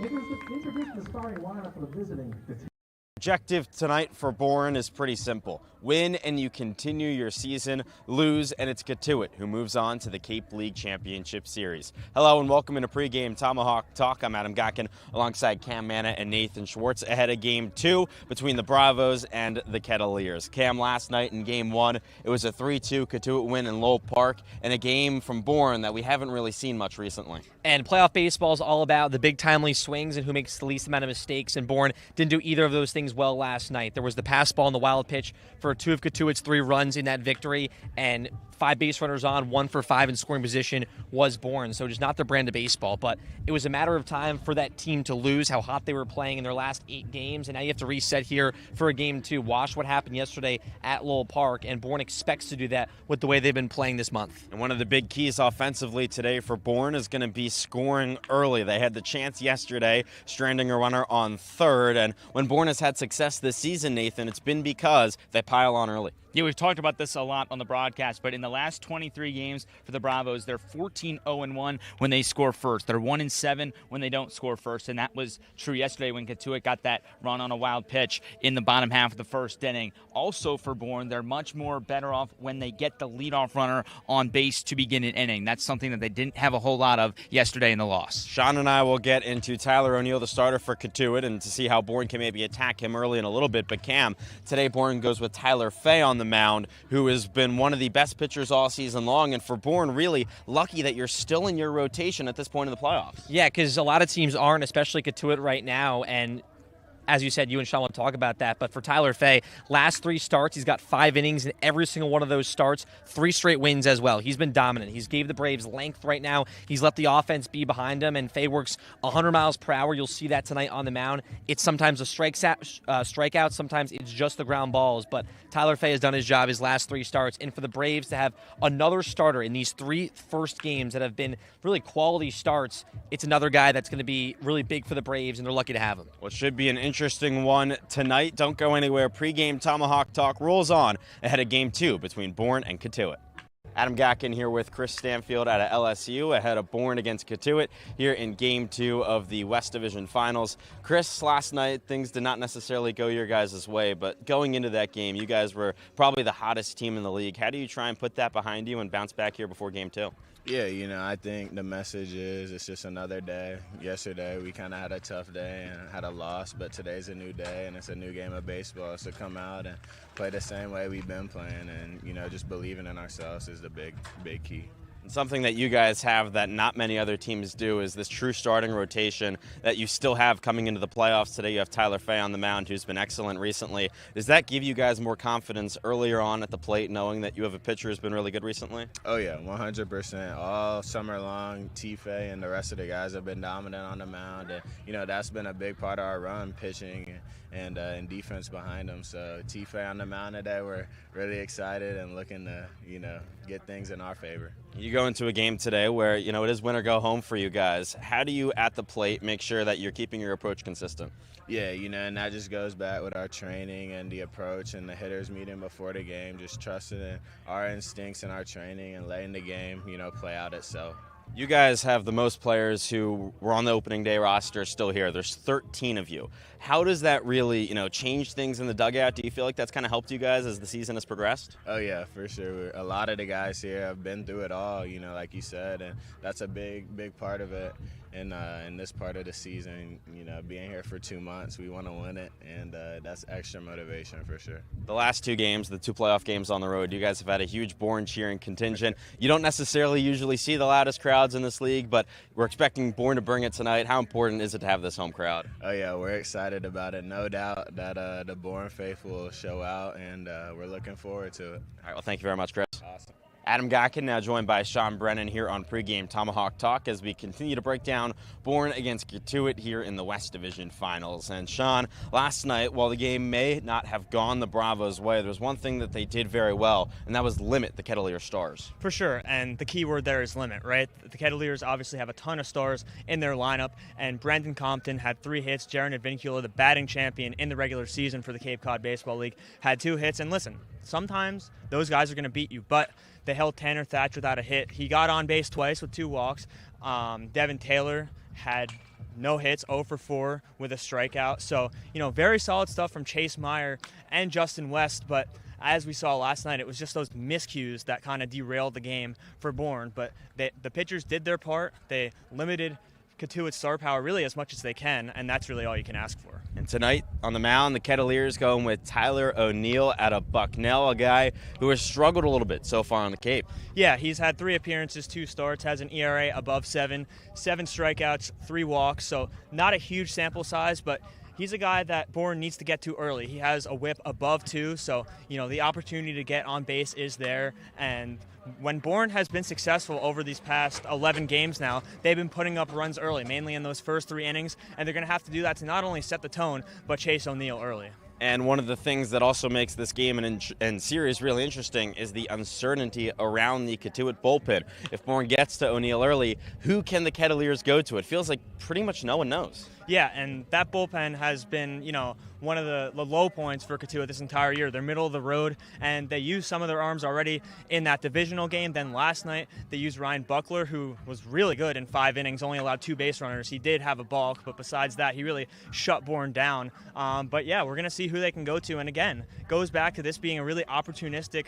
Introduce the starting lineup for the visiting. Objective tonight for Bourne is pretty simple. Win and you continue your season. Lose and it's Cotuit who moves on to the Cape League Championship Series. Hello and welcome into Pregame Tomahawk Talk. I'm Adam Gotkin alongside Cam Manna and Nathan Schwartz ahead of Game 2 between the Bravos and the Kettleers. Cam, last night in Game 1, it was a 3-2 Cotuit win in Lowell Park and a game from Bourne that we haven't really seen much recently. And playoff baseball is all about the big timely swings and who makes the least amount of mistakes, and Bourne didn't do either of those things well last night. There was the pass ball and the wild pitch for two of Cotuit's 3 runs in that victory, and 5 base runners on, 1 for 5 in scoring position was Bourne. So just not their brand of baseball, but it was a matter of time for that team to lose how hot they were playing in their last 8 games, and now you have to reset here for a Game 2. Watch what happened yesterday at Lowell Park, and Bourne expects to do that with the way they've been playing this month. And one of the big keys offensively today for Bourne is going to be scoring early. They had the chance yesterday, stranding a runner on third, and when Bourne has had success this season, Nathan, it's been because they pile on early. Yeah, we've talked about this a lot on the broadcast, but in the last 23 games for the Bravos, they're 14-0-1 when they score first. They're 1-7 when they don't score first, and that was true yesterday when Cotuit got that run on a wild pitch in the bottom half of the first inning. Also for Bourne, they're much more better off when they get the leadoff runner on base to begin an inning. That's something that they didn't have a whole lot of yesterday in the loss. Sean and I will get into Tyler O'Neill, the starter for Cotuit, and to see how Bourne can maybe attack him early in a little bit. But Cam, today Bourne goes with Tyler Fay on the mound, who has been one of the best pitchers all season long, and for Bourne, really lucky that you're still in your rotation at this point in the playoffs. Yeah, because a lot of teams aren't, especially Cotuit right now, and as you said, you and Sean want to talk about that, but for Tyler Fay, last 3 starts, he's got 5 innings, and every single one of those starts, 3 straight wins as well. He's been dominant. He's gave the Braves length right now. He's let the offense be behind him, and Fay works 100 miles per hour. You'll see that tonight on the mound. It's sometimes a strikeout, sometimes it's just the ground balls, but Tyler Fay has done his job his last 3 starts, and for the Braves to have another starter in these 3 first games that have been really quality starts, it's another guy that's going to be really big for the Braves, and they're lucky to have him. What should be an interesting one tonight. Don't go anywhere. Pre-game Tomahawk Talk rolls on ahead of Game 2 between Bourne and Cotuit. Adam Gotkin here with Chris Stanfield out of LSU ahead of Bourne against Cotuit here in Game 2 of the West Division Finals. Chris, last night things did not necessarily go your guys' way, but going into that game, you guys were probably the hottest team in the league. How do you try and put that behind you and bounce back here before Game 2? Yeah, I think the message is it's just another day. Yesterday we kind of had a tough day and had a loss, but today's a new day and it's a new game of baseball. So come out and play the same way we've been playing, and just believing in ourselves is the big key. Something that you guys have that not many other teams do is this true starting rotation that you still have coming into the playoffs. Today you have Tyler Fay on the mound, who's been excellent recently. Does that give you guys more confidence earlier on at the plate, knowing that you have a pitcher who's been really good recently? Oh, yeah, 100%. All summer long, T-Fay and the rest of the guys have been dominant on the mound. And, that's been a big part of our run, pitching and defense behind them. So T-Fay on the mound today, we're really excited and looking to, get things in our favor. You go into a game today where, it is win or go home for you guys. How do you, at the plate, make sure that you're keeping your approach consistent? Yeah, and that just goes back with our training and the approach and the hitters meeting before the game, just trusting in our instincts and our training and letting the game, play out itself. You guys have the most players who were on the opening day roster still here. There's 13 of you. How does that really, change things in the dugout? Do you feel like that's kind of helped you guys as the season has progressed? Oh, yeah, for sure. A lot of the guys here have been through it all, like you said, and that's a big part of it. In this part of the season, being here for 2 months, we want to win it, and that's extra motivation for sure. The last 2 games, the 2 playoff games on the road, you guys have had a huge Bourne cheering contingent. You don't necessarily usually see the loudest crowds in this league, but we're expecting Bourne to bring it tonight. How important is it to have this home crowd? Oh, yeah, we're excited about it. No doubt that the Bourne faithful will show out, and we're looking forward to it. All right, well, thank you very much, Chris. Awesome. Adam Gotkin now joined by Sean Brennan here on Pregame Tomahawk Talk as we continue to break down Bourne against Cotuit here in the West Division Finals. And Sean, last night, while the game may not have gone the Bravos' way, there was one thing that they did very well, and that was limit the Kettleers stars. For sure, and the key word there is limit, right? The Kettleers obviously have a ton of stars in their lineup, and Brandon Compton had 3 hits. Jaron Advincula, the batting champion in the regular season for the Cape Cod Baseball League, had 2 hits. And listen, sometimes those guys are going to beat you, but they held Tanner Thatch without a hit. He got on base twice with 2 walks. Devin Taylor had no hits, 0 for 4 with a strikeout. So, very solid stuff from Chase Meyer and Justin West. But as we saw last night, it was just those miscues that kind of derailed the game for Bourne. But the pitchers did their part. They limited Cotuit's star power really as much as they can, and that's really all you can ask for. And tonight on the mound, the Kettleers going with Tyler O'Neill out of Bucknell, a guy who has struggled a little bit so far on the Cape. Yeah, he's had 3 appearances, 2 starts, has an ERA above 7, 7 strikeouts, 3 walks, so not a huge sample size, but he's a guy that Bourne needs to get to early. He has a whip above 2, so the opportunity to get on base is there. And when Bourne has been successful over these past 11 games now, they've been putting up runs early, mainly in those first 3 innings, and they're going to have to do that to not only set the tone, but chase O'Neill early. And one of the things that also makes this game and series really interesting is the uncertainty around the Cotuit bullpen. If Bourne gets to O'Neill early, who can the Kettleers go to? It feels like pretty much no one knows. Yeah, and that bullpen has been, one of the low points for Cotuit this entire year. They're middle of the road, and they used some of their arms already in that divisional game. Then last night, they used Ryan Buckler, who was really good in 5 innings, only allowed 2 base runners. He did have a balk, but besides that, he really shut Bourne down. But yeah, we're going to see who they can go to. And again, goes back to this being a really opportunistic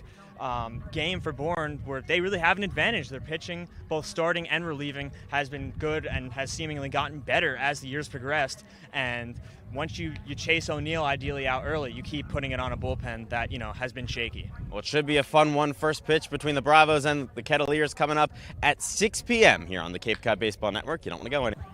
game for Bourne, where they really have an advantage. Their pitching, both starting and relieving, has been good and has seemingly gotten better as the years progressed. And once you chase O'Neill ideally out early, you keep putting it on a bullpen that has been shaky. Well, it should be a fun one. First pitch between the Bravos and the Kettleers coming up at 6 p.m. here on the Cape Cod Baseball Network. You don't want to go anywhere.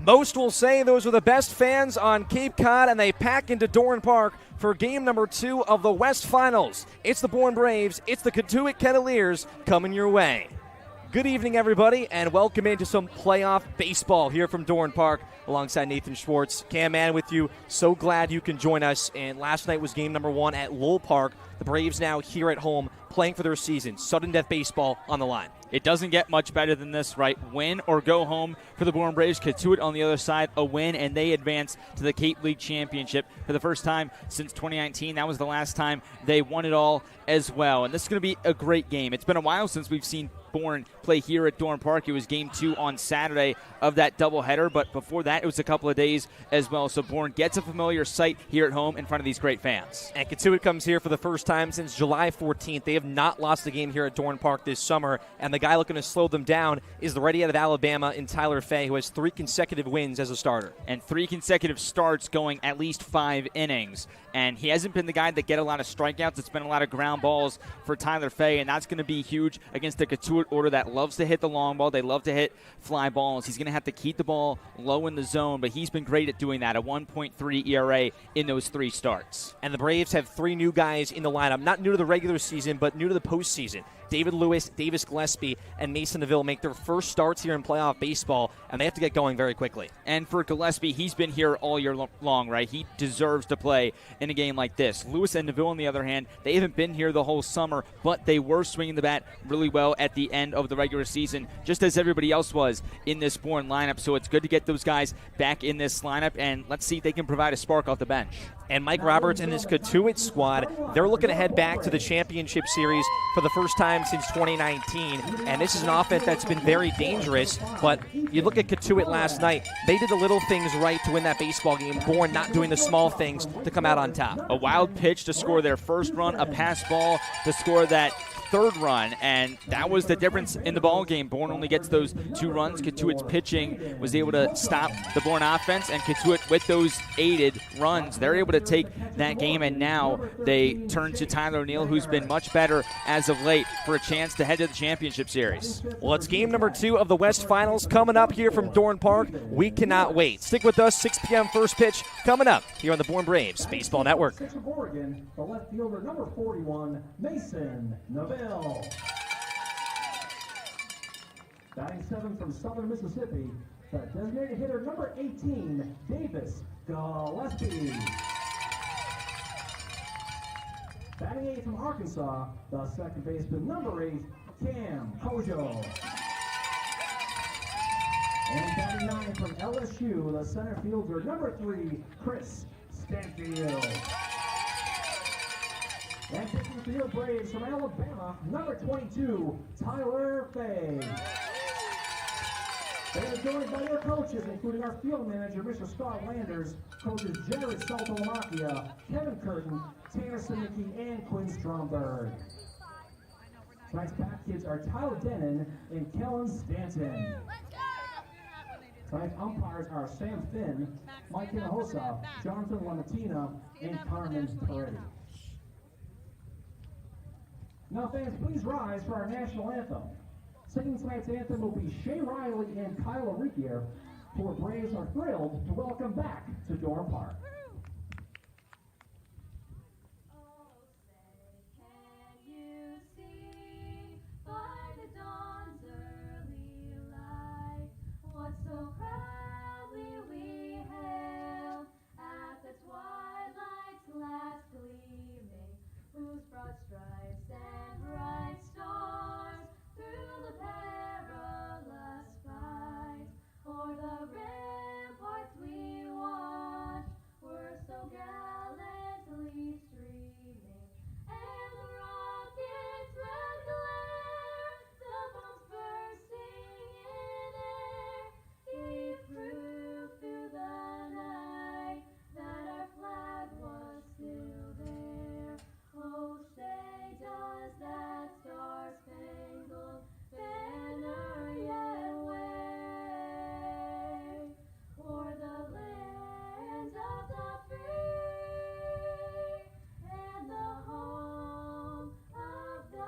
Most will say those are the best fans on Cape Cod, and they pack into Dorn Park for game number 2 of the West Finals. It's the Bourne Braves, it's the Cotuit Kettleers coming your way. Good evening, everybody, and welcome into some playoff baseball here from Dorn Park alongside Nathan Schwartz. Cam Mann with you. So glad you can join us. And last night was game number 1 at Lowell Park. The Braves now here at home playing for their season. Sudden death baseball on the line. It doesn't get much better than this, right? Win or go home for the Bourne Braves. Cotuit on the other side, a win, and they advance to the Cape League Championship for the first time since 2019. That was the last time they won it all as well. And this is going to be a great game. It's been a while since we've seen Bourne play here at Dorn Park. It was game 2 on Saturday of that doubleheader, but before that, it was a couple of days as well. So Bourne gets a familiar sight here at home in front of these great fans. And Cotuit comes here for the first time since July 14th. They have not lost a game here at Dorn Park this summer, and the guy looking to slow them down is the ready out of Alabama in Tyler Fay, who has 3 consecutive wins as a starter. And 3 consecutive starts going at least 5 innings. And he hasn't been the guy that get a lot of strikeouts. It's been a lot of ground balls for Tyler Fay, and that's going to be huge against the Cotuit order that loves to hit the long ball. They love to hit fly balls. He's going to have to keep the ball low in the zone, but he's been great at doing that, a 1.3 ERA in those 3 starts. And the Braves have 3 new guys in the lineup, not new to the regular season, but new to the postseason. David Lewis, Davis Gillespie, and Mason Neville make their first starts here in playoff baseball, and they have to get going very quickly. And for Gillespie, he's been here all year long, right? He deserves to play in a game like this. Lewis and Neville, on the other hand, they haven't been here the whole summer, but they were swinging the bat really well at the end of the regular season, just as everybody else was in this Bourne lineup. So it's good to get those guys back in this lineup, and let's see if they can provide a spark off the bench. And Mike Roberts and his Cotuit squad, they're looking to head back to the championship series for the first time since 2019. And this is an offense that's been very dangerous. But you look at Cotuit last night, they did the little things right to win that baseball game. Bourne not doing the small things to come out on top. A wild pitch to score their first run, a pass ball to score that 3rd run, and that was the difference in the ball game. Bourne only gets those 2 runs. Cotuit's pitching was able to stop the Bourne offense, and Cotuit, with those aided runs, they're able to take that game, and now they turn to Tyler O'Neill, who's been much better as of late, for a chance to head to the championship series. Well, it's game number 2 of the West Finals coming up here from Dorn Park. We cannot wait. Stick with us, 6 p.m. first pitch coming up here on the Bourne Braves Baseball Network. From Oregon, the left fielder, number 41, Mason Neville. Batting 7 from Southern Mississippi, the designated hitter, number 18, Davis Gillespie. Batting 8 from Arkansas, the second baseman, number 8, Cam Kojo. And batting 9 from LSU, the center fielder, number 3, Chris Stanfield. And taking the field Braves from Alabama, number 22, Tyler Fay. They are joined by their coaches, including our field manager, Mr. Scott Landers, coaches Jared Saltolamakia, Kevin Curtin, Tanner Simicki, and Quinn Stromberg. Tonight's pack kids are Tyler Denon and Kellen Stanton. Tonight's umpires are Sam Finn, Mike Hinojosa, Jonathan Lamatina, and Carmen Peretti. Now fans, please rise for our national anthem. Singing tonight's anthem will be Shea Riley and Kyla Riquier, who our Braves are thrilled to welcome back to Dorn Park. So proudly we hail at the twilight's last gleaming, whose broad stripes and bright stars through the perilous fight o'er the ramparts we watch were so gallantly streaming, and the rockets' red glare, the bombs bursting in air, gave proof through the night that our flag was still there. Oh, say does that star-spangled banner yet wave o'er the land of the free and the home of the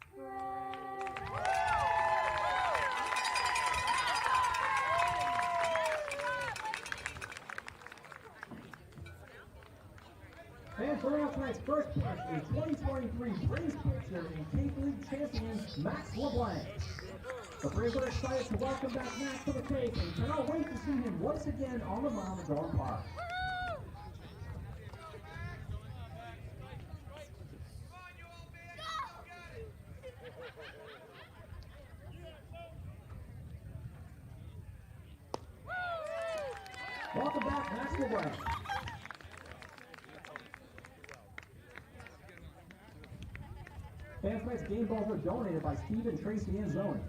brave. And for now, tonight's first pitch is 2023 Braves pitcher and Cape League champion Max LeBlanc. The Braves are excited to welcome back Max to the Cape and cannot wait to see him once again on the mound at Dorn Park. Welcome back, Max LeBlanc. Fans, tonight's game balls are donated by Stephen Tracy Anzoni.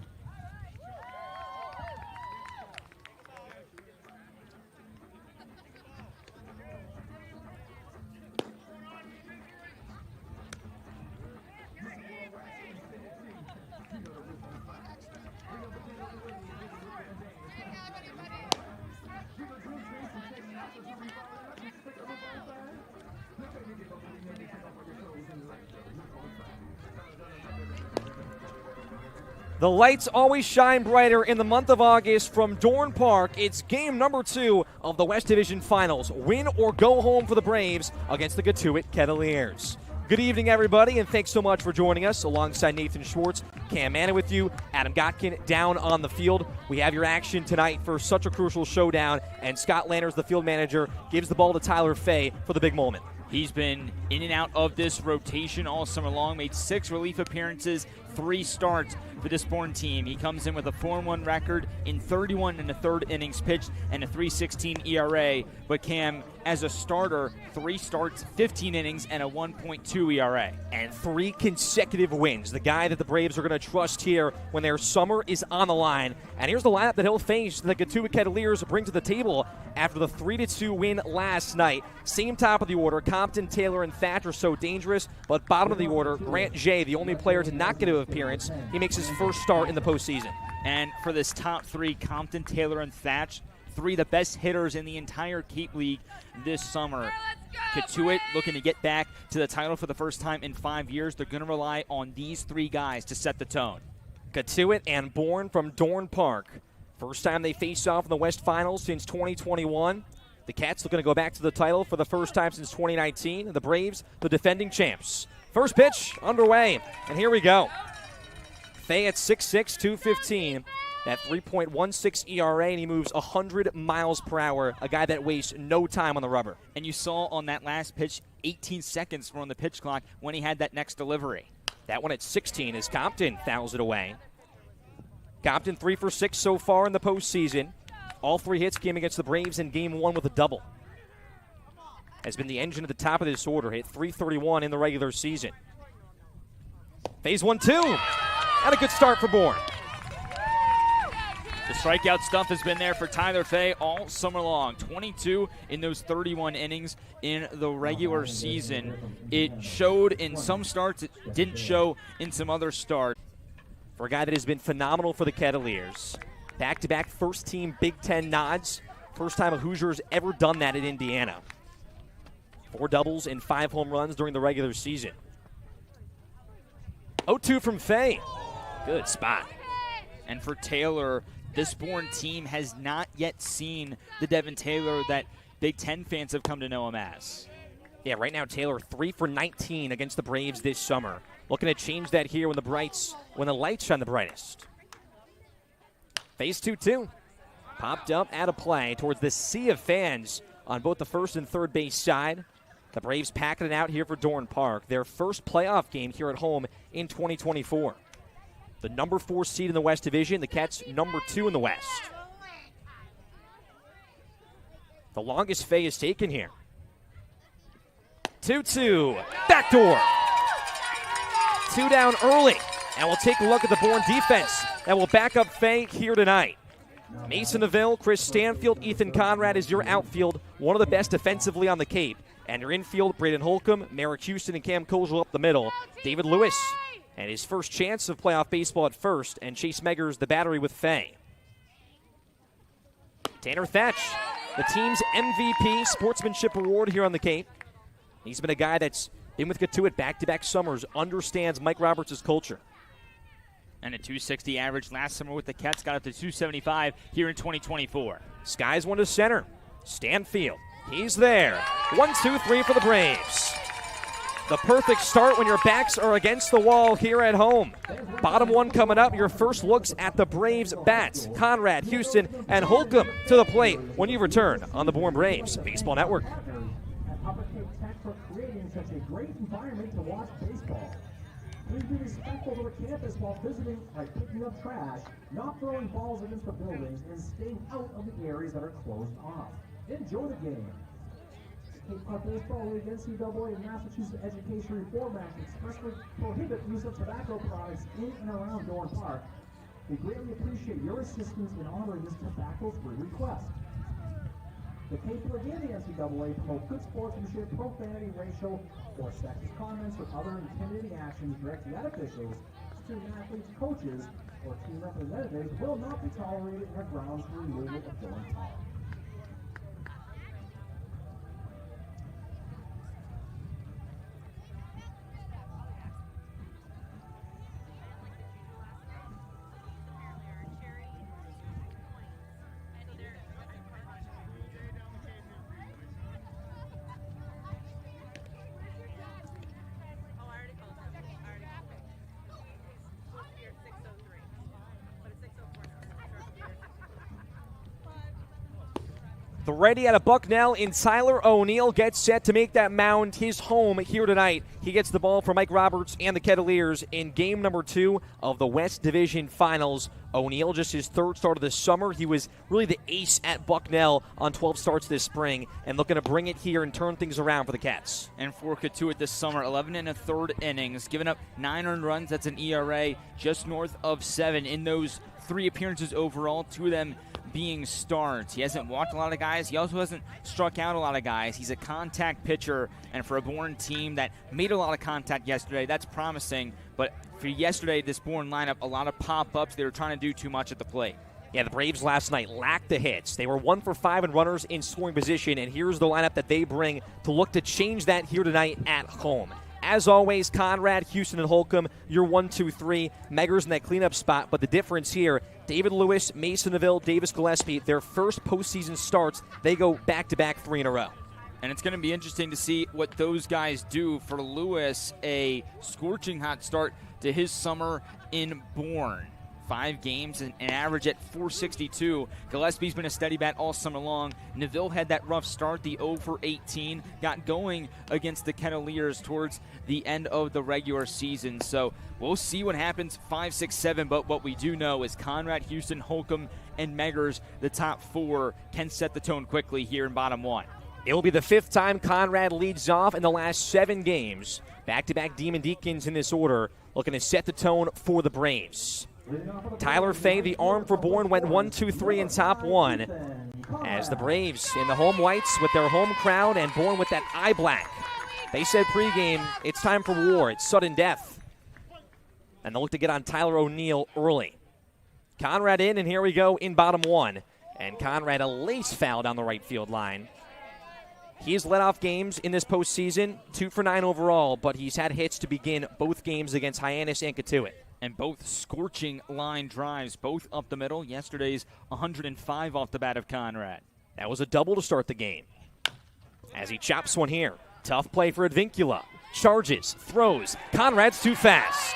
The lights always shine brighter in the month of August from Dorn Park. It's game number 2 of the West Division Finals. Win or go home for the Braves against the Cotuit Kettleers. Good evening, everybody, and thanks so much for joining us. Alongside Nathan Schwartz, Cam Manna with you, Adam Gotkin down on the field. We have your action tonight for such a crucial showdown, and Scott Landers, the field manager, gives the ball to Tyler Fay for the big moment. He's been in and out of this rotation all summer long, made 6 relief appearances, 3 starts for this Bourne team. He comes in with a 4-1 record in 31 and a third innings pitched and a 3.16 ERA. But Cam, as a starter, 3 starts, 15 innings, and a 1.2 ERA. And 3 consecutive wins. The guy that the Braves are going to trust here when their summer is on the line. And here's the lineup that he'll face the Cotuit Kettleers bring to the table after the 3-2 win last night. Same top of the order, Compton, Taylor, and Thatcher so dangerous, but bottom of the order, Grant Jay, the only player to not get an appearance. He makes his first start in the postseason. And for this top 3, Compton, Taylor, and Thatch, 3 of the best hitters in the entire Cape League this summer. Cotuit looking to get back to the title for the first time in 5 years. They're going to rely on these 3 guys to set the tone. Cotuit and Bourne from Dorn Park. First time they face off in the West Finals since 2021. The Cats looking to go back to the title for the first time since 2019. The Braves, the defending champs. First pitch underway, and here we go. Fay at 6'6", 215. That 3.16 ERA, and he moves 100 miles per hour, a guy that wastes no time on the rubber. And you saw on that last pitch, 18 seconds were on the pitch clock when he had that next delivery. That one at 16 as Compton fouls it away. Compton 3 for 6 so far in the postseason. All 3 hits came against the Braves in Game 1 with a double. Has been the engine at the top of this order. Hit .331 in the regular season. Phase 1-2. And a good start for Bourne. The strikeout stuff has been there for Tyler Fay all summer long. 22 in those 31 innings in the regular season. It showed in some starts. It didn't show in some other starts. For a guy that has been phenomenal for the Kettleers. Back-to-back first-team Big Ten nods. First time a Hoosier's ever done that in Indiana. 4 doubles and 5 home runs during the regular season. 0-2 from Fay. Good spot. And for Taylor, this Bourne team has not yet seen the Devin Taylor that Big Ten fans have come to know him as. Yeah, right now Taylor 3 for 19 against the Braves this summer. Looking to change that here when the lights shine the brightest. Phase 2-2. Popped up out of play towards the sea of fans on both the first and third base side. The Braves packing it out here for Dorn Park. Their first playoff game here at home in 2024. The number 4 seed in the West Division. The Cats number 2 in the West. The longest Fay is taken here. 2-2. Backdoor. 2 down early. And we'll take a look at the Bourne defense that will back up Fay here tonight. Mason Neville, Chris Stanfield, Ethan Conrad is your outfield. One of the best defensively on the Cape. And your infield, Braden Holcomb, Merrick Houston, and Cam Kozel up the middle. David Lewis, and his first chance of playoff baseball at first. And Chase Meggers, the battery with Fay. Tanner Thatch, the team's MVP sportsmanship award here on the Cape. He's been a guy that's been with Cotuit back-to-back summers, understands Mike Roberts' culture. And a .260 average last summer with the Cats, got up to .275 here in 2024. Skies one to center. Stanfield, he's there. 1-2-3 for the Braves. The perfect start when your backs are against the wall here at home. Bottom one coming up, your first looks at the Braves bats. Conrad, Houston, and Holcomb to the plate when you return on the Bourne Braves Baseball Network. At Upper Cape Tech for creating such a great environment to watch baseball. Please be respectful to the campus while visiting by picking up trash, not throwing balls against the buildings, and staying out of the areas that are closed off. Enjoy the game. Cape Cod Baseball League, NCAA, and Massachusetts Education Reform Act expressly prohibit use of tobacco products in and around Dorn Park. We greatly appreciate your assistance in honoring this tobacco-free request. The Cape League and the NCAA promote good sportsmanship, profanity, racial, or sexist comments or other intimidating actions directed at officials, student athletes, coaches, or team representatives will not be tolerated and are grounds for removal of Dorn Park. The ready out of Bucknell in Tyler O'Neill gets set to make that mound his home here tonight. He gets the ball from Mike Roberts and the Kettleers in game number 2 of the West Division Finals. O'Neill, just his 3rd start of the summer. He was really the ace at Bucknell on 12 starts this spring and looking to bring it here and turn things around for the Cats. And for Cotuit this summer, 11 1/3 innings, giving up 9 earned runs. That's an ERA just north of 7 in those 3 appearances overall, 2 of them being starts. He hasn't walked a lot of guys. He also hasn't struck out a lot of guys. He's a contact pitcher, and for a Bourne team that made a lot of contact yesterday, that's promising. But for yesterday, this Bourne lineup, a lot of pop-ups. They were trying to do too much at the plate. Yeah, the Braves last night lacked the hits. They were 1 for 5 in runners in scoring position, and here's the lineup that they bring to look to change that here tonight at home. As always, Conrad, Houston, and Holcomb, your 1-2-3. Meggers in that cleanup spot, but the difference here, David Lewis, Mason Neville, Davis Gillespie, their first postseason starts, they go back-to-back 3 in a row. And it's going to be interesting to see what those guys do. For Lewis, a scorching hot start to his summer in Bourne. 5 games, and an average at .462. Gillespie's been a steady bat all summer long. Neville had that rough start, the 0 for 18, got going against the Kettleers towards the end of the regular season. So we'll see what happens 5, 6, 7, but what we do know is Conrad, Houston, Holcomb, and Meggers, the top 4, can set the tone quickly here in bottom 1. It will be the 5th time Conrad leads off in the last 7 games. Back-to-back Demon Deacons in this order, looking to set the tone for the Braves. Tyler Fay, the arm for Bourne, went 1-2-3 in top 1. As the Braves in the home whites with their home crowd and Bourne with that eye black. They said pregame, it's time for war. It's sudden death. And they'll look to get on Tyler O'Neill early. Conrad in, and here we go in bottom 1. And Conrad a lace foul down the right field line. He's led off games in this postseason, 2 for 9 overall, but he's had hits to begin both games against Hyannis and Cotuit. And both scorching line drives, both up the middle. Yesterday's 105 off the bat of Conrad. That was a double to start the game. As he chops one here. Tough play for Advincula. Charges, throws. Conrad's too fast.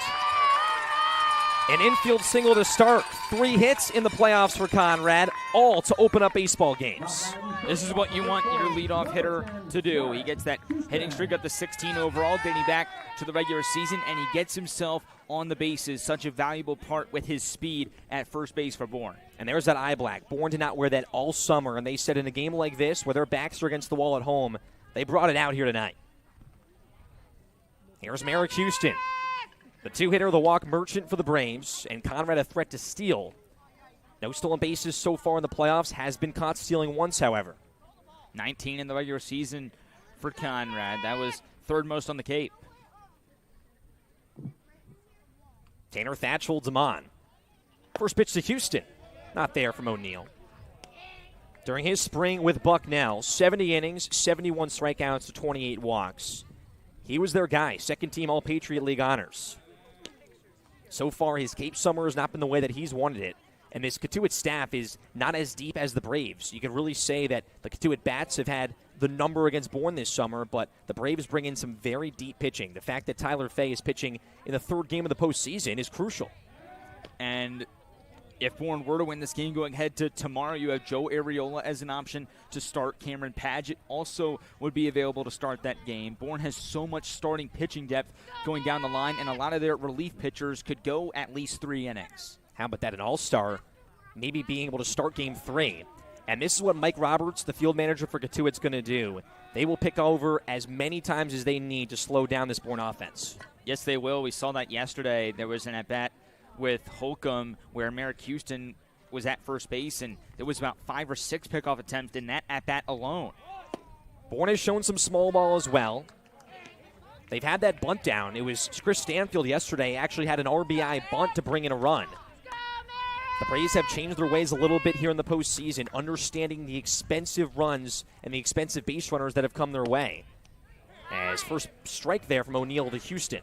An infield single to start. 3 hits in the playoffs for Conrad, all to open up baseball games. This is what you want your leadoff hitter to do. He gets that hitting streak up to 16 overall, dating back to the regular season, and he gets himself on the bases. Such a valuable part with his speed at first base for Bourne. And there's that eye black. Bourne did not wear that all summer, and they said in a game like this, where their backs are against the wall at home, they brought it out here tonight. Here's Merrick Houston. The 2-hitter, the walk merchant for the Braves, and Conrad a threat to steal. No stolen bases so far in the playoffs, has been caught stealing once, however. 19 in the regular season for Conrad. That was 3rd most on the Cape. Tanner Thatch holds him on. First pitch to Houston. Not there from O'Neill. During his spring with Bucknell, 70 innings, 71 strikeouts to 28 walks. He was their guy, 2nd team All-Patriot League honors. So far, his Cape summer has not been the way that he's wanted it. And this Cotuit staff is not as deep as the Braves. You can really say that the Cotuit Bats have had the number against Bourne this summer, but the Braves bring in some very deep pitching. The fact that Tyler Fay is pitching in the 3rd game of the postseason is crucial. And if Bourne were to win this game going ahead to tomorrow, you have Joe Arriola as an option to start. Cameron Padgett also would be available to start that game. Bourne has so much starting pitching depth going down the line, and a lot of their relief pitchers could go at least 3 innings. How about that, an all-star maybe being able to start game 3. And this is what Mike Roberts, the field manager for Cotuit's going to do. They will pick over as many times as they need to slow down this Bourne offense. Yes, they will. We saw that yesterday. There was an at-bat with Holcomb where Merrick Houston was at first base, and there was about 5 or 6 pickoff attempts in that at-bat alone. Bourne has shown some small ball as well. They've had that bunt down. It was Chris Stanfield yesterday actually had an RBI bunt to bring in a run. The Braves have changed their ways a little bit here in the postseason, understanding the expensive runs and the expensive base runners that have come their way. As first strike there from O'Neill to Houston.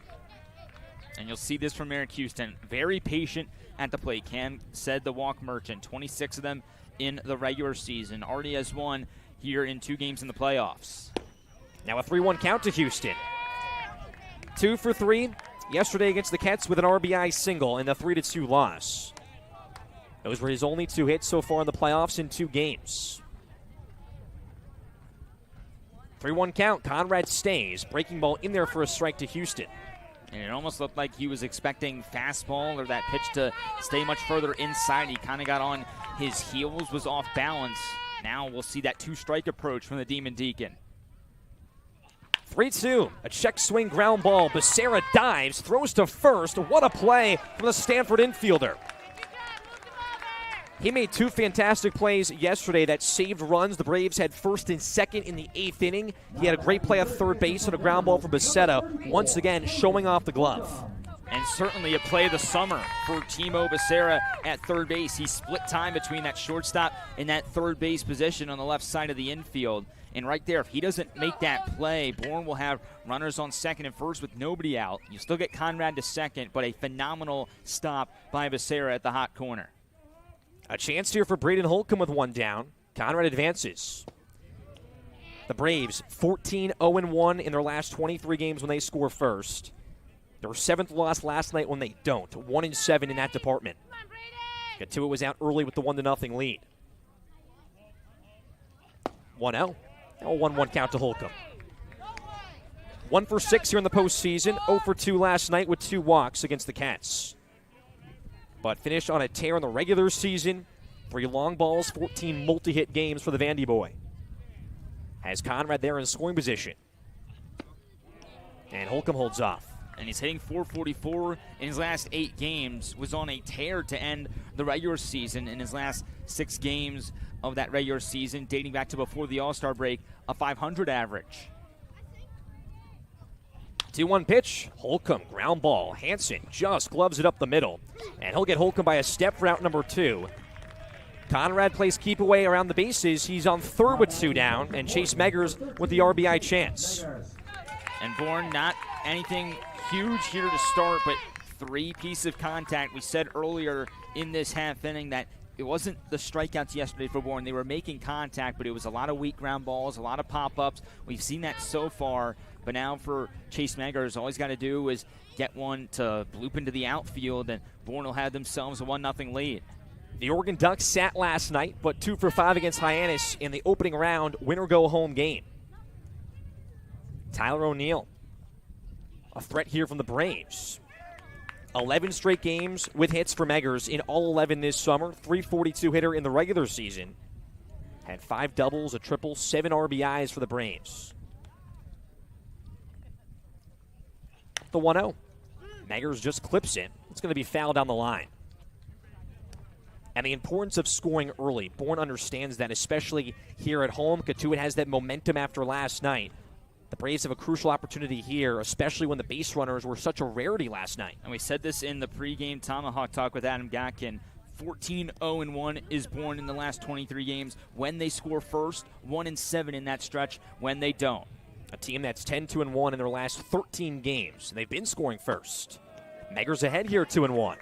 And you'll see this from Merrick Houston. Very patient at the plate. Cam said the walk merchant. 26 of them in the regular season. Already has 1 here in 2 games in the playoffs. Now a 3-1 count to Houston. 2 for 3 yesterday against the Cats with an RBI single in the 3-2 loss. Those were his only 2 hits so far in the playoffs in 2 games. 3-1 count. Conrad stays. Breaking ball in there for a strike to Houston. And it almost looked like he was expecting fastball or that pitch to stay much further inside. He kind of got on his heels, was off balance. Now we'll see that 2-strike approach from the Demon Deacon. 3-2. A check swing ground ball. Becerra dives, throws to first. What a play from the Stanford infielder. He made 2 fantastic plays yesterday that saved runs. The Braves had 1st and 2nd in the 8th inning. He had a great play at third base and a ground ball from Becerra, once again showing off the glove. And certainly a play of the summer for Timo Becerra at third base. He split time between that shortstop and that third base position on the left side of the infield. And right there, if he doesn't make that play, Bourne will have runners on 2nd and 1st with nobody out. You still get Conrad to 2nd, but a phenomenal stop by Becerra at the hot corner. A chance here for Braden Holcomb with 1 down. Conrad advances. The Braves 14-0-1 in their last 23 games when they score first. Their 7th loss last night when they don't. 1-7 in that department. Cotuit was out early with the 1-0 lead. 1-0. Now a 1-1 count to Holcomb. 1 for 6 here in the postseason. 0 for 2 last night with 2 walks against the Cats. But finished on a tear in the regular season. 3 long balls, 14 multi-hit games for the Vandy boy. Has Conrad there in scoring position. And Holcomb holds off. And he's hitting .444 in his last 8 games. Was on a tear to end the regular season. In his last 6 games of that regular season, dating back to before the All-Star break, a .500 average. 2-1 pitch. Holcomb, ground ball. Hansen just gloves it up the middle. And he'll get Holcomb by a step for out number 2. Conrad plays keep away around the bases. He's on third with 2 down. And Chase Meggers with the RBI chance. And Bourne, not anything huge here to start, but 3 pieces of contact. We said earlier in this half inning that it wasn't the strikeouts yesterday for Bourne. They were making contact, but it was a lot of weak ground balls, a lot of pop-ups. We've seen that so far, but now for Chase Meggers, all he's got to do is get one to bloop into the outfield, and Bourne will have themselves a 1-0 lead. The Oregon Ducks sat last night, but 2 for 5 against Hyannis in the opening round winner-go-home game. Tyler O'Neill, a threat here from the Braves. 11 straight games with hits for Meggers in all 11 this summer. .342 hitter in the regular season. Had 5 doubles, a triple, 7 RBIs for the Braves. The 1-0. Meggers just clips it. It's going to be fouled down the line. And the importance of scoring early. Bourne understands that, especially here at home. Cotuit has that momentum after last night. The Braves have a crucial opportunity here, especially when the base runners were such a rarity last night. And we said this in the pregame Tomahawk Talk with Adam Gotkin. 14-0-1 is Bourne in the last 23 games when they score first, 1-7 in that stretch when they don't. A team that's 10-2-1 in their last 13 games. They've been scoring first. Meggers ahead here, 2-1.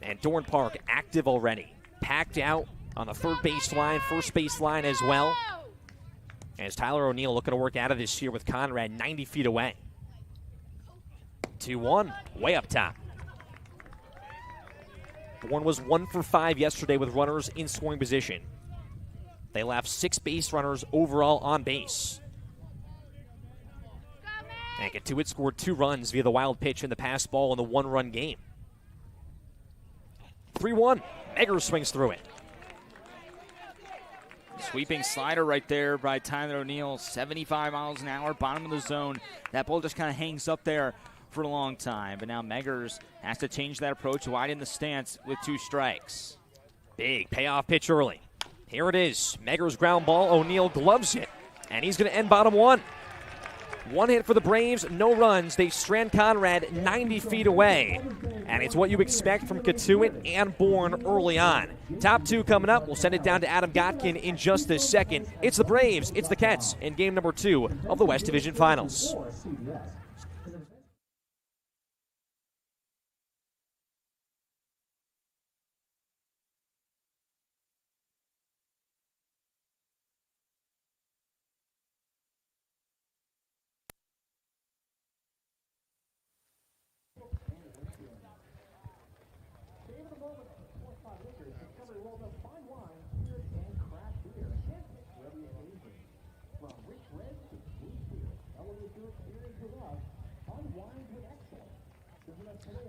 And Dorn Park active already. Packed out on the third base line, first base line as well. As Tyler O'Neill looking to work out of this here with Conrad 90 feet away. 2-1, way up top. Bourne was 1 for 5 yesterday with runners in scoring position. They left 6 base runners overall on base. And Cotuit scored 2 runs via the wild pitch in the pass ball in the 1-run game. 3-1, Meggers swings through it. Sweeping slider right there by Tyler O'Neill, 75 miles an hour, bottom of the zone. That ball just kind of hangs up there for a long time. But now Meggers has to change that approach, widen the stance with 2 strikes. Big payoff pitch early. Here it is. Meggers ground ball. O'Neill gloves it. And he's going to end bottom 1. 1 hit for the Braves, no runs. They strand Conrad 90 feet away. And it's what you expect from Cotuit and Bourne early on. Top 2 coming up. We'll send it down to Adam Gotkin in just a second. It's the Braves, it's the Cats in game number 2 of the West Division Finals.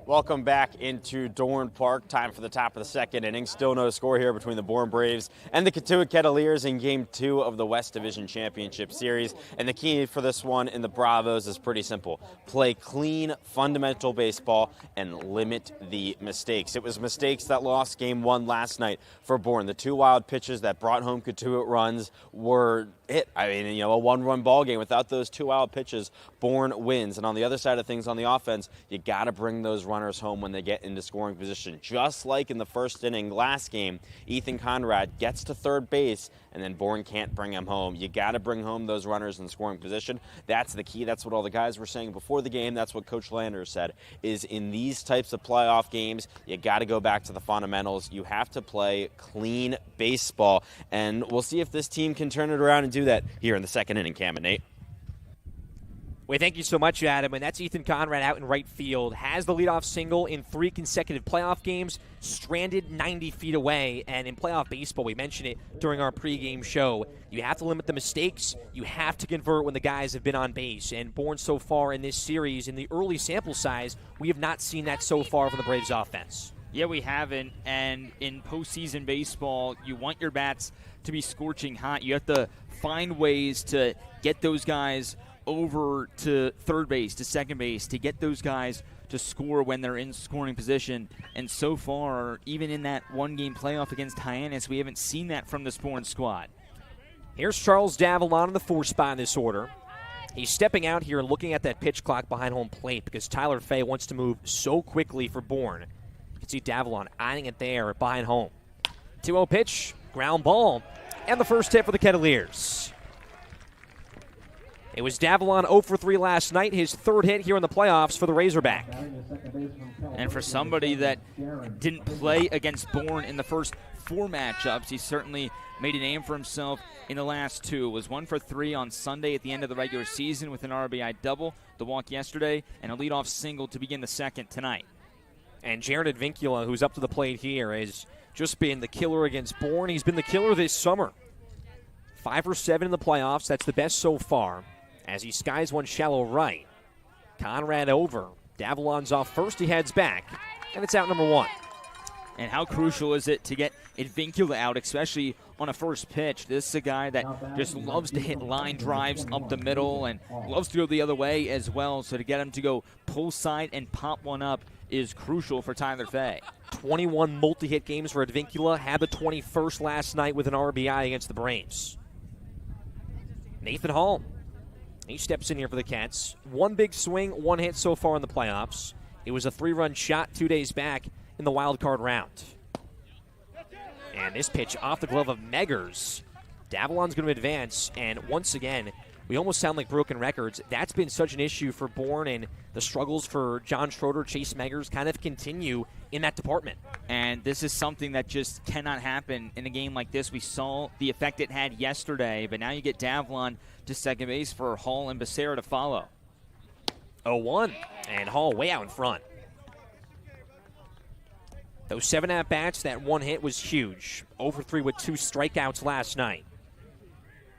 Welcome back into Dorn Park. Time for the top of the second inning. Still no score here between the Bourne Braves and the Cotuit Kettleers in Game 2 of the West Division Championship Series. And the key for this one in the Bravos is pretty simple. Play clean, fundamental baseball and limit the mistakes. It was mistakes that lost Game 1 last night for Bourne. The 2 wild pitches that brought home Cotuit runs were it. I mean, a 1-run ball game. Without those 2 wild pitches, Bourne wins. And on the other side of things, on the offense, you got to bring those runners home when they get into scoring position. Just like in the first inning last game, Ethan Conrad gets to third base, and then Bourne can't bring him home. You got to bring home those runners in scoring position. That's the key. That's what all the guys were saying before the game. That's what Coach Landers said, is in these types of playoff games, you got to go back to the fundamentals. You have to play clean baseball, and we'll see if this team can turn it around and do that here in the second inning. Cam and Nate. Well, thank you so much, Adam. And that's Ethan Conrad out in right field. Has the leadoff single in 3 consecutive playoff games, stranded 90 feet away. And in playoff baseball, we mentioned it during our pregame show, you have to limit the mistakes. You have to convert when the guys have been on base. And Bourne so far in this series, in the early sample size, we have not seen that so far from the Braves offense. Yeah, we haven't. And in postseason baseball, you want your bats to be scorching hot. You have to find ways to get those guys over to third base, to second base, to get those guys to score when they're in scoring position. And so far, even in that one-game playoff against Hyannis, we haven't seen that from this Bourne squad. Here's Charles Davillon in the 4 spot in this order. He's stepping out here and looking at that pitch clock behind home plate because Tyler Fay wants to move so quickly for Bourne. You can see Davillon eyeing it there behind home. 2-0 pitch, ground ball, and the first hit for the Kettleers. It was Davillon 0 for 3 last night, his 3rd hit here in the playoffs for the Razorback. And for somebody that didn't play against Bourne in the first 4 matchups, he certainly made a name for himself in the last 2. It was 1 for 3 on Sunday at the end of the regular season with an RBI double, the walk yesterday, and a leadoff single to begin the second tonight. And Jared Advincula, who's up to the plate here, has just been the killer against Bourne. He's been the killer this summer. 5 for 7 in the playoffs. That's the best so far. As he skies one shallow right. Conrad over. Davillon's off first. He heads back. And it's out number 1. And how crucial is it to get Advincula out, especially on a first pitch? This is a guy that just loves to hit line drives up the middle and loves to go the other way as well. So to get him to go pull side and pop one up is crucial for Tyler Fay. 21 multi-hit games for Advincula. Had the 21st last night with an RBI against the Braves. Nathan Hall. He steps in here for the Cats. 1 big swing, 1 hit so far in the playoffs. It was a 3-run shot 2 days back in the wild card round. And this pitch off the glove of Meggers. Davillon's going to advance, and once again, we almost sound like broken records. That's been such an issue for Bourne, and the struggles for John Schroeder, Chase Meggers kind of continue in that department. And this is something that just cannot happen in a game like this. We saw the effect it had yesterday, but now you get Davillon to second base for Hall and Becerra to follow. 0-1, and Hall way out in front. Those 7 at-bats, that 1 hit was huge. 0 for 3 with 2 strikeouts last night.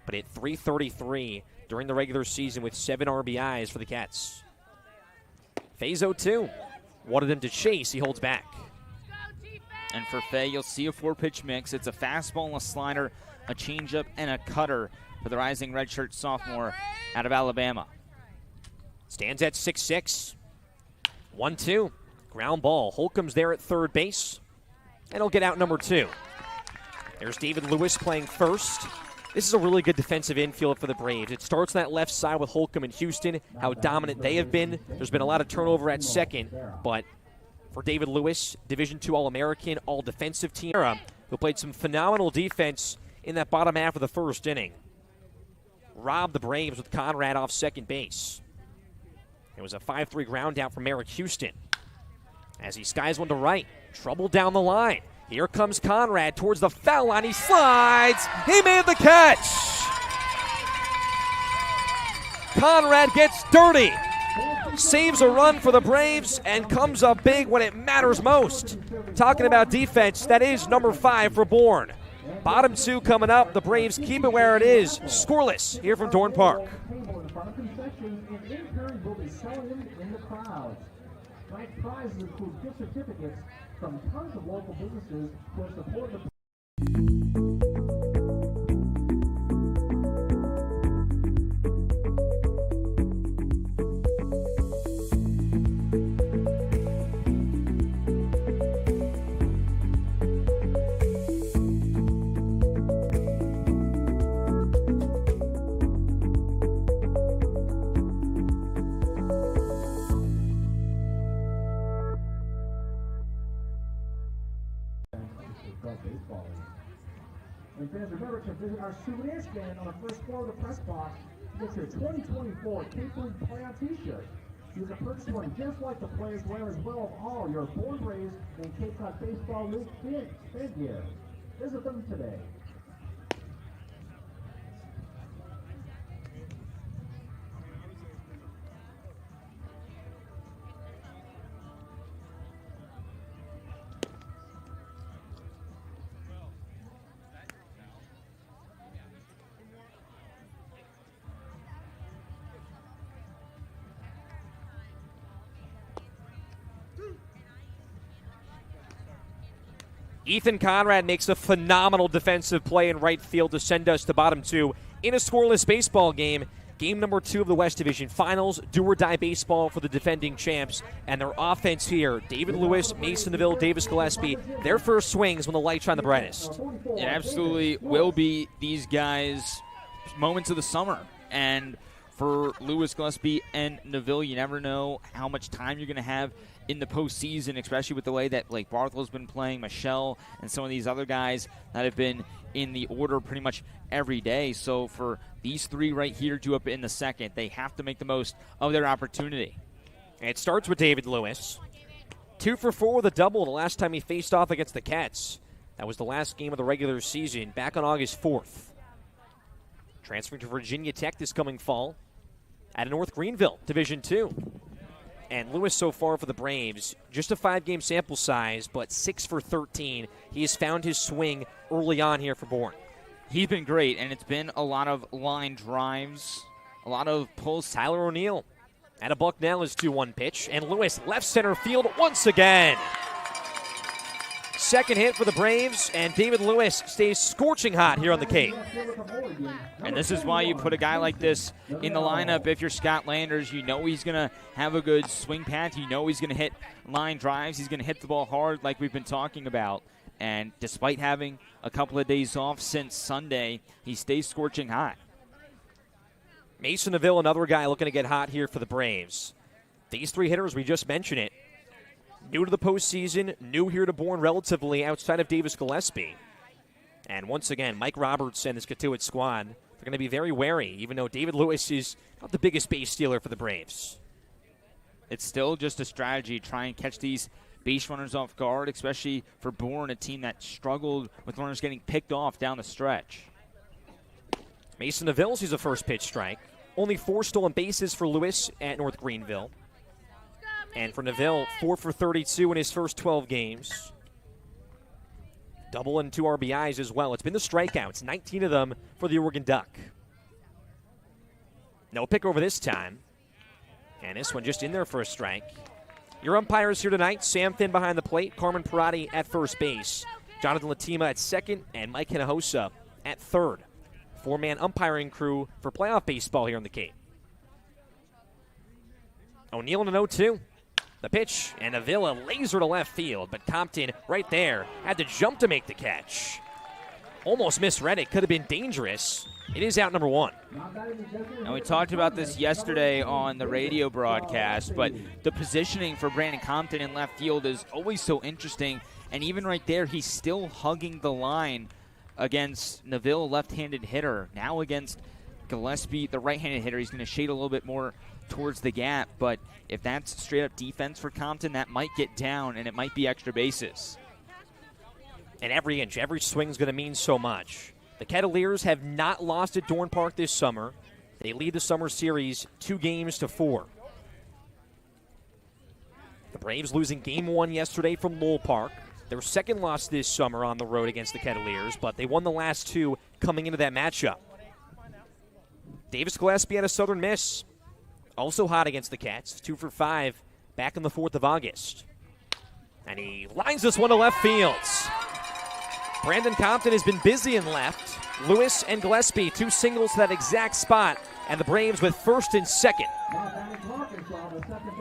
But at .333 during the regular season with 7 RBIs for the Cats. Fay's 0-2. Wanted him to chase. He holds back. And for Fay, you'll see a 4-pitch mix. It's a fastball, a slider, a changeup, and a cutter for the rising redshirt sophomore out of Alabama. Stands at 6'6". 1-2. Ground ball. Holcomb's there at third base. And he'll get out number 2. There's David Lewis playing first. This is a really good defensive infield for the Braves. It starts on that left side with Holcomb and Houston, how dominant they have been. There's been a lot of turnover at second, but for David Lewis, Division II All-American, all-defensive team, who played some phenomenal defense in that bottom half of the first inning. Robbed the Braves with Conrad off second base. It was a 5-3 ground out from Merrick Houston. As he skies one to right, trouble down the line. Here comes Conrad towards the foul line. He slides. He made the catch. Conrad gets dirty. Saves a run for the Braves and comes up big when it matters most. Talking about defense, that is number 5 for Bourne. Bottom 2 coming up. The Braves keep it where it is. Scoreless here from Dorn Park. Prizes include gift certificates from tons of local businesses who are supporting the baseball. And fans, remember to visit our souvenir stand on the first floor of the press box to get your 2024 Cape League playoff t-shirt. You can purchase one just like the players wear, as well as all your Bourne Braves and Cape Cod Baseball League fan gear. Visit them today. Ethan Conrad makes a phenomenal defensive play in right field to send us to bottom 2 in a scoreless baseball game. Game number 2 of the West Division Finals, do-or-die baseball for the defending champs. And their offense here, David Lewis, Mason Neville, Davis Gillespie, their first swings when the lights shine the brightest. It absolutely will be these guys' moments of the summer. And for Lewis, Gillespie, and Neville, you never know how much time you're going to have in the postseason, especially with the way that Blake Barthel's been playing, Michelle, and some of these other guys that have been in the order pretty much every day. So for these 3 right here due up in the second, they have to make the most of their opportunity. And it starts with David Lewis. 2 for 4 with a double the last time he faced off against the Cats. That was the last game of the regular season back on August 4th. Transferring to Virginia Tech this coming fall at North Greenville, Division II. And Lewis so far for the Braves, just a 5-game sample size, but 6 for 13. He has found his swing early on here for Bourne. He's been great, and it's been a lot of line drives, a lot of pulls. Tyler O'Neill at a buck now is 2-1 pitch, and Lewis left center field once again. Second hit for the Braves, and David Lewis stays scorching hot here on the Cape. And this is why you put a guy like this in the lineup. If you're Scott Landers, you know he's going to have a good swing path. You know he's going to hit line drives. He's going to hit the ball hard like we've been talking about. And despite having a couple of days off since Sunday, he stays scorching hot. Mason Neville, another guy looking to get hot here for the Braves. These 3 hitters, we just mentioned it, new to the postseason, new here to Bourne relatively outside of Davis Gillespie. And once again, Mike Roberts and his Cotuit squad, they're going to be very wary, even though David Lewis is not the biggest base stealer for the Braves. It's still just a strategy, try and catch these base runners off guard, especially for Bourne, a team that struggled with runners getting picked off down the stretch. Mason Neville sees a first pitch strike. Only 4 stolen bases for Lewis at North Greenville. And for Neville, 4 for 32 in his first 12 games. Double and 2 RBIs as well. It's been the strikeouts, 19 of them for the Oregon Duck. No pick over this time. And this one just in there for a strike. Your umpires here tonight, Sam Finn behind the plate, Carmen Parati at first base, Jonathan Latima at second, and Mike Hinojosa at third. 4-man umpiring crew for playoff baseball here on the Cape. O'Neill in an 0-2. The pitch, and Avila laser to left field, but Compton right there had to jump to make the catch. Almost misread it, could have been dangerous. It is out number 1. And we talked about this yesterday on the radio broadcast, but the positioning for Brandon Compton in left field is always so interesting. And even right there, he's still hugging the line against Neville, left-handed hitter. Now against Gillespie, the right-handed hitter, he's going to shade a little bit more towards the gap. But if that's straight-up defense for Compton, that might get down, and it might be extra bases. And every inch, every swing is going to mean so much. The Kettleers have not lost at Dorn Park this summer. They lead the summer series 2-4. The Braves losing Game 1 yesterday from Lowell Park. Their second loss this summer on the road against the Kettleers, but they won the last 2 coming into that matchup. Davis Gillespie had a Southern Miss. Also hot against the Cats, 2 for 5 back on the 4th of August. And he lines this one to left field. Brandon Compton has been busy in left. Lewis and Gillespie, 2 singles to that exact spot, and the Braves with first and second.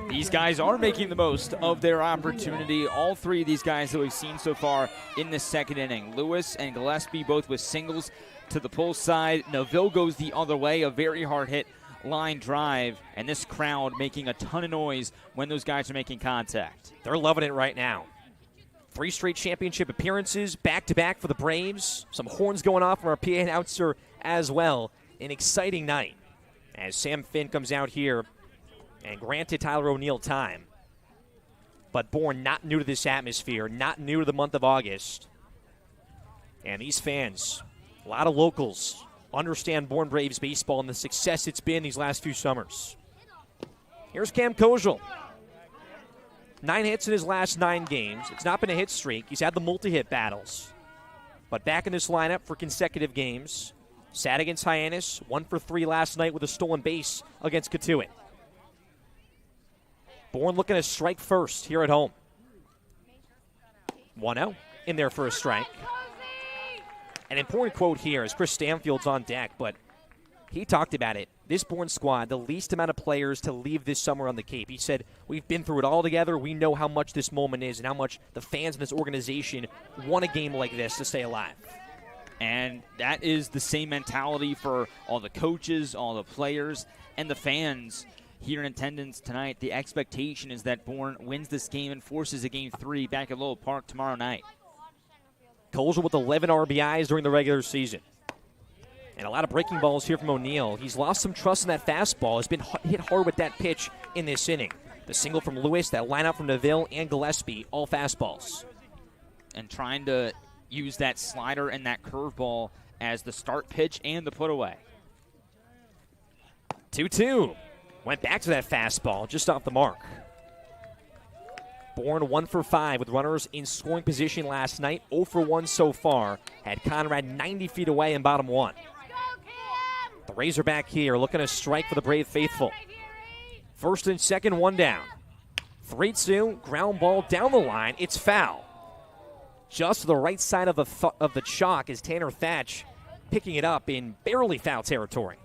These guys are making the most of their opportunity. All 3 of these guys that we've seen so far in the second inning. Lewis and Gillespie both with singles to the pull side. Neville goes the other way, a very hard hit line drive, and this crowd making a ton of noise when those guys are making contact. They're loving it right now. 3 straight championship appearances, back-to-back for the Braves. Some horns going off from our PA announcer as well. An exciting night as Sam Finn comes out here and granted Tyler O'Neill time. But Bourne not new to this atmosphere, not new to the month of August. And these fans, a lot of locals, understand Bourne Braves baseball and the success it's been these last few summers. Here's Cam Kojal. 9 hits in his last 9 games. It's not been a hit streak. He's had the multi-hit battles. But back in this lineup for consecutive games. Sat against Hyannis. 1 for 3 last night with a stolen base against Cotuit. Bourne looking to strike first here at home. 1-0. in their first strike. An important quote here as Chris Stanfield's on deck, but he talked about it. This Bourne squad, the least amount of players to leave this summer on the Cape. He said, we've been through it all together. We know how much this moment is and how much the fans in this organization want a game like this to stay alive. And that is the same mentality for all the coaches, all the players, and the fans here in attendance tonight. The expectation is that Bourne wins this game and forces a Game 3 back at Lowell Park tomorrow night. Colza with 11 RBIs during the regular season. And a lot of breaking balls here from O'Neill. He's lost some trust in that fastball. Has been hit hard with that pitch in this inning. The single from Lewis, that lineup from Neville and Gillespie, all fastballs. And trying to use that slider and that curveball as the start pitch and the put away. 2-2. Went back to that fastball, just off the mark. Bourne 1 for 5 with runners in scoring position last night. 0 for 1 so far. Had Conrad 90 feet away in bottom 1. The Razorback here looking to strike for the Brave faithful. First and second, one down. 3-2, ground ball down the line. It's foul. Just to the right side of the chalk is Tanner Thatch picking it up in barely foul territory.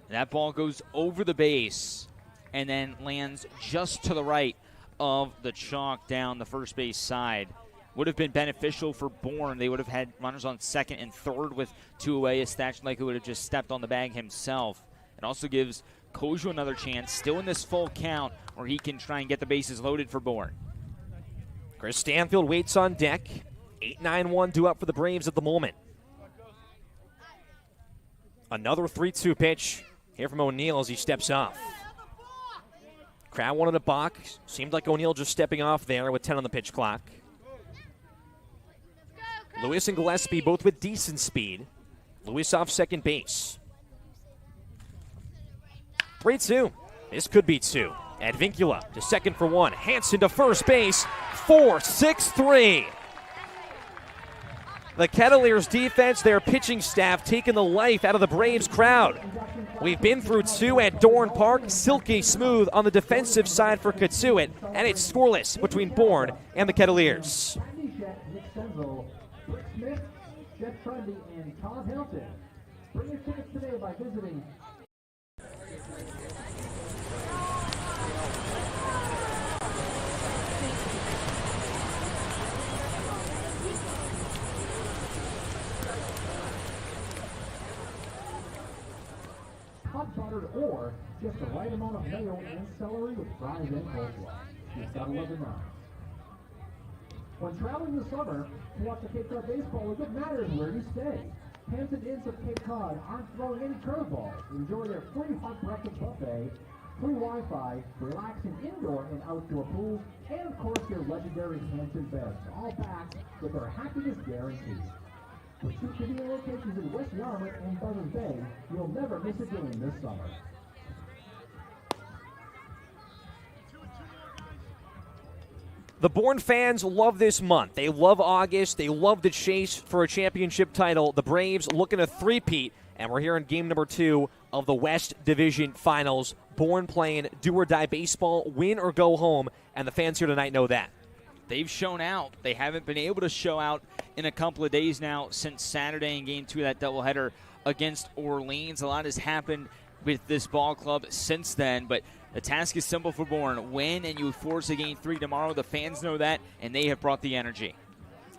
That ball goes over the base and then lands just to the right of the chalk down the first base side. Would have been beneficial for Bourne. They would have had runners on second and third with 2 away. As Thatch likely would have just stepped on the bag himself. It also gives Kojo another chance, still in this full count, where he can try and get the bases loaded for Bourne. Chris Stanfield waits on deck. 8-9-1 due up for the Braves at the moment. Another 3-2 pitch here from O'Neill as he steps off. Crowd wanted a balk. Seemed like O'Neill just stepping off there with 10 on the pitch clock. Lewis and Gillespie both with decent speed. Lewis off second base. 3-2. This could be 2. Advincula to second for 1. Hanson to first base. 4-6-3. The Kettleers defense, their pitching staff, taking the life out of the Braves crowd. We've been through 2 at Dorn Park. Silky smooth on the defensive side for Cotuit, and it's scoreless between Bourne and the Kettleers. Smith, Jeff Trundy, and Todd Hilton. Bring your tickets today by visiting hot buttered or just the right amount of mayo and celery with fries and coleslaw. You've got to love it now. When traveling this summer to watch the Cape Cod baseball, it doesn't matter where you stay. Hampton Inns of Cape Cod aren't throwing any curveballs. Enjoy their free hot breakfast buffet, free Wi-Fi, relaxing indoor and outdoor pools, and of course their legendary Hampton beds, all backed with their happiness guarantee. With 2 convenient locations in West Yarmouth and Buzzards Bay, you'll never miss a game this summer. The Bourne fans love this month. They love August. They love the chase for a championship title. The Braves looking to three-peat, and we're here in game number 2 of the West Division Finals. Bourne playing do-or-die baseball, win or go home, and the fans here tonight know that. They've shown out. They haven't been able to show out in a couple of days now since Saturday in Game 2 of that doubleheader against Orleans. A lot has happened with this ball club since then, but the task is simple for Bourne. Win and you force a Game 3 tomorrow. The fans know that, and they have brought the energy.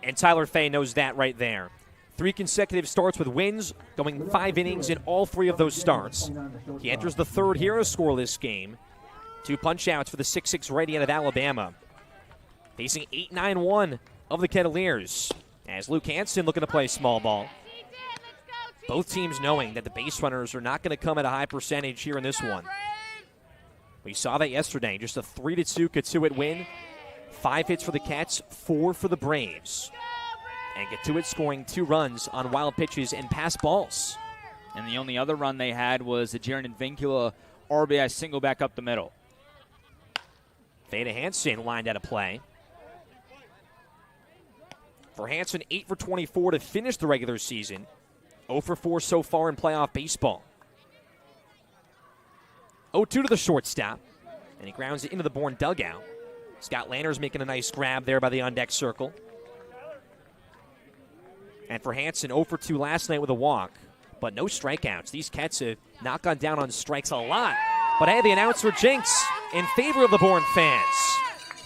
And Tyler Fay knows that right there. 3 consecutive starts with wins, going 5 innings in all 3 of those starts. He enters the 3rd here in a scoreless game. 2 punch-outs for the 6'6 righty out of Alabama. Facing 8-9-1 of the Kettleers, as Luke Hansen looking to play small ball. Both teams knowing that the base runners are not going to come at a high percentage here in this one. We saw that yesterday, just a 3-2 Cotuit win. 5 hits for the Cats, 4 for the Braves. And Cotuit scoring 2 runs on wild pitches and pass balls. And the only other run they had was a Jaron Advincula RBI single back up the middle. Theta Hansen lined out of play. For Hansen, 8 for 24 to finish the regular season. 0 for 4 so far in playoff baseball. 0-2 to the shortstop, and he grounds it into the Bourne dugout. Scott Landers making a nice grab there by the on-deck circle. And for Hansen, 0 for 2 last night with a walk, but no strikeouts. These Kets have not gone down on strikes a lot. But hey, the announcer jinx in favor of the Bourne fans.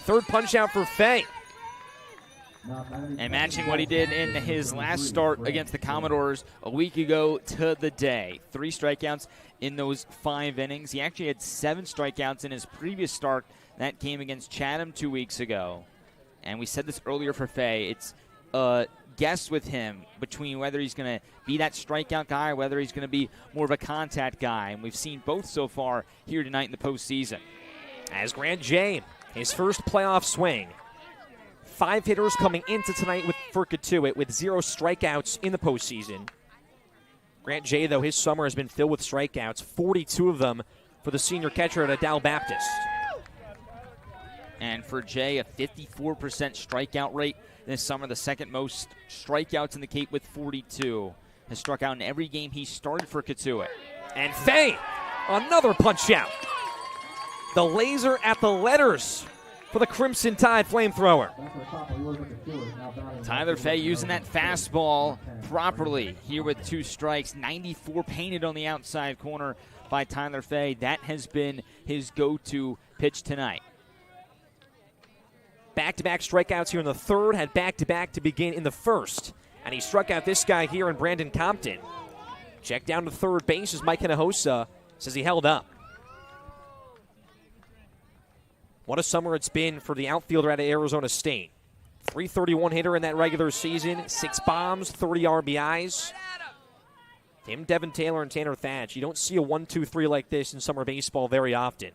Third punch out for Fay. And matching what he did in his last start against the Commodores a week ago to the day. 3 strikeouts in those 5 innings. He actually had 7 strikeouts in his previous start. That came against Chatham 2 weeks ago. And we said this earlier for Fay. It's a guess with him between whether he's going to be that strikeout guy or whether he's going to be more of a contact guy. And we've seen both so far here tonight in the postseason. As Grant J, his first playoff swing. 5 hitters coming into tonight for Cotuit with 0 strikeouts in the postseason. Grant J, though, his summer has been filled with strikeouts, 42 of them for the senior catcher at Adele Baptist. And for Jay, a 54% strikeout rate this summer, the second most strikeouts in the Cape with 42. Has struck out in every game he started for Cotuit. And Fay, another punch out. The laser at the letters for the Crimson Tide flamethrower. Tyler Fay using that fastball properly here with 2 strikes. 94 painted on the outside corner by Tyler Fay. That has been his go-to pitch tonight. Back-to-back strikeouts here in the third, had back-to-back to begin in the first. And he struck out this guy here in Brandon Compton. Check down to third base as Mike Hinojosa says he held up. What a summer it's been for the outfielder out of Arizona State. 331 hitter in that regular season, 6 bombs, 30 RBIs. Him, Devin Taylor, and Tanner Thatch. You don't see a 1-2-3 like this in summer baseball very often.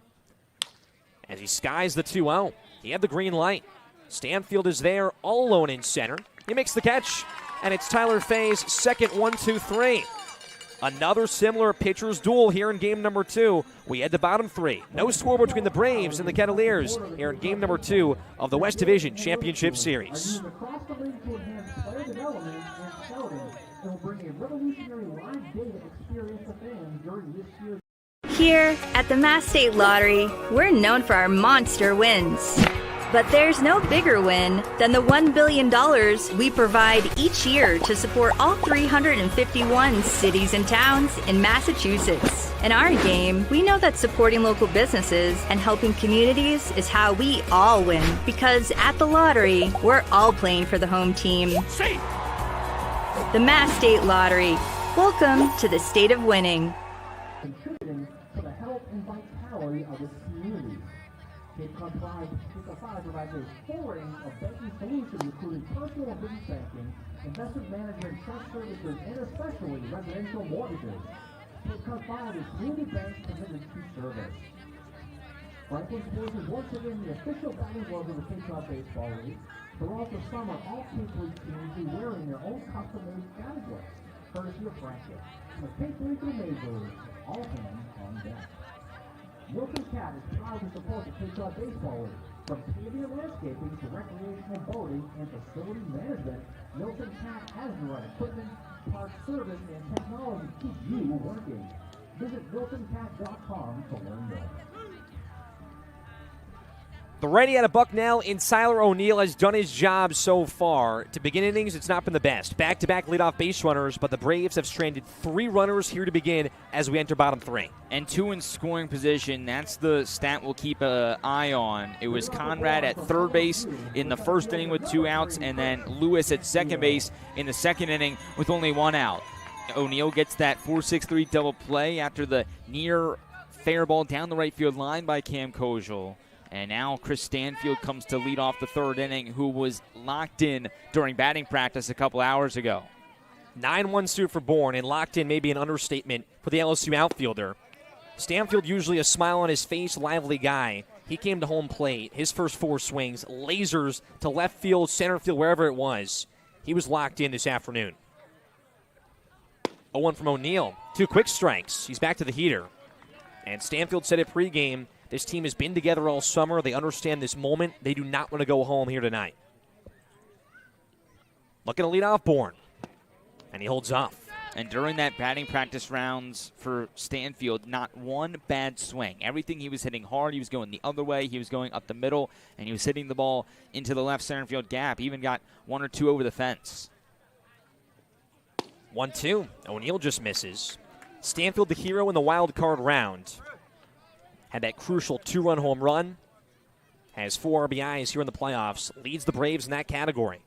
As he skies the 2-0, he had the green light. Stanfield is there all alone in center. He makes the catch, and it's Tyler Fay's second 1-2-3. Another similar pitcher's duel here in game number 2. We head to bottom 3. No score between the Braves and the Kettleers here in game number 2 of the West Division Championship Series. Here at the Mass State Lottery, we're known for our monster wins. But there's no bigger win than the $1 billion we provide each year to support all 351 cities and towns in Massachusetts. In our game, we know that supporting local businesses and helping communities is how we all win. Because at the lottery, we're all playing for the home team. The Mass State Lottery. Welcome to the state of winning. Contributing to the health and vitality of its communities. Cape Cod provides a full range of banking solutions, including personal and business banking, investment management, trust services, and especially residential mortgages. Cape Cod is community banks committed to service. Franklin Sports is once again the official batting glove of the Cape Cod Baseball League. Throughout the summer, all Cape League teams will be wearing their own custom-made batting gloves, courtesy of Franklin. From the Cape League to the Major League, all hands on deck. Wilson Cat is proud to support the Cape Cod Baseball League. From paving and landscaping to recreational boating and facility management, Wilson Cat has the right equipment, parts service, and technology to keep you working. Visit wilsoncat.com to learn more. The righty out of Bucknell in Tyler O'Neill has done his job so far. To begin innings, it's not been the best. Back-to-back leadoff base runners, but the Braves have stranded 3 runners here to begin as we enter bottom 3. And 2 in scoring position. That's the stat we'll keep an eye on. It was Conrad at third base in the first inning with 2 outs, and then Lewis at second base in the second inning with only 1 out. O'Neill gets that 4-6-3 double play after the near fair ball down the right field line by Cam Kojal. And now Chris Stanfield comes to lead off the third inning, who was locked in during batting practice a couple hours ago. 9-1 suit for Bourne, and locked in may be an understatement for the LSU outfielder. Stanfield, usually a smile on his face, lively guy. He came to home plate. His first 4 swings, lasers to left field, center field, wherever it was. He was locked in this afternoon. 0-1 from O'Neill. 2 quick strikes. He's back to the heater. And Stanfield said at pregame, this team has been together all summer. They understand this moment. They do not want to go home here tonight. Looking to lead off Bourne. And he holds off. And during that batting practice rounds for Stanfield, not one bad swing. Everything he was hitting hard. He was going the other way. He was going up the middle. And he was hitting the ball into the left center field gap. He even got 1 or 2 over the fence. 1-2. O'Neal just misses. Stanfield, the hero in the wild card round. Had that crucial 2-run home run. Has 4 RBIs here in the playoffs. Leads the Braves in that category.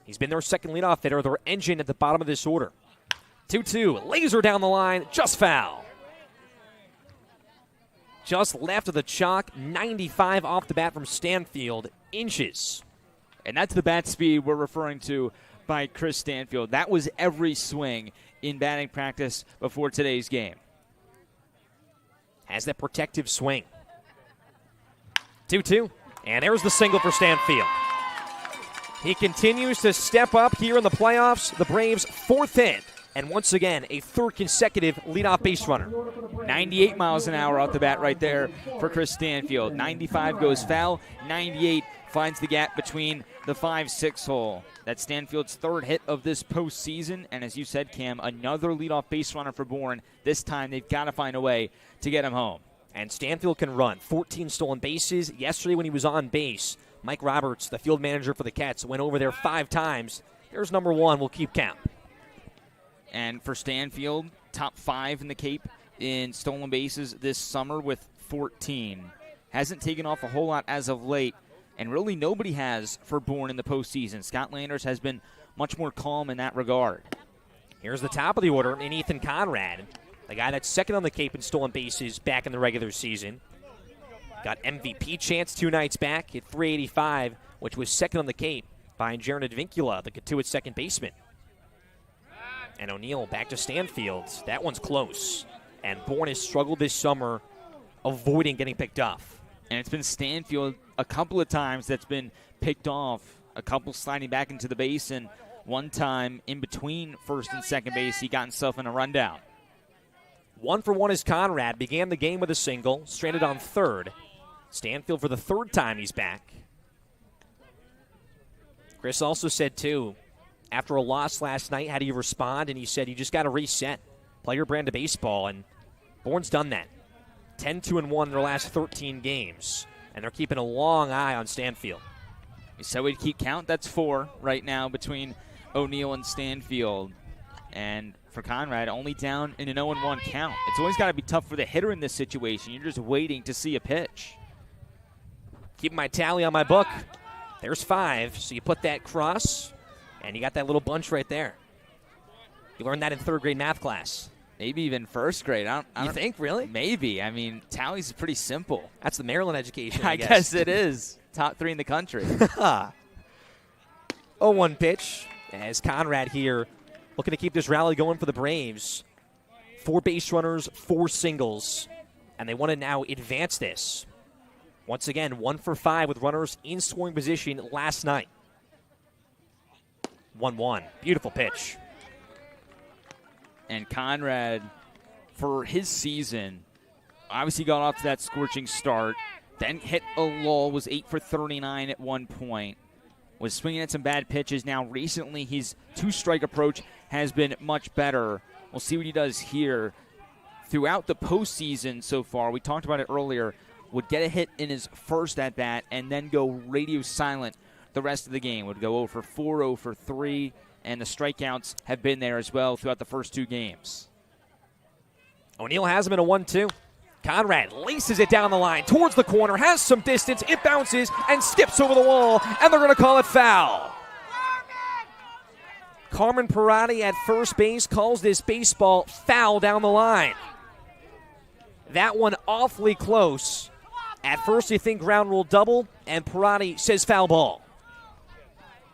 He's been their second leadoff hitter, their engine at the bottom of this order. 2-2. Laser down the line. Just foul. Just left of the chalk. 95 off the bat from Stanfield. Inches. And that's the bat speed we're referring to by Chris Stanfield. That was every swing in batting practice before today's game. Has that protective swing. 2-2. And there's the single for Stanfield. He continues to step up here in the playoffs. The Braves' 4th hit. And once again, a 3rd consecutive leadoff base runner. 98 miles an hour out the bat right there for Chris Stanfield. 95 goes foul. 98 finds the gap between the 5-6 hole. That's Stanfield's 3rd hit of this postseason. And as you said, Cam, another leadoff base runner for Bourne. This time they've got to find a way to get him home. And Stanfield can run. 14 stolen bases. Yesterday when he was on base, Mike Roberts, the field manager for the Cats, went over there 5 times. There's number 1. We'll keep count. And for Stanfield, top 5 in the Cape in stolen bases this summer with 14. Hasn't taken off a whole lot as of late, and really nobody has for Bourne in the postseason. Scott Landers has been much more calm in that regard. Here's the top of the order in Ethan Conrad, the guy that's second on the Cape in stolen bases back in the regular season. Got MVP chance 2 nights back, hit .385, which was second on the Cape behind Jaron Advincula, the Cotuit second baseman. And O'Neal back to Stanfield. That one's close. And Bourne has struggled this summer avoiding getting picked off. And it's been Stanfield a couple of times that's been picked off. A couple sliding back into the base, and one time in between first and second base, he got himself in a rundown. 1-for-1 is Conrad. Began the game with a single. Stranded on third. Stanfield for the 3rd time he's back. Chris also said, too, after a loss last night, how do you respond? And he said, you just got to reset. Play your brand of baseball. And Bourne's done that. 10-2-1 in their last 13 games. And they're keeping a long eye on Stanfield. He said we'd keep count. That's 4 right now between O'Neal and Stanfield. And for Conrad, only down in an 0-1 count. It's always got to be tough for the hitter in this situation. You're just waiting to see a pitch. Keeping my tally on my book. There's 5. So you put that cross, and you got that little bunch right there. You learned that in 3rd grade math class. Maybe even 1st grade. I don't think, really? Maybe. I mean, tally's pretty simple. That's the Maryland education, I guess it is. Top 3 in the country. 0-1 pitch as Conrad here looking to keep this rally going for the Braves. 4 base runners, 4 singles, and they want to now advance this. Once again, 1 for 5 with runners in scoring position last night. 1-1. Beautiful pitch. And Conrad, for his season, obviously got off to that scorching start, then hit a lull, was 8 for 39 at one point, was swinging at some bad pitches. Now recently his 2-strike approach has been much better. We'll see what he does here. Throughout the postseason so far, we talked about it earlier, would get a hit in his first at-bat and then go radio silent the rest of the game. Would go 0 for 4, 0 for 3, and the strikeouts have been there as well throughout the first 2 games. O'Neal has him in a 1-2. Conrad laces it down the line towards the corner, has some distance, it bounces and skips over the wall, and they're going to call it foul. Carmen Parati at first base calls this baseball foul down the line. That one awfully close. At first you think ground rule double, and Parati says foul ball.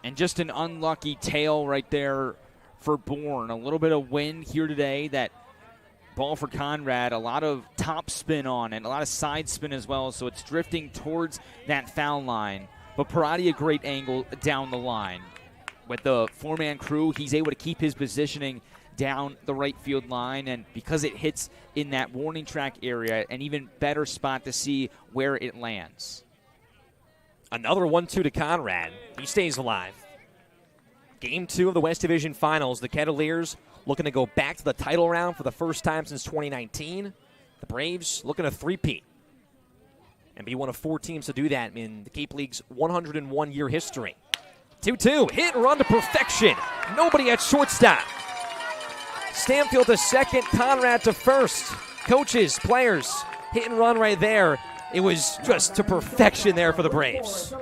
And just an unlucky tail right there for Bourne. A little bit of wind here today. That ball for Conrad, a lot of top spin on and a lot of side spin as well, so it's drifting towards that foul line. But Parati, a great angle down the line. With the 4-man crew, he's able to keep his positioning down the right field line, and because it hits in that warning track area, an even better spot to see where it lands. Another 1-2 to Conrad. He stays alive. Game 2 of the West Division Finals. The Kettleers looking to go back to the title round for the first time since 2019. The Braves looking to three-peat and be one of 4 teams to do that in the Cape League's 101-year history. 2-2, hit and run to perfection. Nobody at shortstop. Stanfield to second, Conrad to first. Coaches, players, hit and run right there. It was just to perfection there for the Braves.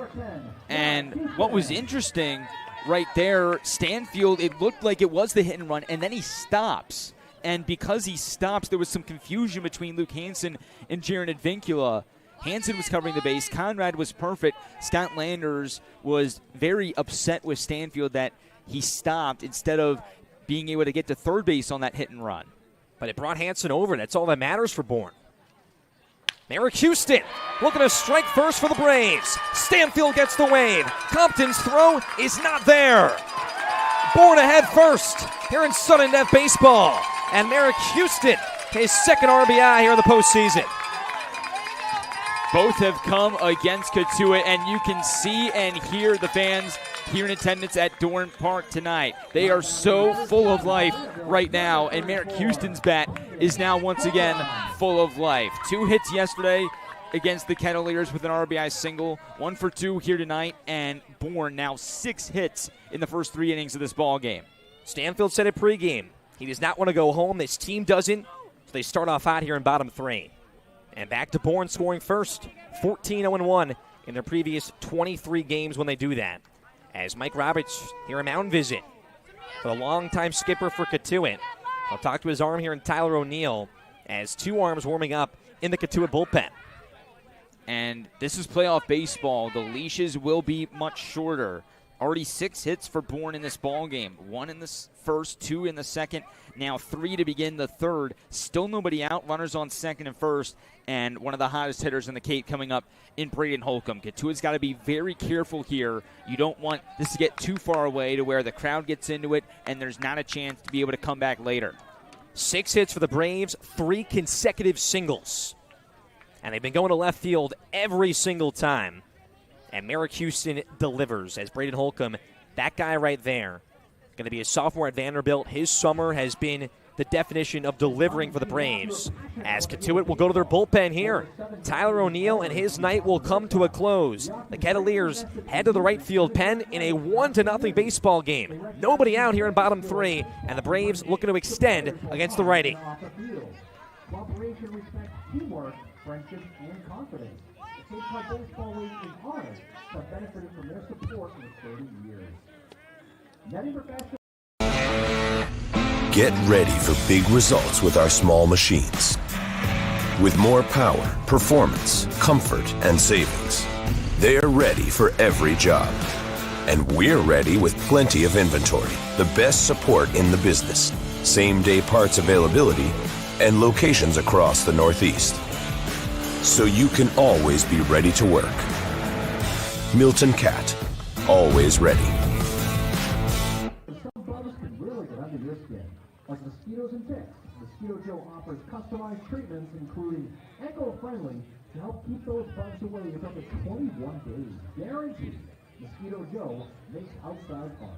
And what was interesting right there, Stanfield, it looked like it was the hit and run, and then he stops. And because he stops, there was some confusion between Luke Hansen and Jaron Advincula. Hansen was covering the base. Conrad was perfect. Scott Landers was very upset with Stanfield that he stopped instead of being able to get to third base on that hit and run. But it brought Hansen over. That's all that matters for Bourne. Merrick Houston looking to strike first for the Braves. Stanfield gets the wave. Compton's throw is not there. Bourne ahead first here in Sudden Death Baseball. And Merrick Houston, his second RBI here in the postseason. Both have come against Cotuit, and you can see and hear the fans here in attendance at Dorn Park tonight. They are so full of life right now, and Merrick Houston's bat is now once again full of life. 2 hits yesterday against the Kettleers with an RBI single, 1 for 2 here tonight, and Bourne now 6 hits in the first 3 innings of this ball game. Stanfield said at pregame, he does not want to go home. This team doesn't, so they start off hot here in bottom 3. And back to Bourne scoring first, 14-0-1 in their previous 23 games when they do that. As Mike Roberts here a mound visit for the longtime skipper for Cotuit. I'll talk to his arm here in Tyler O'Neill as 2 arms warming up in the Cotuit bullpen. And this is playoff baseball. The leashes will be much shorter. Already 6 hits for Bourne in this ball game. 1 in the first, 2 in the second, now 3 to begin the third. Still nobody out. Runners on second and first, and one of the hottest hitters in the Cape coming up in Braden Holcomb. Cotuit's got to be very careful here. You don't want this to get too far away to where the crowd gets into it and there's not a chance to be able to come back later. 6 hits for the Braves, 3 consecutive singles. And they've been going to left field every single time. And Merrick Houston delivers as Braden Holcomb, that guy right there, going to be a sophomore at Vanderbilt. His summer has been the definition of delivering for the Braves. As Cotuit will go to their bullpen here. Tyler O'Neill and his night will come to a close. The Kettleers head to the right field pen in a 1-0 baseball game. Nobody out here in bottom 3, and the Braves looking to extend against the righty. Cooperation, respect, teamwork, friendship, and confidence. The Cape Cod Baseball League is honored to have benefited from their support for 30 years. Netting professional. Get ready for big results with our small machines. With more power, performance, comfort, and savings. They're ready for every job. And we're ready with plenty of inventory, the best support in the business, same-day parts availability, and locations across the Northeast. So you can always be ready to work. Milton Cat, always ready. Some bugs can really get under your skin, like mosquitoes and ticks. Mosquito Joe offers customized treatments, including eco-friendly, to help keep those bugs away for up to 21 days. Guaranteed. Mosquito Joe makes outside fun.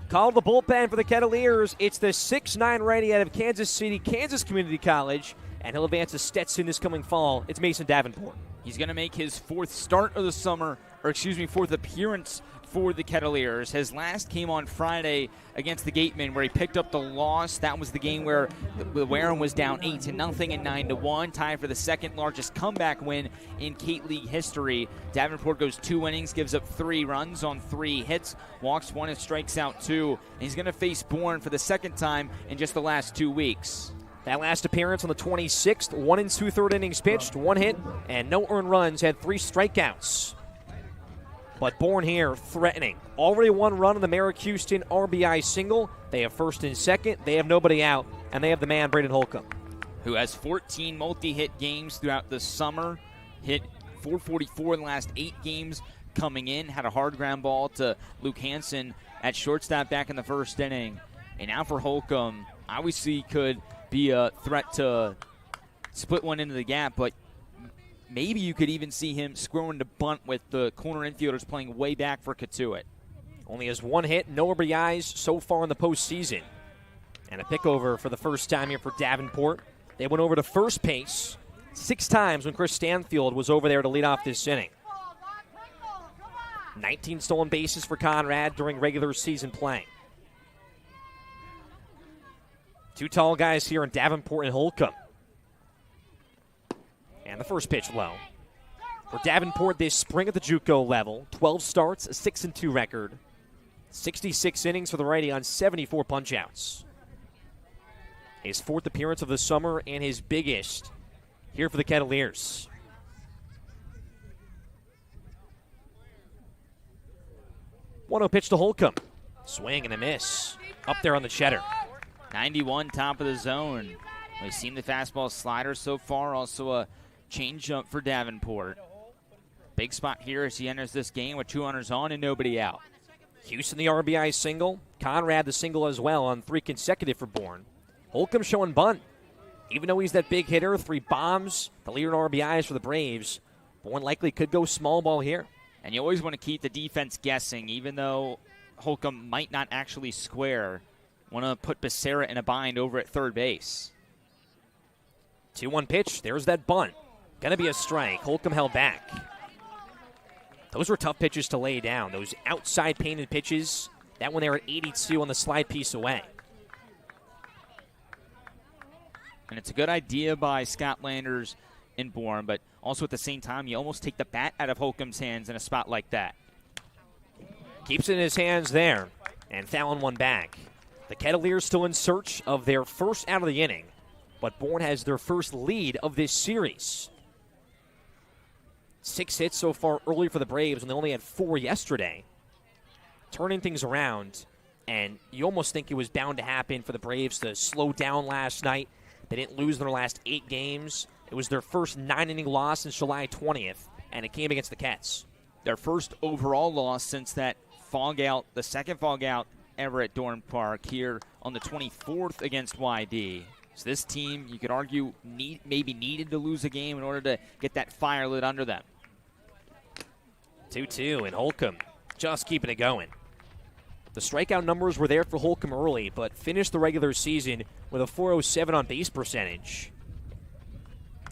Call the bullpen for the Kettleers. It's the 6'9 righty out of Kansas City, Kansas Community College, and he'll advance to Stetson this coming fall. It's Mason Davenport. He's going to make his 4th start of the summer, or 4th appearance for the Kettleers. His last came on Friday against the Gatemen, where he picked up the loss. That was the game where the Warren was down 8-0 and 9-1, tied for the second largest comeback win in Cape League history. Davenport goes 2 innings, gives up 3 runs on 3 hits, walks 1 and strikes out 2. And he's going to face Bourne for the second time in just the last 2 weeks. That last appearance on the 26th, 1 2/3 innings pitched, 1 hit, and no earned runs, had 3 strikeouts. But Bourne here threatening. Already 1 run on the Merrick Houston RBI single. They have first and second. They have nobody out, and they have the man, Braden Holcomb, who has 14 multi-hit games throughout the summer. Hit .444 in the last 8 games coming in. Had a hard ground ball to Luke Hansen at shortstop back in the first inning. And now for Holcomb, obviously could be a threat to split one into the gap, but maybe you could even see him squaring the bunt with the corner infielders playing way back for Cotuit. Only has 1 hit, no RBIs so far in the postseason. And a pickover for the first time here for Davenport. They went over to first base 6 times when Chris Stanfield was over there to lead off this inning. 19 stolen bases for Conrad during regular season play. 2 tall guys here in Davenport and Holcomb. And the first pitch low. For Davenport this spring at the JUCO level, 12 starts, a 6-2 record. 66 innings for the righty on 74 punch-outs. His 4th appearance of the summer and his biggest here for the Kettleers. 1-0 pitch to Holcomb. Swing and a miss. Up there on the cheddar. 91 top of the zone. We've seen the fastball slider so far, also a change-up for Davenport. Big spot here as he enters this game with 2 runners on and nobody out. Houston the RBI single. Conrad the single as well on 3 consecutive for Bourne. Holcomb showing bunt. Even though he's that big hitter, 3 bombs, the leader in RBIs for the Braves, Bourne likely could go small ball here. And you always want to keep the defense guessing, even though Holcomb might not actually square. Want to put Becerra in a bind over at third base. 2-1 pitch. There's that bunt. Going to be a strike. Holcomb held back. Those were tough pitches to lay down. Those outside painted pitches. That one there at 82 on the slide piece away. And it's a good idea by Scott Landers in Bourne, but also at the same time, you almost take the bat out of Holcomb's hands in a spot like that. Keeps it in his hands there, and fouling one back. The Kettleers still in search of their first out of the inning, but Bourne has their first lead of this series. 6 hits so far early for the Braves, and they only had 4 yesterday. Turning things around, and you almost think it was bound to happen for the Braves to slow down last night. They didn't lose their last 8 games. It was their first 9-inning loss since July 20th, and it came against the Cats. Their first overall loss since that fog out, the second fog out ever at Dorn Park here on the 24th against YD. So this team, you could argue, maybe needed to lose a game in order to get that fire lit under them. 2-2, and Holcomb just keeping it going. The strikeout numbers were there for Holcomb early, but finished the regular season with a .407 on base percentage.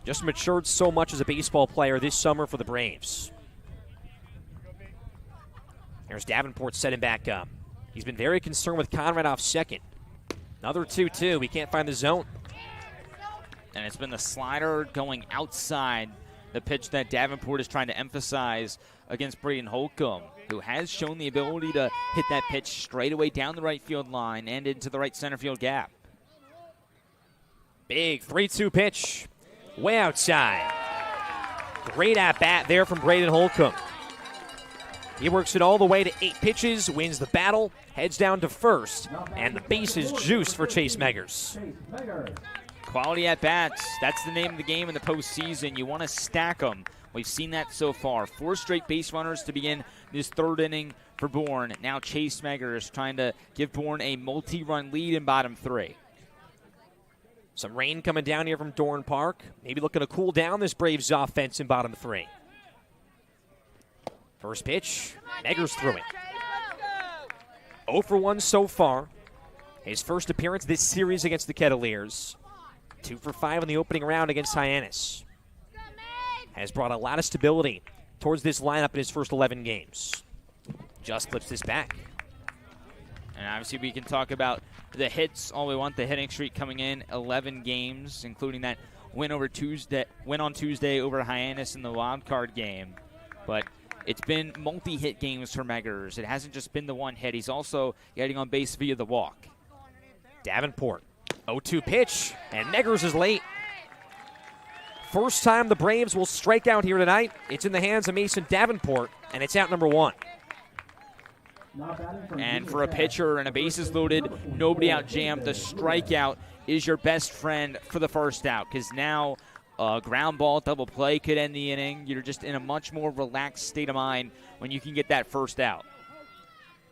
Just matured so much as a baseball player this summer for the Braves. Here's Davenport setting back up. He's been very concerned with Conrad off second. Another 2-2. We can't find the zone. And it's been the slider going outside, the pitch that Davenport is trying to emphasize against Braden Holcomb, who has shown the ability to hit that pitch straight away down the right field line and into the right center field gap. Big 3-2 pitch. Way outside. Great at-bat there from Braden Holcomb. He works it all the way to 8 pitches, wins the battle, heads down to first, and the base is juiced for Chase Meggers. Quality at-bats, that's the name of the game in the postseason. You want to stack them. We've seen that so far. 4 straight base runners to begin this 3rd inning for Bourne. Now Chase Meggers trying to give Bourne a multi-run lead in bottom 3. Some rain coming down here from Dorn Park. Maybe looking to cool down this Braves offense in bottom 3. First pitch, Meggers threw it. 0 for 1 so far. His first appearance this series against the Kettleers. 2 for 5 in the opening round against Hyannis. Has brought a lot of stability towards this lineup in his first 11 games. just clips this back. And obviously we can talk about the hits all we want. The hitting streak coming in 11 games, including that win on Tuesday over Hyannis in the wild card game. But it's been multi-hit games for Meggers. It hasn't just been the one hit. He's also getting on base via the walk. Davenport, 0-2 pitch, and Meggers is late. First time the Braves will strike out here tonight. It's in the hands of Mason Davenport, and it's out number 1. And for a pitcher and a bases loaded, nobody out jammed, the strikeout is your best friend for the first out, because now a ground ball double play could end the inning. You're just in a much more relaxed state of mind when you can get that first out.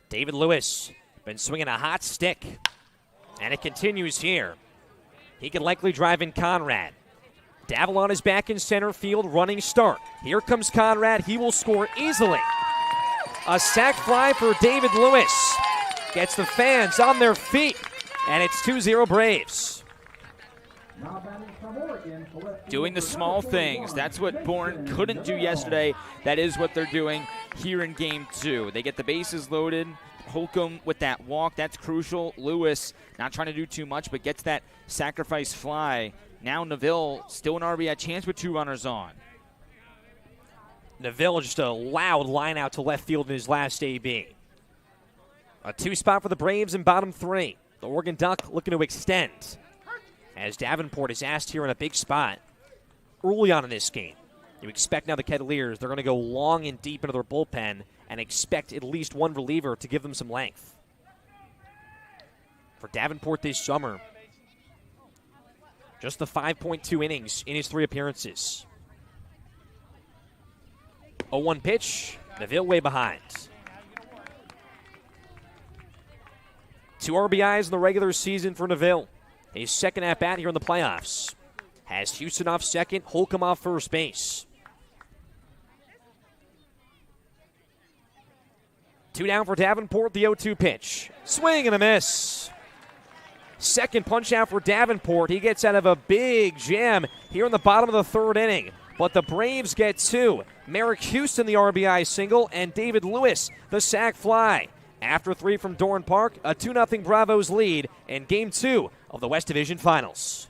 David Lewis been swinging a hot stick, and it continues here. He could likely drive in Conrad. Davalon is back in center field, running start. Here comes Conrad. He will score easily. A sac fly for David Lewis. Gets the fans on their feet, and it's 2-0 Braves. Doing the small things. That's what Bourne couldn't do yesterday. That is what they're doing here in Game 2. They get the bases loaded. Holcomb with that walk. That's crucial. Lewis not trying to do too much, but gets that sacrifice fly. Now Neville still an RBI chance with 2 runners on. Neville just a loud line out to left field in his last AB. A 2 spot for the Braves in bottom 3. The Oregon Duck looking to extend, as Davenport is asked here in a big spot early on in this game. You expect now the Kettleers, they're going to go long and deep into their bullpen and expect at least one reliever to give them some length. For Davenport this summer, just the 5.2 innings in his 3 appearances. 0-1 pitch, Neville way behind. 2 RBIs in the regular season for Neville. His second at-bat here in the playoffs. Has Houston off second, Holcomb off first base. 2 down for Davenport, the 0-2 pitch. Swing and a miss. Second punch out for Davenport. He gets out of a big jam here in the bottom of the 3rd inning. But the Braves get 2. Merrick Houston, the RBI single, and David Lewis, the sac fly. After 3 from Dorn Park, a 2-0 Bravos lead in Game 2 of the West Division Finals.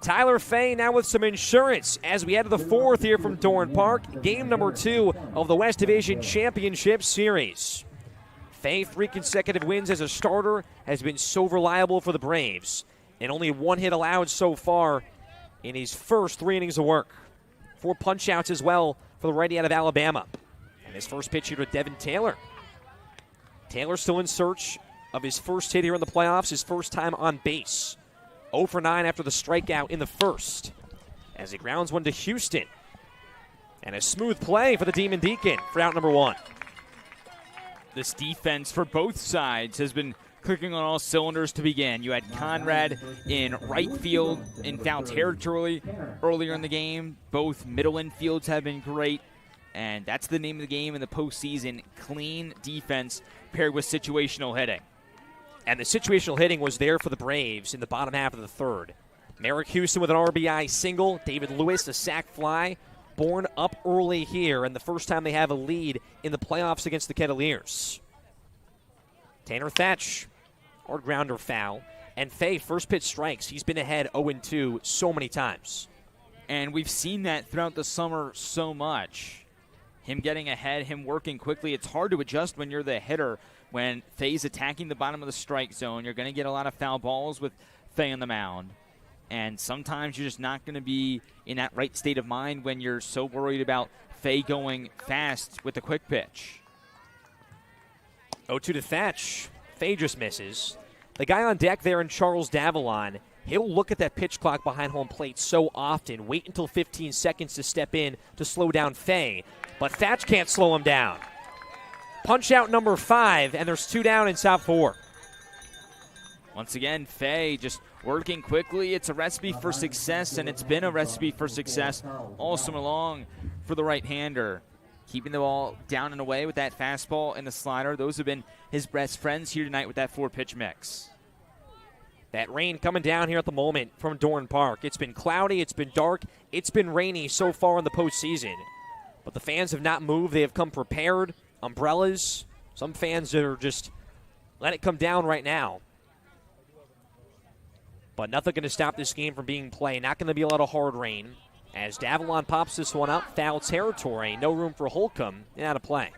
Tyler Fay now with some insurance as we head to the 4th here from Dorn Park. Game number 2 of the West Division Championship Series. Fay, 3 consecutive wins as a starter, has been so reliable for the Braves. And only 1 hit allowed so far in his first 3 innings of work. 4 punch-outs as well for the righty out of Alabama. And his first pitch here to Devin Taylor. Taylor still in search of his first hit here in the playoffs, his first time on base. 0 for 9 after the strikeout in the first, as he grounds one to Houston. And a smooth play for the Demon Deacon for out number 1. This defense for both sides has been clicking on all cylinders to begin. You had Conrad in right field in foul territory earlier in the game. Both middle infields have been great, and that's the name of the game in the postseason. Clean defense paired with situational hitting. And the situational hitting was there for the Braves in the bottom half of the 3rd. Merrick Houston with an RBI single. David Lewis, a sac fly. Bourne up early here, and the first time they have a lead in the playoffs against the Kettleers. Tanner Thatch, hard grounder foul. And Fay, first pitch strikes. He's been ahead 0-2 so many times. And we've seen that throughout the summer so much. Him getting ahead, him working quickly. It's hard to adjust when you're the hitter. When Fay's attacking the bottom of the strike zone, you're going to get a lot of foul balls with Fay on the mound. And sometimes you're just not going to be in that right state of mind when you're so worried about Fay going fast with the quick pitch. 0-2 to Thatch. Fay just misses. The guy on deck there in Charles Davalon, he'll look at that pitch clock behind home plate so often, wait until 15 seconds to step in to slow down Fay. But Thatch can't slow him down. Punch out number 5, and there's 2 down in top 4. Once again, Fay just working quickly. It's a recipe for success, and it's been a recipe for success all summer long for the right-hander. Keeping the ball down and away with that fastball and the slider. Those have been his best friends here tonight with that 4-pitch mix. That rain coming down here at the moment from Dorn Park. It's been cloudy, it's been dark, it's been rainy so far in the postseason. But the fans have not moved. They have come prepared. Umbrellas. Some fans that are just let it come down right now. But nothing going to stop this game from being played. Not going to be a lot of hard rain. As Davalon pops this one up, foul territory. No room for Holcomb and out of play.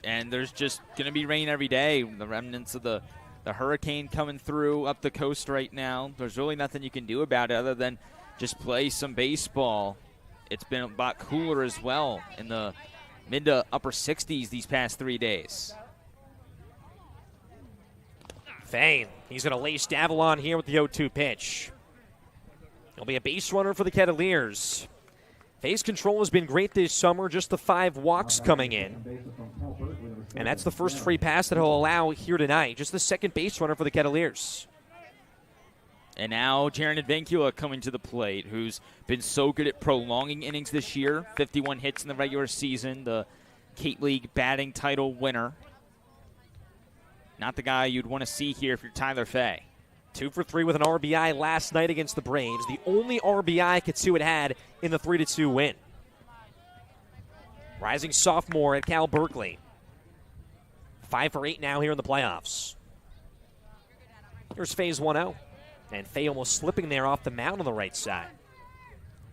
And there's just going to be rain every day. The remnants of the hurricane coming through up the coast right now. There's really nothing you can do about it other than just play some baseball. It's been a lot cooler as well in the mid to upper 60s these past 3 days. Fay, he's going to lace Davalon here with the 0-2 pitch. He'll be a base runner for the Kettleers. Fay's control has been great this summer, just the 5 walks coming in. And that's the first free pass that he'll allow here tonight. Just the second base runner for the Kettleers. And now Jaron Advincula coming to the plate, who's been so good at prolonging innings this year. 51 hits in the regular season, the Cape League batting title winner. Not the guy you'd want to see here if you're Tyler Fay. 2 for 3 with an RBI last night against the Braves. The only RBI Cotuit had in the 3-2 win. Rising sophomore at Cal Berkeley. 5 for 8 now here in the playoffs. Here's Fay's 1-0. And Fay almost slipping there off the mound on the right side.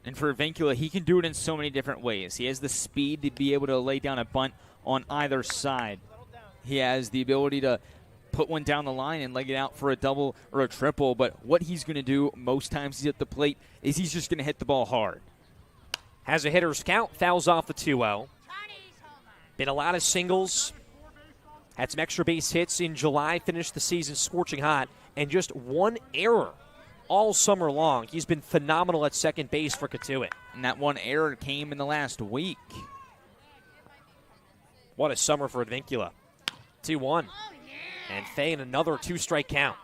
And for Advincula, he can do it in so many different ways. He has the speed to be able to lay down a bunt on either side. He has the ability to put one down the line and leg it out for a double or a triple. But what he's going to do most times he's at the plate is he's just going to hit the ball hard. Has a hitter's count, fouls off the 2-0. Been a lot of singles. Had some extra base hits in July, finished the season scorching hot, and just 1 error all summer long. He's been phenomenal at second base for Cotuit. And that 1 error came in the last week. What a summer for Advincula. 2-1. And Fay in another 2-strike count.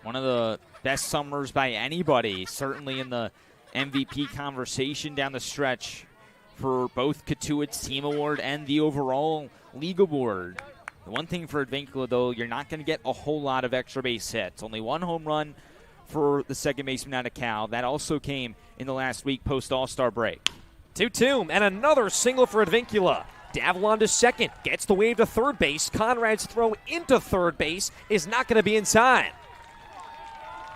One of the best summers by anybody, certainly in the MVP conversation down the stretch for both Cotuit's team award and the overall league award. The one thing for Advincula, though, you're not going to get a whole lot of extra base hits. Only 1 home run for the second baseman out of Cal. That also came in the last week post-All-Star break. 2-2, and another single for Advincula. Davalon to second, gets the wave to third base. Conrad's throw into third base is not going to be in time.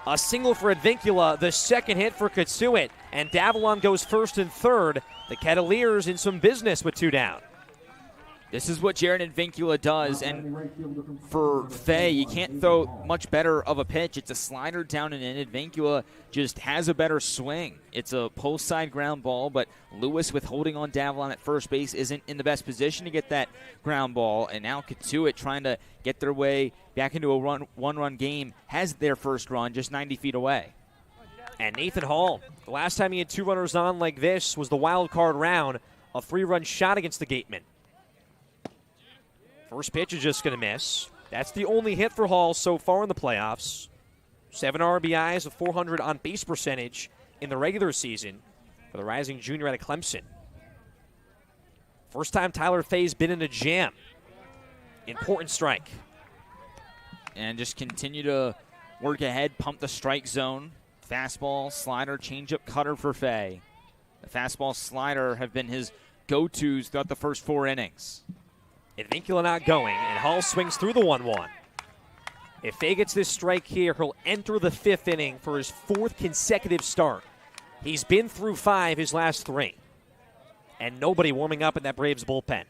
A single for Advincula, the second hit for Cotuit, and Davalon goes first and third. The Kettleers in some business with 2 down. This is what Jaron Advincula does, and for Fay, you can't throw much better of a pitch. It's a slider down and in. Advincula just has a better swing. It's a pull side ground ball, but Lewis, with holding on Davalon at first base, isn't in the best position to get that ground ball, and now Cotuit trying to get their way back into a one-run game, has their first run just 90 feet away. And Nathan Hall, the last time he had 2 runners on like this was the wild card round, a 3-run shot against the Gatemen. First pitch is just going to miss. That's the only hit for Hall so far in the playoffs. 7 RBIs, a .400 on-base percentage in the regular season for the rising junior out of Clemson. First time Tyler Fay's been in a jam. Important strike. And just continue to work ahead, pump the strike zone. Fastball, slider, changeup, cutter for Fay. The fastball, slider have been his go-tos throughout the first 4 innings. Advincula not going, and Hall swings through the 1-1. If Fay gets this strike here, he'll enter the 5th inning for his 4th consecutive start. He's been through 5 his last 3. And nobody warming up in that Braves bullpen.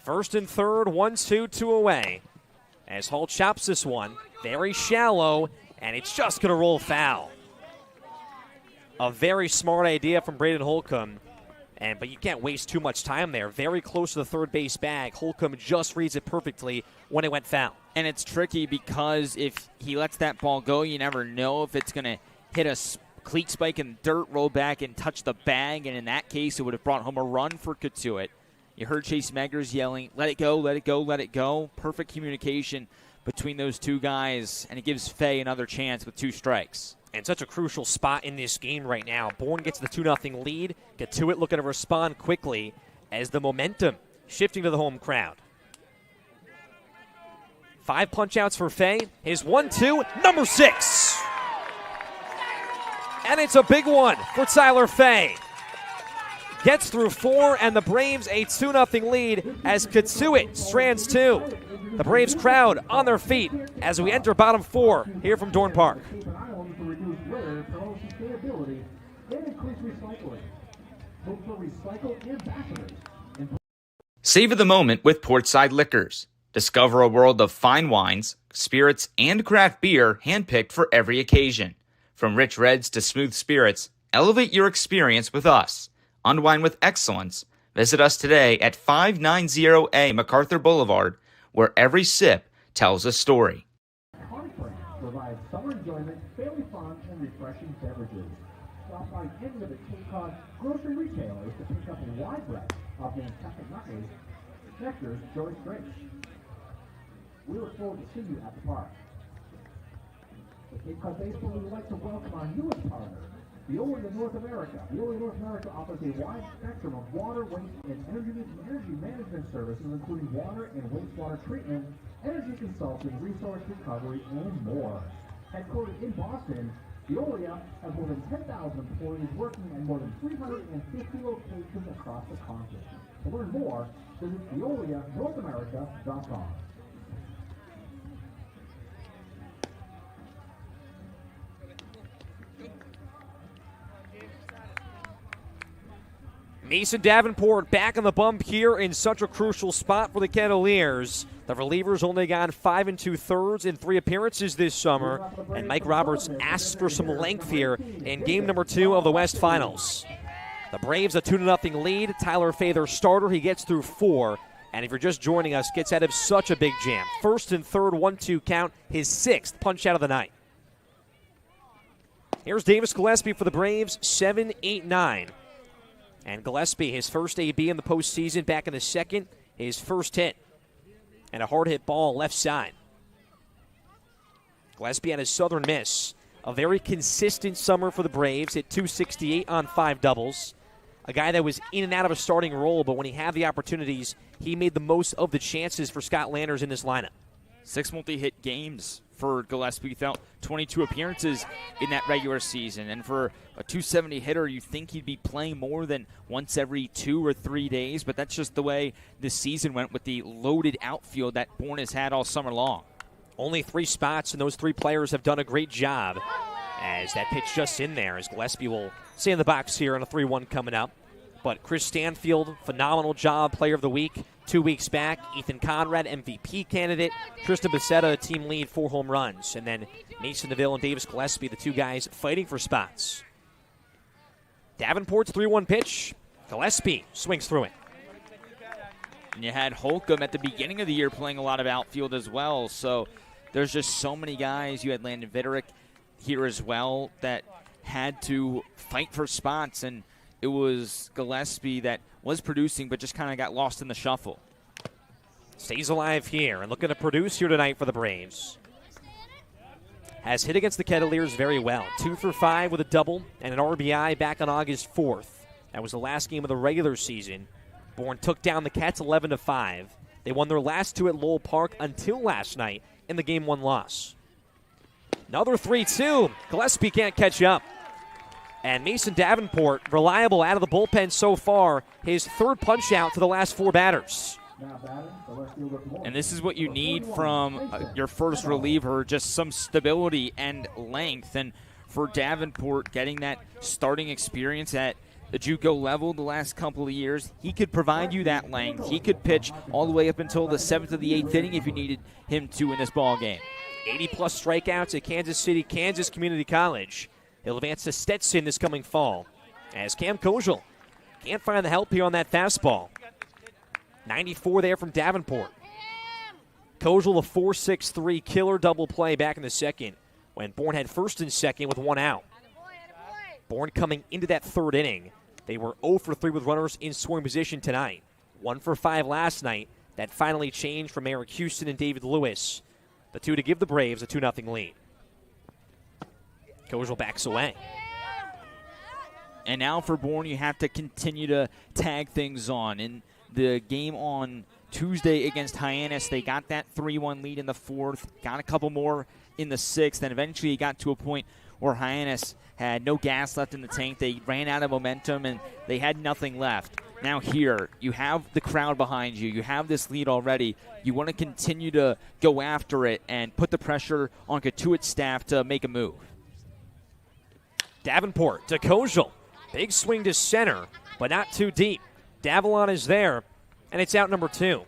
1st and 3rd, 1-2, 2 away. As Hall chops this one, very shallow, and it's just going to roll foul. A very smart idea from Braden Holcomb. But you can't waste too much time there. Very close to the third base bag. Holcomb just reads it perfectly when it went foul. And it's tricky because if he lets that ball go, you never know if it's going to hit a cleat spike in dirt, roll back, and touch the bag. And in that case, it would have brought home a run for Cotuit. You heard Chase Meggers yelling, let it go, let it go, let it go. Perfect communication between those two guys, and it gives Fay another chance with 2 strikes. And such a crucial spot in this game right now. Bourne gets the 2-0 lead. Cotuit looking to respond quickly as the momentum shifting to the home crowd. 5 punch-outs for Fay. His 1-2, number 6. And it's a big one for Tyler Fay. Gets through 4, and the Braves a 2-0 lead as Cotuit strands 2. The Braves crowd on their feet as we enter bottom 4 here from Dorn Park. Savor the moment with Portside Liquors. Discover a world of fine wines, spirits, and craft beer handpicked for every occasion. From rich reds to smooth spirits, elevate your experience with us. Unwind with excellence. Visit us today at 590A MacArthur Boulevard, where every sip tells a story. Provides summer enjoyment, family fun, and refreshing beverages. Stop by any of the Cape Cod grocery retailers to pick up a wide breadth of Nantucket knuckles, nectars, joy drinks. We look forward to seeing you at the park. The Cape Cod Baseball would like to welcome our newest partner, Veolia North America. Veolia North America offers a wide spectrum of water, waste, and energy management services, including water and wastewater treatment, energy consulting, resource recovery, and more. Headquartered in Boston, Veolia has more than 10,000 employees working in more than 350 locations across the continent. To learn more, visit VeoliaNorthAmerica.com. Mason Davenport back in the bump here in such a crucial spot for the Kettleers. The relievers only got 5 2/3 in 3 appearances this summer, and Mike Roberts asks for some length here in game number 2 of the West Finals. The Braves a 2-0 lead. Tyler Fay, their starter, he gets through 4, and if you're just joining us, gets out of such a big jam. 1st and 3rd, 1-2 count, his 6th punch out of the night. Here's Davis Gillespie for the Braves, 7-8-9. And Gillespie, his first AB in the postseason, back in the 2nd, his first hit. And a hard hit ball left side. Gillespie had his Southern Miss. A very consistent summer for the Braves, hit .268 on 5 doubles. A guy that was in and out of a starting role, but when he had the opportunities, he made the most of the chances for Scott Landers in this lineup. 6 multi-hit games for Gillespie, 22 appearances in that regular season. And for a .270 hitter, you think he'd be playing more than once every 2 or 3 days, but that's just the way this season went with the loaded outfield that Bourne has had all summer long. Only 3 spots, and those 3 players have done a great job. As that pitch just in there, as Gillespie will stay in the box here on a 3-1 coming up. But Chris Stanfield, phenomenal job, player of the week 2 weeks back. Ethan Conrad, MVP candidate. Tristan Becerra, team lead, 4 home runs. And then Mason DeVille and Davis Gillespie, the 2 guys fighting for spots. Davenport's 3-1 pitch. Gillespie swings through it. And you had Holcomb at the beginning of the year playing a lot of outfield as well. So there's just so many guys. You had Landon Vitterick here as well that had to fight for spots, and it was Gillespie that was producing but just kind of got lost in the shuffle. Stays alive here and looking to produce here tonight for the Braves. Has hit against the Kettleers very well. 2 for 5 with a double and an RBI back on August 4th. That was the last game of the regular season. Bourne took down the Cats 11-5. They won their last 2 at Lowell Park until last night in the Game 1 loss. Another 3-2. Gillespie can't catch up. And Mason Davenport, reliable out of the bullpen so far, his 3rd punch out to the last 4 batters. Now batting, the left fielder Bourne. And this is what you need from your first reliever, just some stability and length. And for Davenport, getting that starting experience at the JUCO level the last couple of years, he could provide you that length. He could pitch all the way up until the 7th of the 8th inning if you needed him to in this ball game. 80-plus strikeouts at Kansas City, Kansas Community College. He'll advance to Stetson this coming fall, as Cam Koziel can't find the help here on that fastball. 94 there from Davenport. Koziel, a 4.63 killer double play back in the second when Bourne had first and second with one out. Bourne coming into that third inning. They were 0 for 3 with runners in scoring position tonight. 1 for 5 last night. That finally changed from Eric Houston and David Lewis. The two to give the Braves a 2-0 lead. Koziel backs away. And now for Bourne, you have to continue to tag things on. In the game on Tuesday against Hyannis, they got that 3-1 lead in the 4th, got a couple more in the 6th, and eventually got to a point where Hyannis had no gas left in the tank. They ran out of momentum, and they had nothing left. Now here, you have the crowd behind you. You have this lead already. You want to continue to go after it and put the pressure on Cotuit's staff to make a move. Davenport to Koziel. Big swing to center, but not too deep. Davalon is there, and it's out number 2.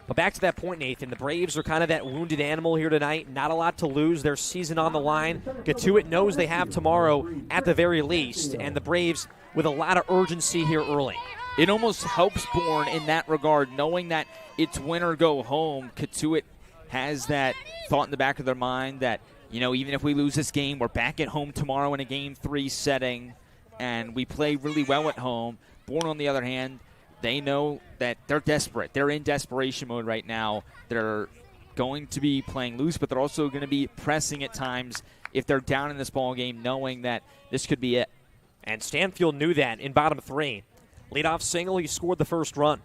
But back to that point, Nathan, the Braves are kind of that wounded animal here tonight. Not a lot to lose. Their season on the line. Cotuit knows they have tomorrow at the very least, and the Braves with a lot of urgency here early. It almost helps Bourne in that regard, knowing that it's win or go home. Cotuit has that thought in the back of their mind that, you know, even if we lose this game, we're back at home tomorrow in a Game 3 setting, and we play really well at home. Bourne, on the other hand, they know that they're desperate. They're in desperation mode right now. They're going to be playing loose, but they're also going to be pressing at times if they're down in this ball game, knowing that this could be it. And Stanfield knew that in bottom 3. Leadoff single, he scored the first run.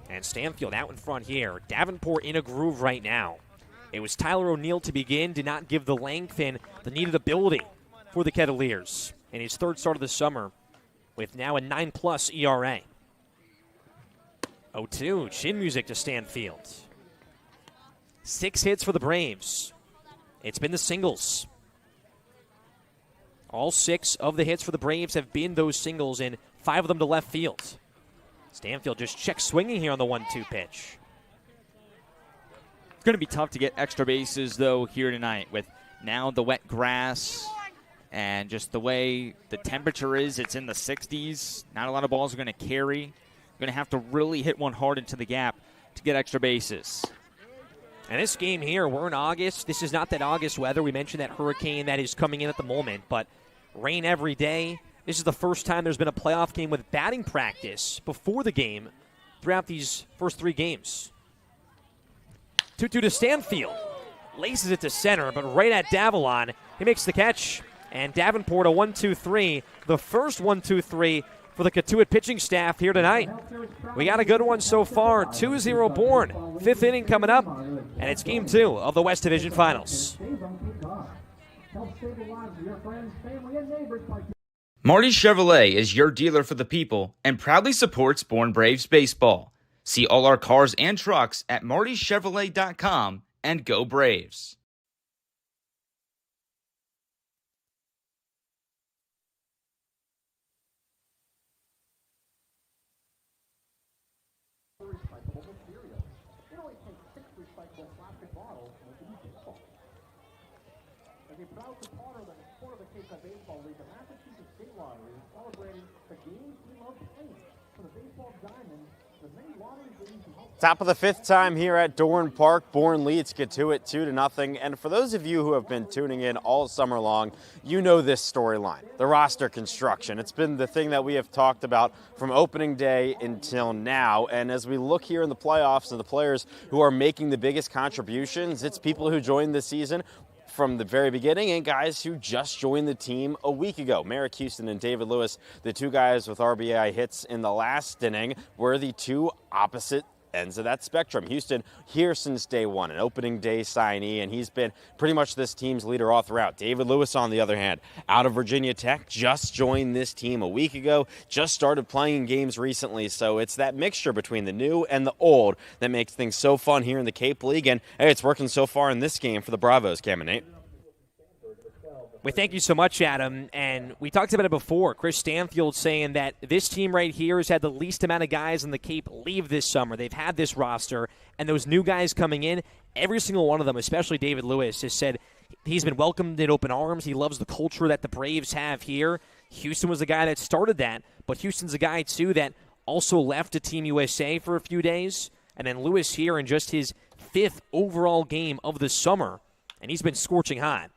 And Stanfield out in front here. Davenport in a groove right now. It was Tyler O'Neill to begin, did not give the length and the needed ability for the Kettleers in his third start of the summer, with now a 9+ ERA. 0-2, chin music to Stanfield. 6 hits for the Braves. It's been the singles. All 6 of the hits for the Braves have been those singles, and 5 of them to left field. Stanfield just check swinging here on the 1-2 pitch. It's going to be tough to get extra bases, though, here tonight with now the wet grass and just the way the temperature is. It's in the 60s. Not a lot of balls are going to carry. You're going to have to really hit one hard into the gap to get extra bases. And this game here, we're in August. This is not that August weather. We mentioned that hurricane that is coming in at the moment, but rain every day. This is the first time there's been a playoff game with batting practice before the game throughout these first 3 games. 2-2 to Stanfield. Laces it to center, but right at Davalon. He makes the catch. And Davenport, a 1-2-3. The first 1-2-3 for the Cotuit pitching staff here tonight. We got a good one so far. 2-0 Bourne. 5th inning coming up. And it's Game 2 of the West Division Finals. Marty Chevrolet is your dealer for the people and proudly supports Bourne Braves baseball. See all our cars and trucks at martychevrolet.com and go Braves. Top of the 5th time here at Dorn Park. Bourne leads Cotuit 2-0. And for those of you who have been tuning in all summer long, you know this storyline, the roster construction. It's been the thing that we have talked about from opening day until now. And as we look here in the playoffs and the players who are making the biggest contributions, it's people who joined this season from the very beginning and guys who just joined the team a week ago. Merrick Houston and David Lewis, the 2 guys with RBI hits in the last inning, were the 2 opposite ends of that spectrum. Houston here since day one, an opening day signee, and he's been pretty much this team's leader all throughout. David Lewis, on the other hand, out of Virginia Tech, just joined this team a week ago, just started playing games recently, so it's that mixture between the new and the old that makes things so fun here in the Cape League, and hey, it's working so far in this game for the Bravos, Cam and Nate. Well, thank you so much, Adam. And we talked about it before. Chris Stanfield saying that this team right here has had the least amount of guys in the Cape leave this summer. They've had this roster, and those new guys coming in, every single one of them, especially David Lewis, has said he's been welcomed in open arms. He loves the culture that the Braves have here. Houston was the guy that started that, but Houston's a guy, too, that also left to Team USA for a few days. And then Lewis here in just his 5th overall game of the summer, and he's been scorching hot.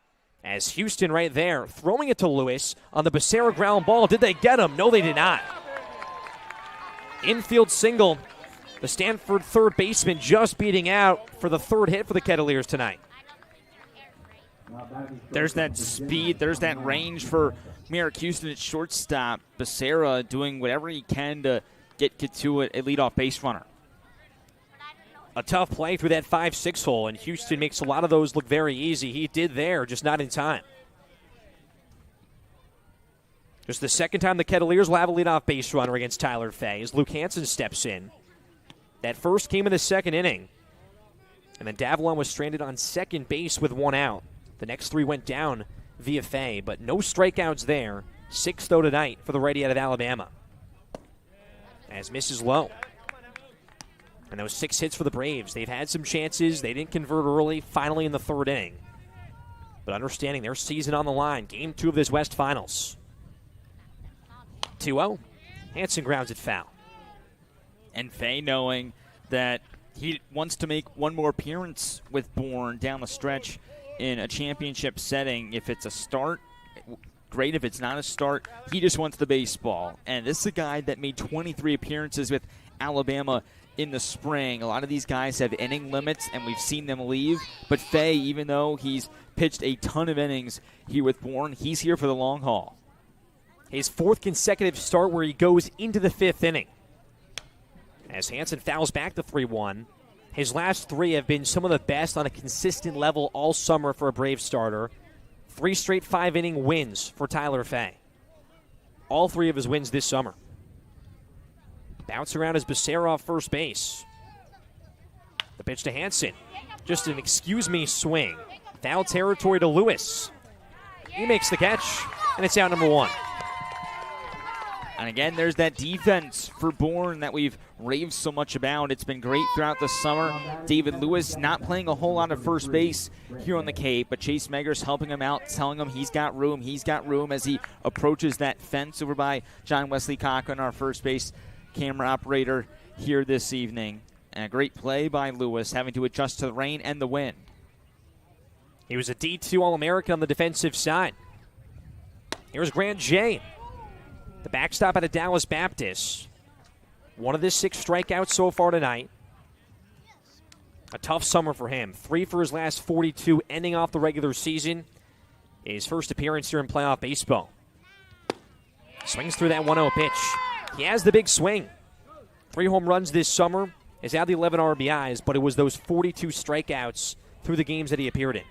As Houston right there, throwing it to Lewis on the Becerra ground ball. Did they get him? No, they did not. Infield single. The Stanford third baseman just beating out for the third hit for the Kettleers tonight. There's that speed. There's that range for Merrick Houston at shortstop. Becerra doing whatever he can to get Cotuit a leadoff base runner. A tough play through that 5-6 hole, and Houston makes a lot of those look very easy. He did there, just not in time. Just the second time the Kettleers will have a leadoff base runner against Tyler Fay as Luke Hansen steps in. That first came in the second inning. And then Davalon was stranded on second base with 1 out. The next 3 went down via Fay, but no strikeouts there. 6 though tonight for the righty out of Alabama. As misses low. And those 6 hits for the Braves. They've had some chances. They didn't convert early, finally in the third inning. But understanding their season on the line, game 2 of this West Finals. 2-0. Hansen grounds it foul. And Fay knowing that he wants to make one more appearance with Bourne down the stretch in a championship setting. If it's a start, great. If it's not a start, he just wants the baseball. And this is a guy that made 23 appearances with Alabama in the spring. A lot of these guys have inning limits, and we've seen them leave. But Fay, even though he's pitched a ton of innings here with Bourne, he's here for the long haul. His 4th consecutive start where he goes into the 5th inning. As Hansen fouls back the 3-1. His last 3 have been some of the best on a consistent level all summer for a Braves starter. 3 straight 5-inning wins for Tyler Fay. All 3 of his wins this summer. Bounce around as Becerra off first base. The pitch to Hansen. Just an excuse-me swing. Foul territory to Lewis. He makes the catch, and it's out number 1. And again, there's that defense for Bourne that we've raved so much about. It's been great throughout the summer. David Lewis not playing a whole lot of first base here on the Cape, but Chase Meggers helping him out, telling him he's got room as he approaches that fence over by John Wesley Cochran, our first base camera operator here this evening. And a great play by Lewis, having to adjust to the rain and the wind. He was a D2 All-American on the defensive side. Here's Grant Jay, the backstop out of Dallas Baptist. One of the 6 strikeouts so far tonight. A tough summer for him. 3 for his last 42, ending off the regular season. His first appearance here in playoff baseball. Swings through that 1-0 pitch. He has the big swing. 3 home runs this summer. Has had the 11 RBIs, but it was those 42 strikeouts through the games that he appeared in.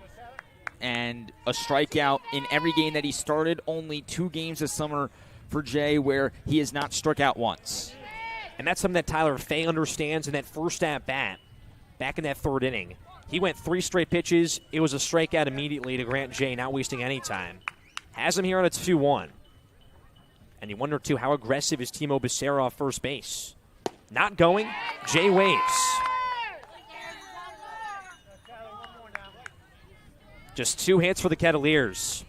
And a strikeout in every game that he started. Only 2 games this summer for Jay where he has not struck out once. And that's something that Tyler Fay understands in that first at-bat, back in that 3rd inning. He went 3 straight pitches. It was a strikeout immediately to Grant Jay, not wasting any time. Has him here on a 2-1. And you wonder, too, how aggressive is Timo Becerra off first base? Not going. Jay waves. Just 2 hits for the Kettleers.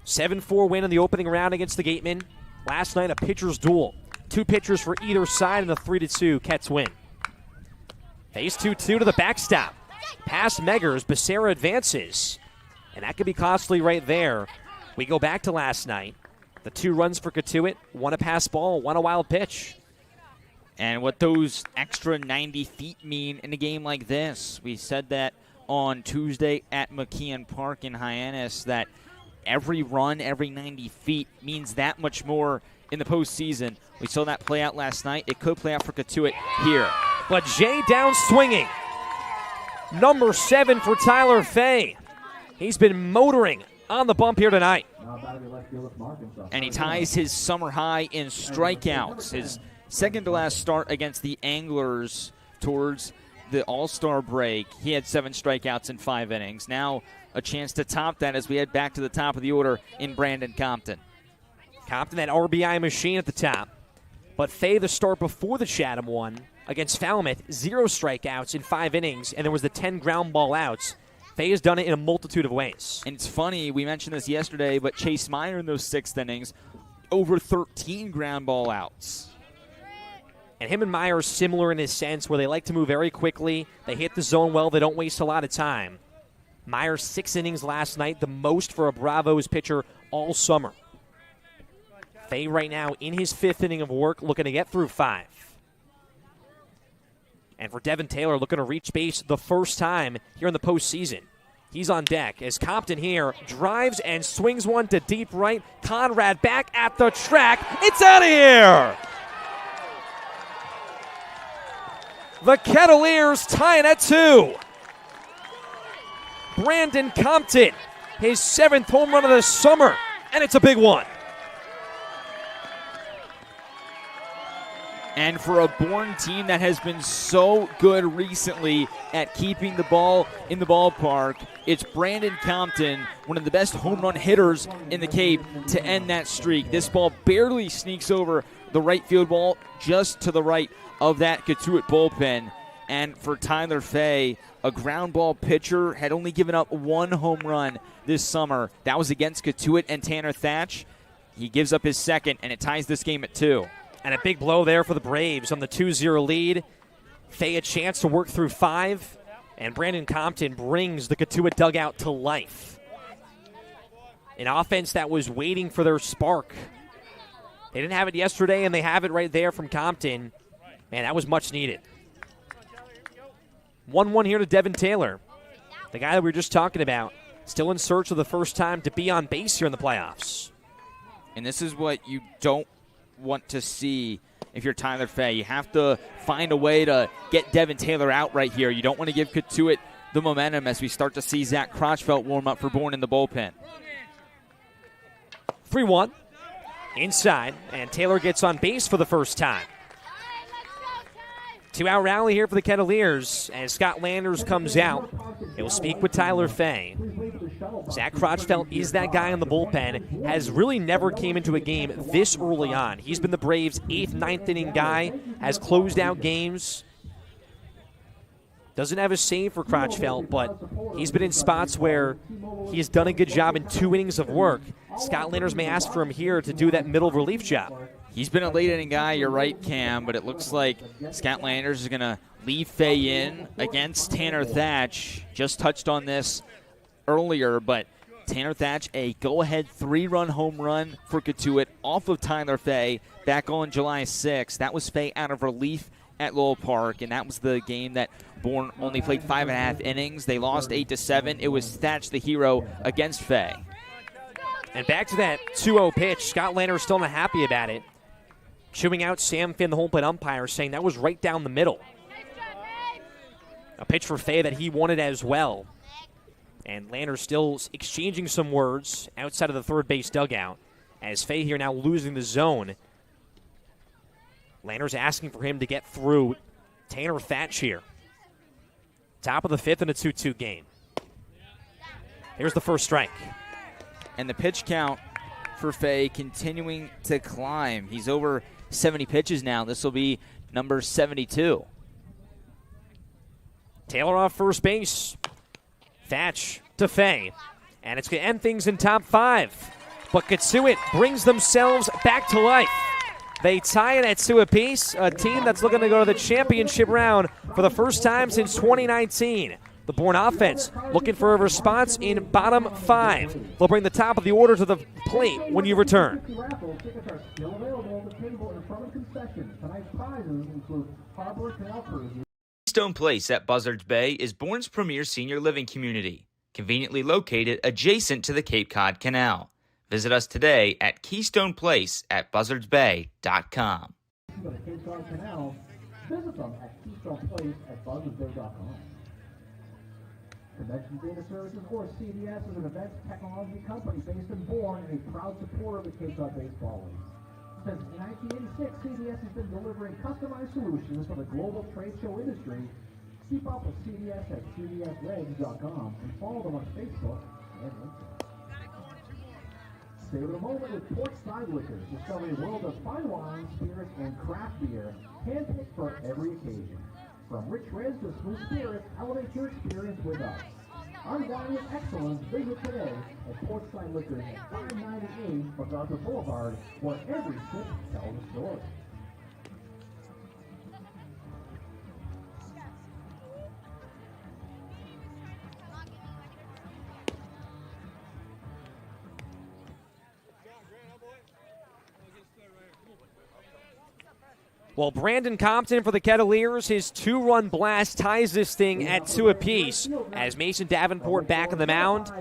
7-4 win in the opening round against the Gatemen. Last night, a pitcher's duel. 2 pitchers for either side in a 3-2 Kets win. Phase 2-2 to the backstop. Past Meggers, Becerra advances. And that could be costly right there. We go back to last night. The 2 runs for Cotuit, 1 a pass ball, 1 a wild pitch. And what those extra 90 feet mean in a game like this. We said that on Tuesday at McKeon Park in Hyannis, that every run, every 90 feet means that much more in the postseason. We saw that play out last night. It could play out for Cotuit here. But Jay down swinging. Number 7 for Tyler Fay. He's been motoring on the bump here tonight. And he ties his summer high in strikeouts. His second to last start against the Anglers towards the All-Star break, he had 7 strikeouts in 5 innings. Now a chance to top that as we head back to the top of the order in Brandon Compton. Compton, that RBI machine at the top. But Fay, the start before the Chatham one against Falmouth, 0 strikeouts in 5 innings, and there was the 10 ground ball outs. Fay has done it in a multitude of ways. And it's funny, we mentioned this yesterday, but Chase Meyer in those 6th innings, over 13 ground ball outs. And him and Meyer are similar in his sense where they like to move very quickly. They hit the zone well. They don't waste a lot of time. Meyer, 6 innings last night, the most for a Bravos pitcher all summer. Fay right now in his 5th inning of work, looking to get through 5. And for Devin Taylor, looking to reach base the first time here in the postseason. He's on deck as Compton here drives and swings one to deep right. Conrad back at the track. It's out of here! The Kettleers tying at 2. Brandon Compton, his 7th home run of the summer, and it's a big one. And for a Bourne team that has been so good recently at keeping the ball in the ballpark, it's Brandon Compton, one of the best home run hitters in the Cape, to end that streak. This ball barely sneaks over the right field wall, just to the right of that Cotuit bullpen. And for Tyler Fay, a ground ball pitcher, had only given up 1 home run this summer. That was against Cotuit and Tanner Thatch. He gives up his 2nd, and it ties this game at 2. And a big blow there for the Braves on the 2-0 lead. Fay a chance to work through 5, and Brandon Compton brings the Cotuit dugout to life. An offense that was waiting for their spark. They didn't have it yesterday, and they have it right there from Compton. Man, that was much needed. 1-1 here to Devin Taylor, the guy that we were just talking about, still in search of the first time to be on base here in the playoffs. And this is what you don't want to see if you're Tyler Fay. You have to find a way to get Devin Taylor out right here. You don't want to give Cotuit the momentum as we start to see Zach Crotchfeld warm up for Bourne in the bullpen. 3-1 inside, and Taylor gets on base for the first time. 2-out rally here for the Kettleers as Scott Landers comes out. He'll speak with Tyler Fay. Zach Crotchfeld is that guy in the bullpen, has really never came into a game this early on. He's been the Braves' 8th, 9th inning guy, has closed out games. Doesn't have a save for Crotchfeld, but he's been in spots where he's done a good job in 2 innings of work. Scott Landers may ask for him here to do that middle relief job. He's been a late inning guy, you're right, Cam, but it looks like Scott Landers is going to leave Fay in against Tanner Thatch. Just touched on this earlier, but Tanner Thatch, a go-ahead 3-run home run for Cotuit off of Tyler Fay back on July 6th. That was Fay out of relief at Lowell Park, and that was the game that Bourne only played 5.5 innings. They lost 8-7. It was Thatch the hero against Fay. And back to that 2-0 pitch. Scott Landers still not happy about it. Chewing out Sam Finn, the home plate umpire, saying that was right down the middle. A pitch for Fay that he wanted as well. And Landers still exchanging some words outside of the third base dugout as Fay here now losing the zone. Landers asking for him to get through Tanner Thatch here. Top of the 5th in a 2-2 game. Here's the first strike. And the pitch count for Fay continuing to climb. He's over 70 pitches now. This will be number 72. Taylor off first base. Thatch to Fay. And it's going to end things in top 5. But Cotuit brings themselves back to life. They tie it at 2 apiece, a team that's looking to go to the championship round for the first time since 2019. The Bourne offense looking for a response in bottom 5. They'll bring the top of the order to the plate when you return. Keystone Place at Buzzards Bay is Bourne's premier senior living community, conveniently located adjacent to the Cape Cod Canal. Visit us today at KeystonePlace at buzzardsbay.com. Visit them at Keystone Place at buzzesbay.com. Convention Data Services, or CDS, is an events technology company based in Bourne and a proud supporter of the Cape Cod Baseball League. Since 1986, CDS has been delivering customized solutions for the global trade show industry. Keep up with CDS at cdsregs.com and follow them on Facebook and LinkedIn. Savor the moment with Portside Liquors, discovering a world of fine wine, spirits, and craft beer, handpicked for every occasion. From rich reds to smooth spirits, elevate your experience with us. Unwind with excellence. Visit today at Portside Liquors at 598 MacArthur Boulevard, where every sip tells a story. Well, Brandon Compton for the Kettleers, his 2-run blast ties this thing at 2 apiece as Mason Davenport back on the mound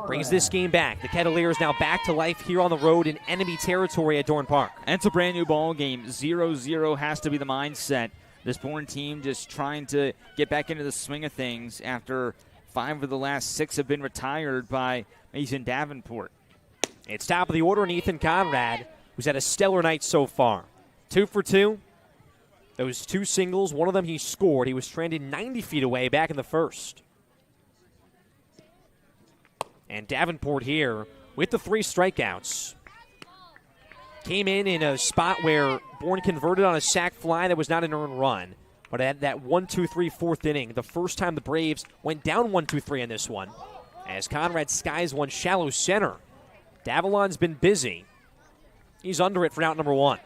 brings this game back. The Kettleers now back to life here on the road in enemy territory at Dorn Park. And it's a brand new ball game. 0-0 has to be the mindset. This Bourne team just trying to get back into the swing of things after 5 of the last 6 have been retired by Mason Davenport. It's top of the order, and Ethan Conrad, who's had a stellar night so far. 2 for 2. Those 2 singles, one of them he scored. He was stranded 90 feet away back in the first. And Davenport here with the 3 strikeouts. Came in a spot where Bourne converted on a sac fly that was not an earned run. But at that 1-2-3 fourth inning, the first time the Braves went down 1-2-3 in this one, as Conrad skies one shallow center. Davalon's been busy. He's under it for out number 1.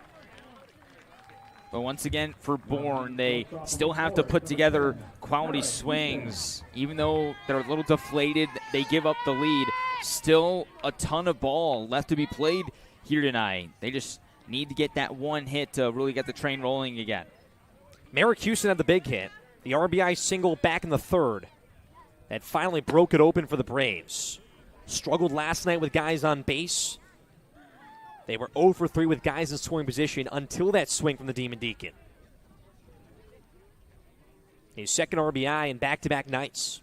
But once again, for Bourne, they still have to put together quality swings. Even though they're a little deflated, they give up the lead. Still a ton of ball left to be played here tonight. They just need to get that one hit to really get the train rolling again. Merrick Houston had the big hit. The RBI single back in the third. That finally broke it open for the Braves. Struggled last night with guys on base. They were 0 for 3 with guys in scoring position until that swing from the Demon Deacon. His second RBI in back-to-back nights.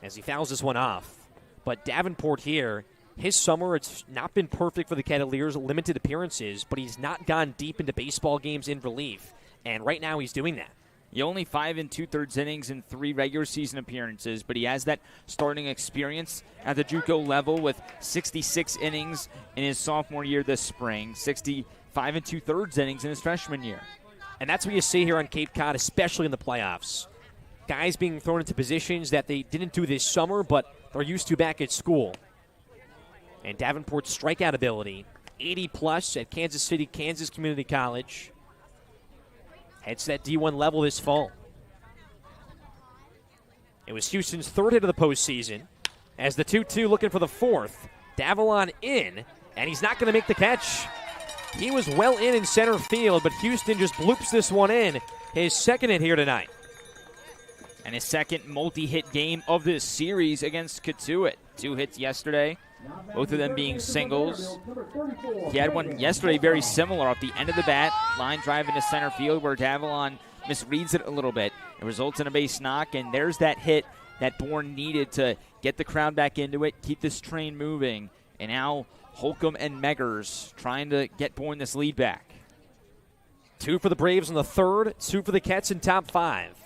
As he fouls this one off. But Davenport here, his summer, it's not been perfect for the Kettleers, limited appearances, but he's not gone deep into baseball games in relief. And right now he's doing that. He only 5 2/3 innings in 3 regular season appearances, but he has that starting experience at the JUCO level with 66 innings in his sophomore year this spring, 65 2/3 innings in his freshman year. And that's what you see here on Cape Cod, especially in the playoffs. Guys being thrown into positions that they didn't do this summer, but they're used to back at school. And Davenport's strikeout ability, 80-plus at Kansas City, Kansas Community College. Heads to that D1 level this fall. It was Houston's 3rd hit of the postseason. As the 2-2 looking for the 4th. Davalon in, and he's not going to make the catch. He was well in center field, but Houston just bloops this one in. His 2nd hit here tonight. And his 2nd multi-hit game of this series against Cotuit. 2 hits yesterday, both of them being singles. He had one yesterday very similar off the end of the bat, line drive into center field where Davalon misreads it a little bit. It results in a base knock, and there's that hit that Bourne needed to get the crowd back into it, keep this train moving. And now Holcomb and Meggers trying to get Bourne this lead back. 2 for the Braves in the 3rd, 2 for the Cats in top 5.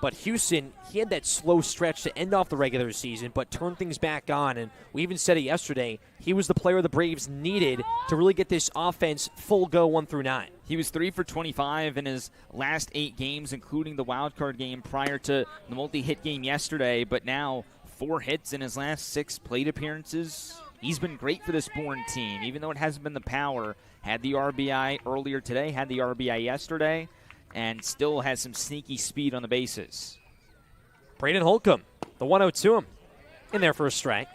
But Houston, he had that slow stretch to end off the regular season, but turned things back on. And we even said it yesterday, he was the player the Braves needed to really get this offense full go 1 through 9. He was 3 for 25 in his last 8 games, including the wild card game prior to the multi-hit game yesterday. But now 4 hits in his last 6 plate appearances. He's been great for this Bourne team, even though it hasn't been the power. Had the RBI earlier today, had the RBI yesterday, and still has some sneaky speed on the bases. Braden Holcomb, the 1-0 to him, in there for a strike.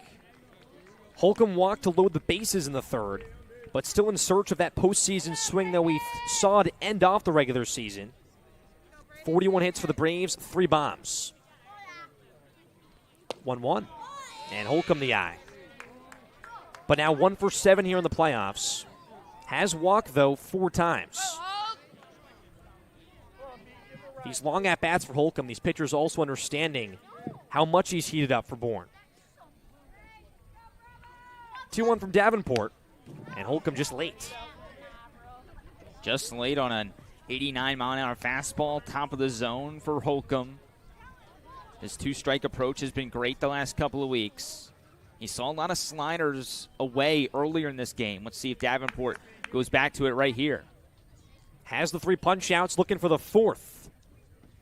Holcomb walked to load the bases in the 3rd, but still in search of that postseason swing that we saw to end off the regular season. 41 hits for the Braves, 3 bombs. 1-1, and Holcomb the eye. But now 1 for 7 here in the playoffs. Has walked, though, 4 times. These long at-bats for Holcomb, these pitchers also understanding how much he's heated up for Bourne. 2-1 from Davenport, and Holcomb just late. Just late on an 89-mile-an-hour fastball, top of the zone for Holcomb. His two-strike approach has been great the last couple of weeks. He saw a lot of sliders away earlier in this game. Let's see if Davenport goes back to it right here. Has the 3 punch-outs, looking for the 4th.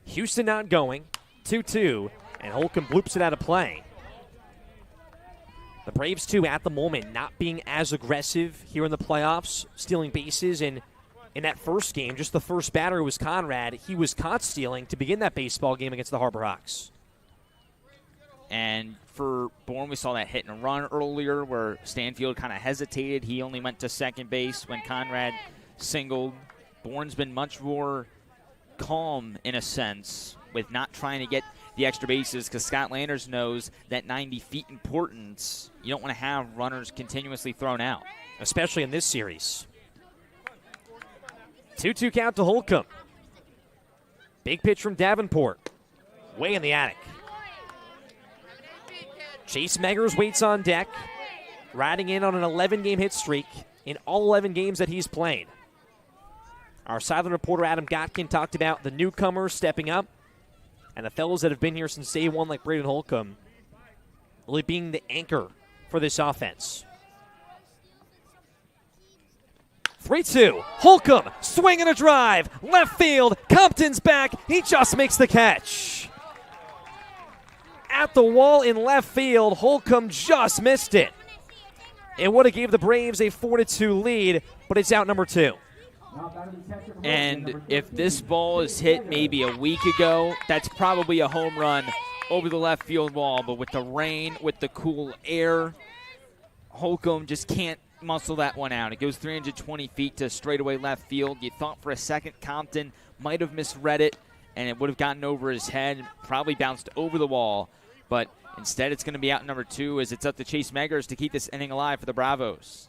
Houston not going, 2-2, and Holcomb bloops it out of play. The Braves, too, at the moment, not being as aggressive here in the playoffs, stealing bases. And in that first game, just the first batter was Conrad. He was caught stealing to begin that baseball game against the Harbor Hawks. And for Bourne, we saw that hit and run earlier where Stanfield kind of hesitated. He only went to second base when Conrad singled. Bourne's been much more calm in a sense with not trying to get the extra bases because Scott Landers knows that 90 feet importance. You don't want to have runners continuously thrown out. Especially in this series. 2-2 count to Holcomb. Big pitch from Davenport. Way in the attic. Chase Meggers waits on deck. Riding in on an 11-game hit streak in all 11 games that he's played. Our sideline reporter Adam Gotkin talked about the newcomers stepping up and the fellows that have been here since day one like Braden Holcomb really being the anchor for this offense. 3-2. Holcomb, swing and a drive. Left field. Compton's back. He just makes the catch. At the wall in left field, Holcomb just missed it. It would have gave the Braves a 4-2 lead, but it's out number 2. And if this ball is hit maybe a week ago, that's probably a home run over the left field wall. But with the rain, with the cool air, Holcomb just can't muscle that one out. It goes 320 feet to straightaway left field. You thought for a second Compton might have misread it, and it would have gotten over his head, probably bounced over the wall. But instead it's going to be out number 2 as it's up to Chase Meggers to keep this inning alive for the Bravos.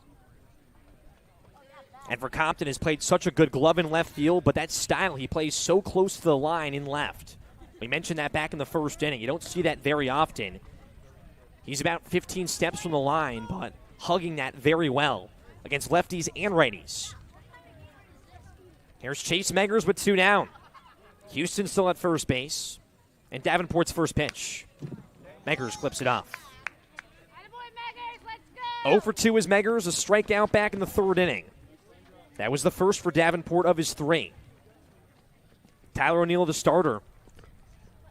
And for Compton, has played such a good glove in left field, but that style, he plays so close to the line in left. We mentioned that back in the first inning. You don't see that very often. He's about 15 steps from the line, but hugging that very well against lefties and righties. Here's Chase Meggers with 2 down. Houston still at first base. And Davenport's first pitch. Meggers clips it off. 0 for 2 is Meggers, a strikeout back in the 3rd inning. That was the first for Davenport of his 3. Tyler O'Neill, the starter,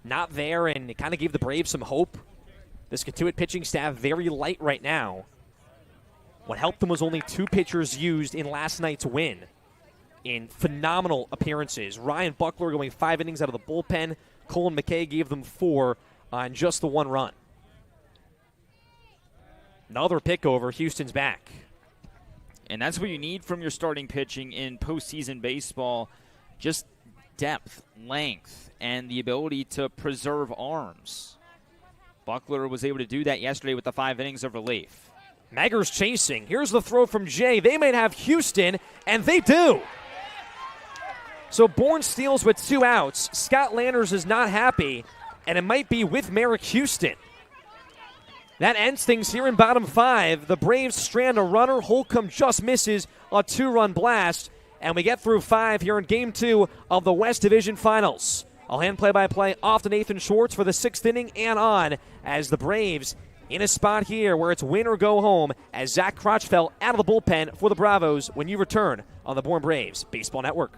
not there, and it kind of gave the Braves some hope. This Cotuit pitching staff very light right now. What helped them was only 2 pitchers used in last night's win in phenomenal appearances. Ryan Buckler going 5 innings out of the bullpen. Colin McKay gave them 4 on just the 1 run. Another pick over. Houston's back. And that's what you need from your starting pitching in postseason baseball. Just depth, length, and the ability to preserve arms. Buckler was able to do that yesterday with the 5 innings of relief. Meggers chasing. Here's the throw from Jay. They might have Houston, and they do. So Bourne steals with 2 outs. Scott Landers is not happy, and it might be with Merrick Houston. That ends things here in bottom 5. The Braves strand a runner. Holcomb just misses a 2-run blast. And we get through 5 here in Game 2 of the West Division Finals. I'll hand play-by-play off to Nathan Schwartz for the 6th inning and on as the Braves in a spot here where it's win or go home as Zach Crotchfeld out of the bullpen for the Bravos when you return on the Bourne Braves Baseball Network.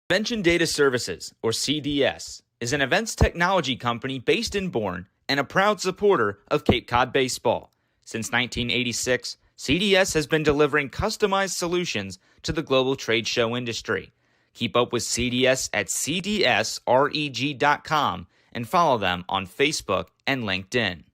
Convention Data Services, or CDS, is an events technology company based in Bourne and a proud supporter of Cape Cod baseball. Since 1986, CDS has been delivering customized solutions to the global trade show industry. Keep up with CDS at cdsreg.com and follow them on Facebook and LinkedIn.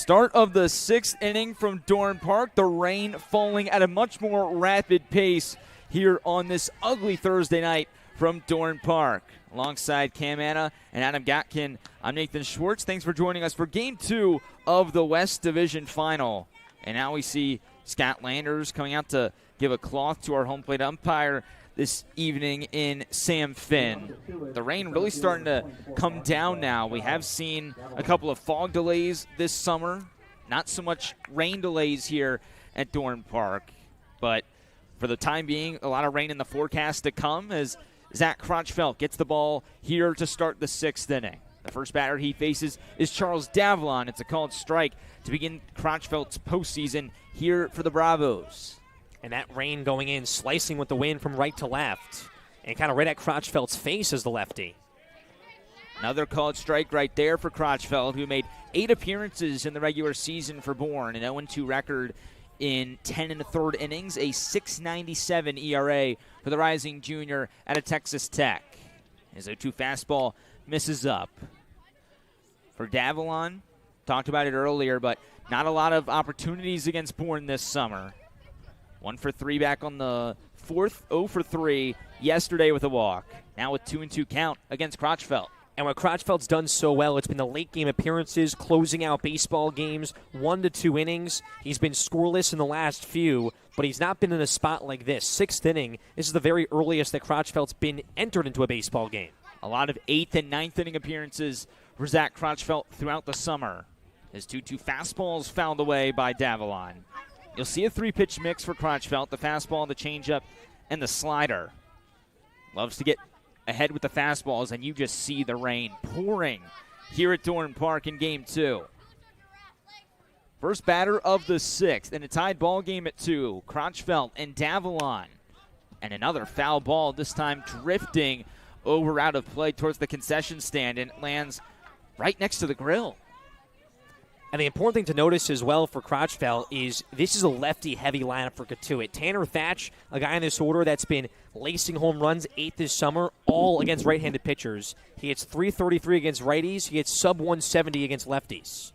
Start of the 6th inning from Dorn Park. The rain falling at a much more rapid pace here on this ugly Thursday night from Dorn Park. Alongside Cam Manna and Adam Gotkin, I'm Nathan Schwartz. Thanks for joining us for Game 2 of the West Division Final. And now we see Scott Landers coming out to give a cloth to our home plate umpire this evening in Sam Finn. The rain really starting to come down now. We have seen a couple of fog delays this summer. Not so much rain delays here at Dorn Park. But for the time being, a lot of rain in the forecast to come as Zach Crotchfeld gets the ball here to start the 6th inning. The first batter he faces is Charles Davalon. It's a called strike to begin Crotchfeld's postseason here for the Bravos. And that rain going in, slicing with the wind from right to left. And kind of right at Crotchfeld's face as the lefty. Another called strike right there for Crotchfeld, who made 8 appearances in the regular season for Bourne, an 0-2 record in 10 1/3 innings, a .697 ERA for the rising junior out of Texas Tech. His 0-2 fastball misses up. For Davalon, talked about it earlier, but not a lot of opportunities against Bourne this summer. 1 for 3 back on the 4th, 0 for 3 yesterday with a walk. Now with 2-2 count against Crotchfeld. And what Crotchfeld's done so well, it's been the late game appearances, closing out baseball games, 1 to 2 innings. He's been scoreless in the last few, but he's not been in a spot like this. 6th inning, this is the very earliest that Crotchfeld's been entered into a baseball game. A lot of 8th and 9th inning appearances for Zach Crotchfeld throughout the summer. His 2-2 fastballs fouled away by Davalon. You'll see a 3-pitch mix for Crotchfeld, the fastball, the changeup, and the slider. Loves to get ahead with the fastballs, and you just see the rain pouring here at Dorn Park in Game 2. First batter of the 6th, and a tied ball game at 2. Crotchfeld and Davalon. And another foul ball, this time drifting over out of play towards the concession stand, and it lands right next to the grill. And the important thing to notice as well for Crotchfeld is this is a lefty-heavy lineup for Cotuit. Tanner Thatch, a guy in this order that's been lacing home runs 8 this summer, all against right-handed pitchers. He hits .333 against righties. He hits sub-170 against lefties.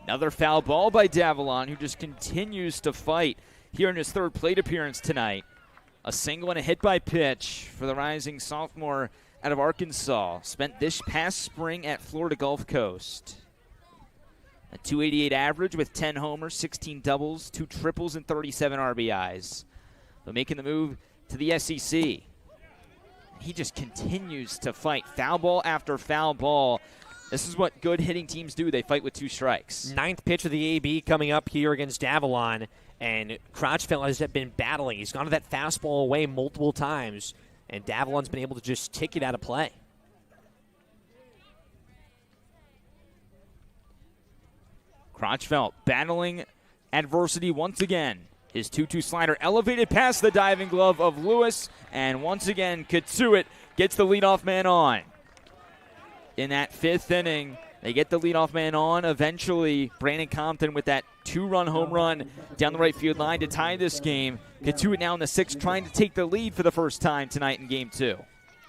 Another foul ball by Davalon, who just continues to fight here in his 3rd plate appearance tonight. A single and a hit by pitch for the rising sophomore out of Arkansas. Spent this past spring at Florida Gulf Coast. A .288 average with 10 homers, 16 doubles, 2 triples, and 37 RBIs. But making the move to the SEC. He just continues to fight. Foul ball after foul ball. This is what good hitting teams do. They fight with 2 strikes. 9th pitch of the AB coming up here against Davalon. And Crotchfeld has been battling. He's gone to that fastball away multiple times. And Davalon's been able to just tick it out of play. Crotchfeld battling adversity once again. His 2-2 slider elevated past the diving glove of Lewis. And once again, Cotuit gets the leadoff man on. In that 5th inning, they get the leadoff man on. Eventually, Brennan Compton with that 2-run home run down the right field line to tie this game. Cotuit now in the 6th trying to take the lead for the first time tonight in Game 2.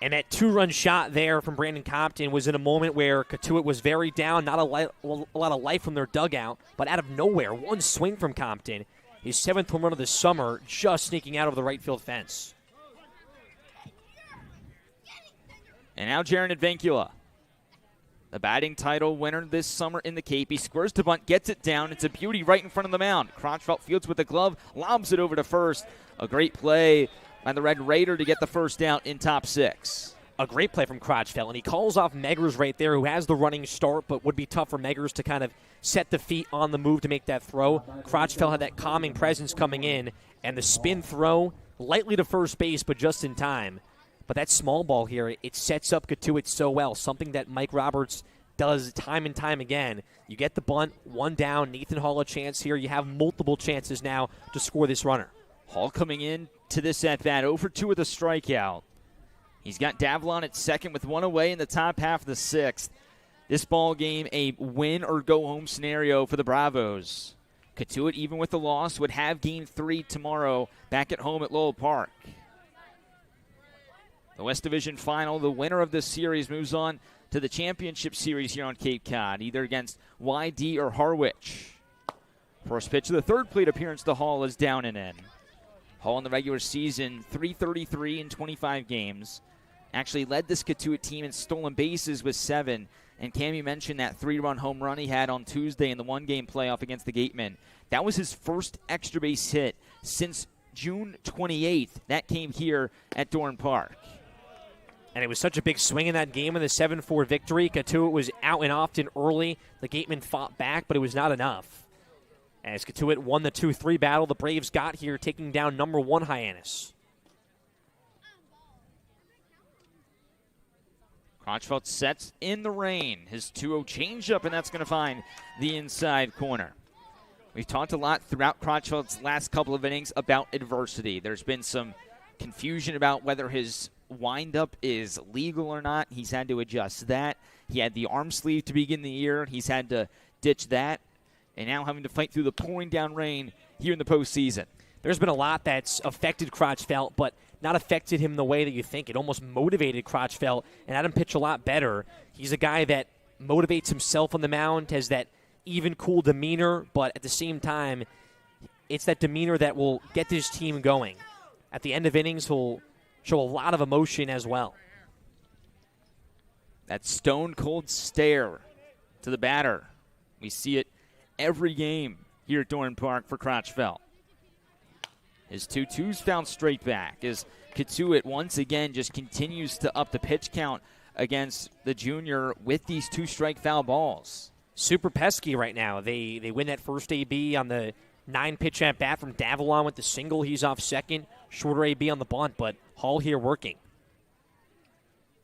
And that 2-run shot there from Brandon Compton was in a moment where Cotuit was very down, not a lot of life from their dugout, but out of nowhere, one swing from Compton. His 7th home run of the summer, just sneaking out over the right field fence. And now Jaron Advincula, the batting title winner this summer in the Cape. He squares to bunt, gets it down. It's a beauty right in front of the mound. Crotchfeld fields with the glove, lobs it over to first. A great play by the Red Raider to get the first out in top 6. A great play from Crotchfeld, and he calls off Meggers right there, who has the running start, but would be tough for Meggers to kind of set the feet on the move to make that throw. Crotchfeld had that calming presence coming in, and the spin throw, lightly to first base, but just in time. But that small ball here, it sets up Cotuit so well, something that Mike Roberts does time and time again. You get the bunt, 1 down, Nathan Hall a chance here. You have multiple chances now to score this runner. Hall coming in to this at-bat, 0 for 2 with a strikeout. He's got Davalon at 2nd with 1 away in the top half of the 6th. This ball game, a win-or-go-home scenario for the Bravos. Cotuit, even with the loss, would have Game 3 tomorrow back at home at Lowell Park. The West Division Final, the winner of this series moves on to the championship series here on Cape Cod, either against YD or Harwich. First pitch of the third plate appearance to Hall is down and in. Hall in the regular season, .333 in 25 games. Actually led this Cotuit team in stolen bases with 7. And Cammy mentioned that 3-run home run he had on Tuesday in the one-game playoff against the Gatemen. That was his first extra base hit since June 28th. That came here at Dorn Park. And it was such a big swing in that game in the 7-4 victory. Cotuit was out and often early. The Gatemen fought back, but it was not enough. As Cotuit won the 2-3 battle, the Braves got here, taking down number 1 Hyannis. Crotchfeld sets in the rain. His 2-0 changeup, and that's going to find the inside corner. We've talked a lot throughout Crotchfeld's last couple of innings about adversity. There's been some confusion about whether his windup is legal or not. He's had to adjust that. He had the arm sleeve to begin the year. He's had to ditch that. And now having to fight through the pouring down rain here in the postseason. There's been a lot that's affected Crotchfeld, but not affected him the way that you think. It almost motivated Crotchfeld and had him pitch a lot better. He's a guy that motivates himself on the mound, has that even, cool demeanor, but at the same time, it's that demeanor that will get this team going. At the end of innings, he'll show a lot of emotion as well. That stone-cold stare to the batter. We see it every game here at Dorn Park for Crotchfeld. His 2-2's found straight back as Cotuit once again just continues to up the pitch count against the junior with these 2-strike foul balls. Super pesky right now. They win that first AB on the 9-pitch at bat from Davalon with the single. He's off second. Shorter AB on the bunt, but Hall here working.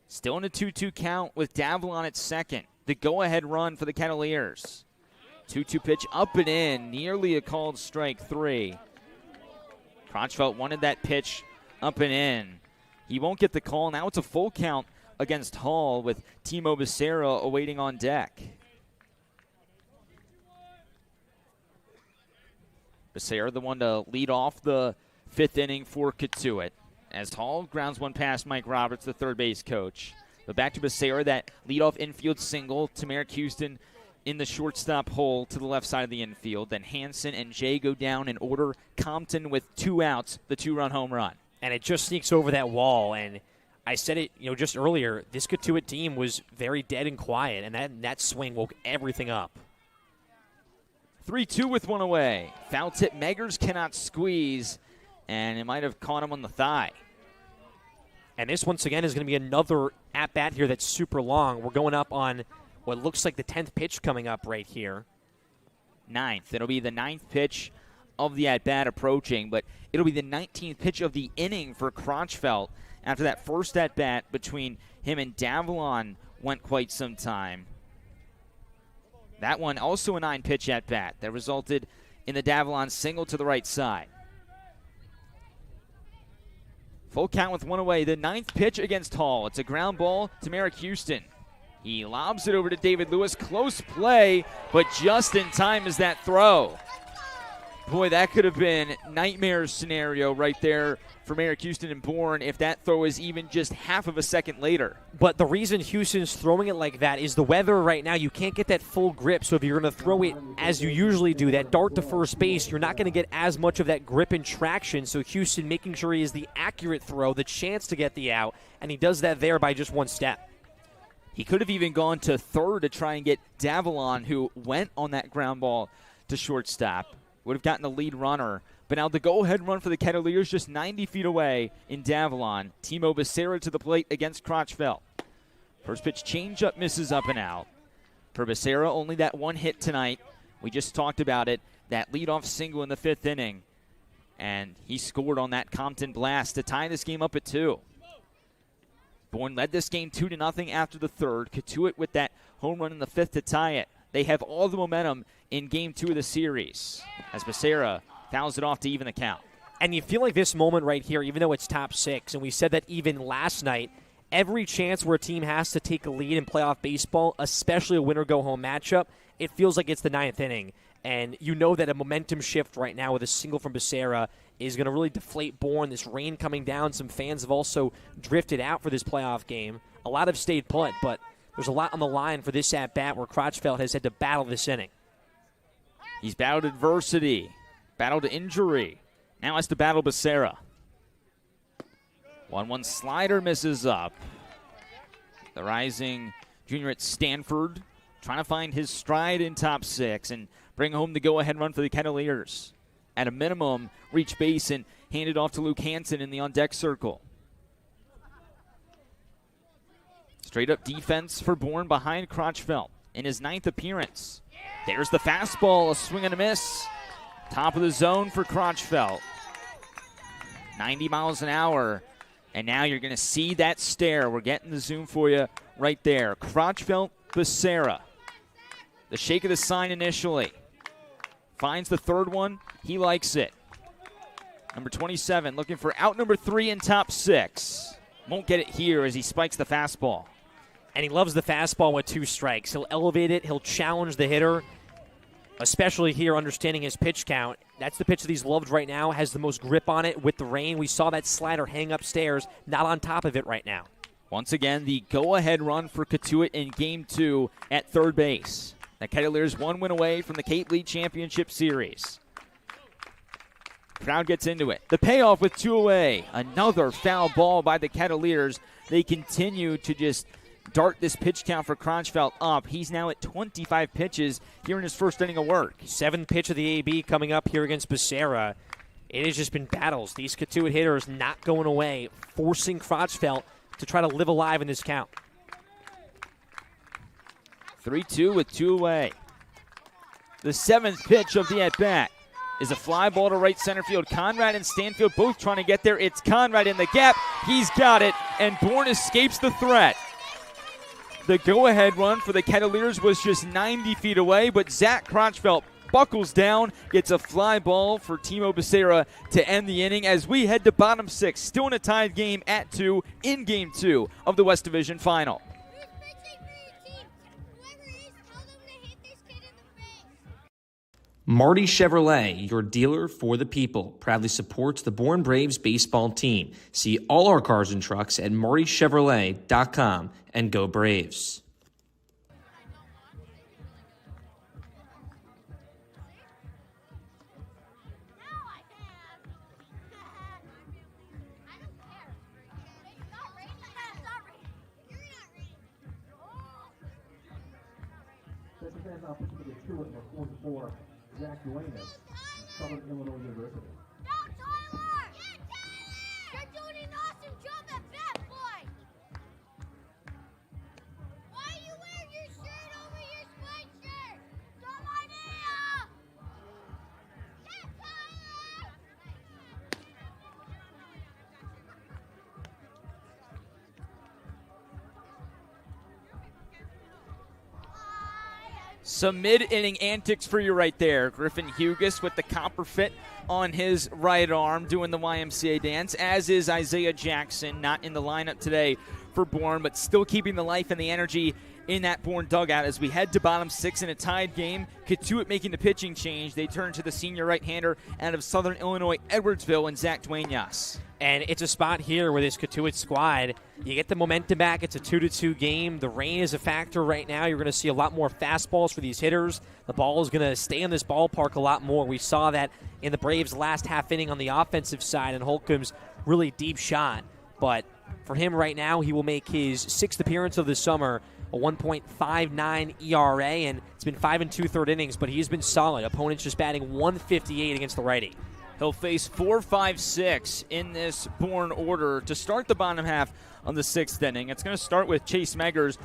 Still in a 2-2 count with Davalon at second. The go-ahead run for the Kettleers. 2-2 pitch up and in, nearly a called strike 3. Crotchfeld wanted that pitch up and in. He won't get the call. Now it's a full count against Hall with Timo Becerra awaiting on deck. Becerra the one to lead off the 5th inning for Cotuit as Hall grounds one past Mike Roberts, the third base coach. But back to Becerra, that leadoff infield single to Merrick Houston in the shortstop hole to the left side of the infield. Then Hansen and Jay go down in order. Compton with 2 outs, the 2-run home run. And it just sneaks over that wall. And I said it, just earlier, this Cotuit team was very dead and quiet, and that swing woke everything up. 3-2 with one away. Foul tip, Meggers cannot squeeze, and it might have caught him on the thigh. And this, once again, is going to be another at-bat here that's super long. We're going up on what looks like the 10th pitch coming up right here. 9th. It'll be the 9th pitch of the at-bat approaching, but it'll be the 19th pitch of the inning for Crotchfeld after that first at-bat between him and Davalon went quite some time. That one also a 9-pitch at-bat that resulted in the Davalon single to the right side. Full count with one away. The 9th pitch against Hall. It's a ground ball to Merrick Houston. He lobs it over to David Lewis. Close play, but just in time is that throw. Boy, that could have been nightmare scenario right there for Merrick Houston and Bourne if that throw is even just half of a second later. But the reason Houston's throwing it like that is the weather right now. You can't get that full grip, so if you're going to throw it as you usually do, that dart to first base, you're not going to get as much of that grip and traction. So Houston making sure he has the accurate throw, the chance to get the out, and he does that there by just one step. He could have even gone to third to try and get Davalon, who went on that ground ball to shortstop. Would have gotten the lead runner. But now the go-ahead run for the Kettleers just 90 feet away in Davalon. Timo Becerra to the plate against Crotchfeld. First pitch changeup misses up and out. For Becerra, only that one hit tonight. We just talked about it. That leadoff single in the 5th inning. And he scored on that Compton blast to tie this game up at 2. Bourne led this game 2-0 after the 3rd. Cotuit with that home run in the 5th to tie it. They have all the momentum in Game 2 of the series as Becerra fouls it off to even the count. And you feel like this moment right here, even though it's top 6, and we said that even last night, every chance where a team has to take a lead in playoff baseball, especially a winner-go-home matchup, it feels like it's the 9th inning. And you know that a momentum shift right now with a single from Becerra is going to really deflate Bourne. This rain coming down, some fans have also drifted out for this playoff game. A lot have stayed put, but there's a lot on the line for this at-bat where Crotchfeld has had to battle this inning. He's battled adversity, battled injury. Now has to battle Becerra. 1-1 slider misses up. The rising junior at Stanford trying to find his stride in top 6 and bring home the go-ahead run for the Kettleers. At a minimum, reach base and hand it off to Luke Hansen in the on-deck circle. Straight-up defense for Bourne behind Crotchfeld in his 9th appearance. There's the fastball, a swing and a miss. Top of the zone for Crotchfeld. 90 miles an hour. And now you're going to see that stare. We're getting the zoom for you right there. Crotchfeld, Becerra. The shake of the sign initially. Finds the third one. He likes it. Number 27 looking for out number 3 in top 6. Won't get it here as he spikes the fastball. And he loves the fastball with 2 strikes. He'll elevate it. He'll challenge the hitter, especially here understanding his pitch count. That's the pitch that he's loved right now, has the most grip on it with the rain. We saw that slider hang upstairs, not on top of it right now. Once again, the go-ahead run for Cotuit in Game 2 at third base. The Kettleers 1 win away from the Cape League Championship Series. Crowd gets into it. The payoff with 2 away. Another foul ball by the Kettleers. They continue to just dart this pitch count for Crotchfeld up. He's now at 25 pitches here in his first inning of work. 7th pitch of the AB coming up here against Becerra. It has just been battles. These Cotuit hitters not going away, forcing Crotchfeld to try to live alive in this count. 3-2 with 2 away. The 7th pitch of the at-bat is a fly ball to right center field. Conrad and Stanfield both trying to get there. It's Conrad in the gap. He's got it, and Bourne escapes the threat. The go-ahead run for the Kettleers was just 90 feet away, but Zach Crotchfeld buckles down, gets a fly ball for Timo Becerra to end the inning as we head to bottom 6. Still in a tied game at 2 in Game 2 of the West Division Final. Marty Chevrolet, your dealer for the people, proudly supports the Bourne Braves baseball team. See all our cars and trucks at martychevrolet.com and go Braves. There's a fan now pitching to get 2 in the 44. Zach Duenas, Southern Illinois University. Go, Tyler! You're doing an awesome job at bat, boy! Why are you wearing your shirt over your sweatshirt? Dumb idea! Yeah, Tyler! Some mid-inning antics for you right there. Griffin Hughes with the copper fit on his right arm doing the YMCA dance, as is Isaiah Jackson, not in the lineup today for Bourne, but still keeping the life and the energy in that Bourne dugout as we head to bottom 6 in a tied game. Cotuit making the pitching change. They turn to the senior right-hander out of Southern Illinois, Edwardsville, and Zach Duenas. And it's a spot here where this Cotuit squad, you get the momentum back. It's a 2-2 game. The rain is a factor right now. You're going to see a lot more fastballs for these hitters. The ball is going to stay in this ballpark a lot more. We saw that in the Braves' last half inning on the offensive side, and Holcomb's really deep shot. But for him right now, he will make his 6th appearance of the summer, a 1.59 ERA, and it's been 5 2/3 innings, but he's been solid. Opponents just batting 158 against the righty. He'll face 4, 5, 6 in this Bourne order to start the bottom half of the 6th inning. It's going to start with Chase Meggers,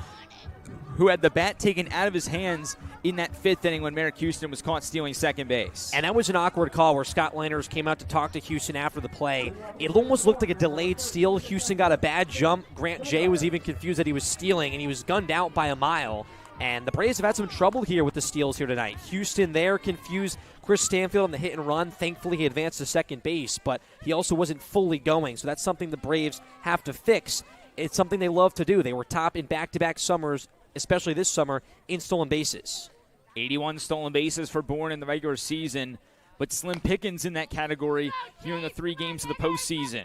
who had the bat taken out of his hands in that 5th inning when Merrick Houston was caught stealing second base. And that was an awkward call where Scott Landers came out to talk to Houston after the play. It almost looked like a delayed steal. Houston got a bad jump. Grant Jay was even confused that he was stealing, and he was gunned out by a mile. And the Braves have had some trouble here with the steals here tonight. Houston there confused Chris Stanfield on the hit and run. Thankfully, he advanced to second base, but he also wasn't fully going. So that's something the Braves have to fix. It's something they love to do. They were top in back-to-back summers, especially this summer, in stolen bases. 81 stolen bases for Bourne in the regular season, but slim pickings in that category here in the 3 games of the postseason.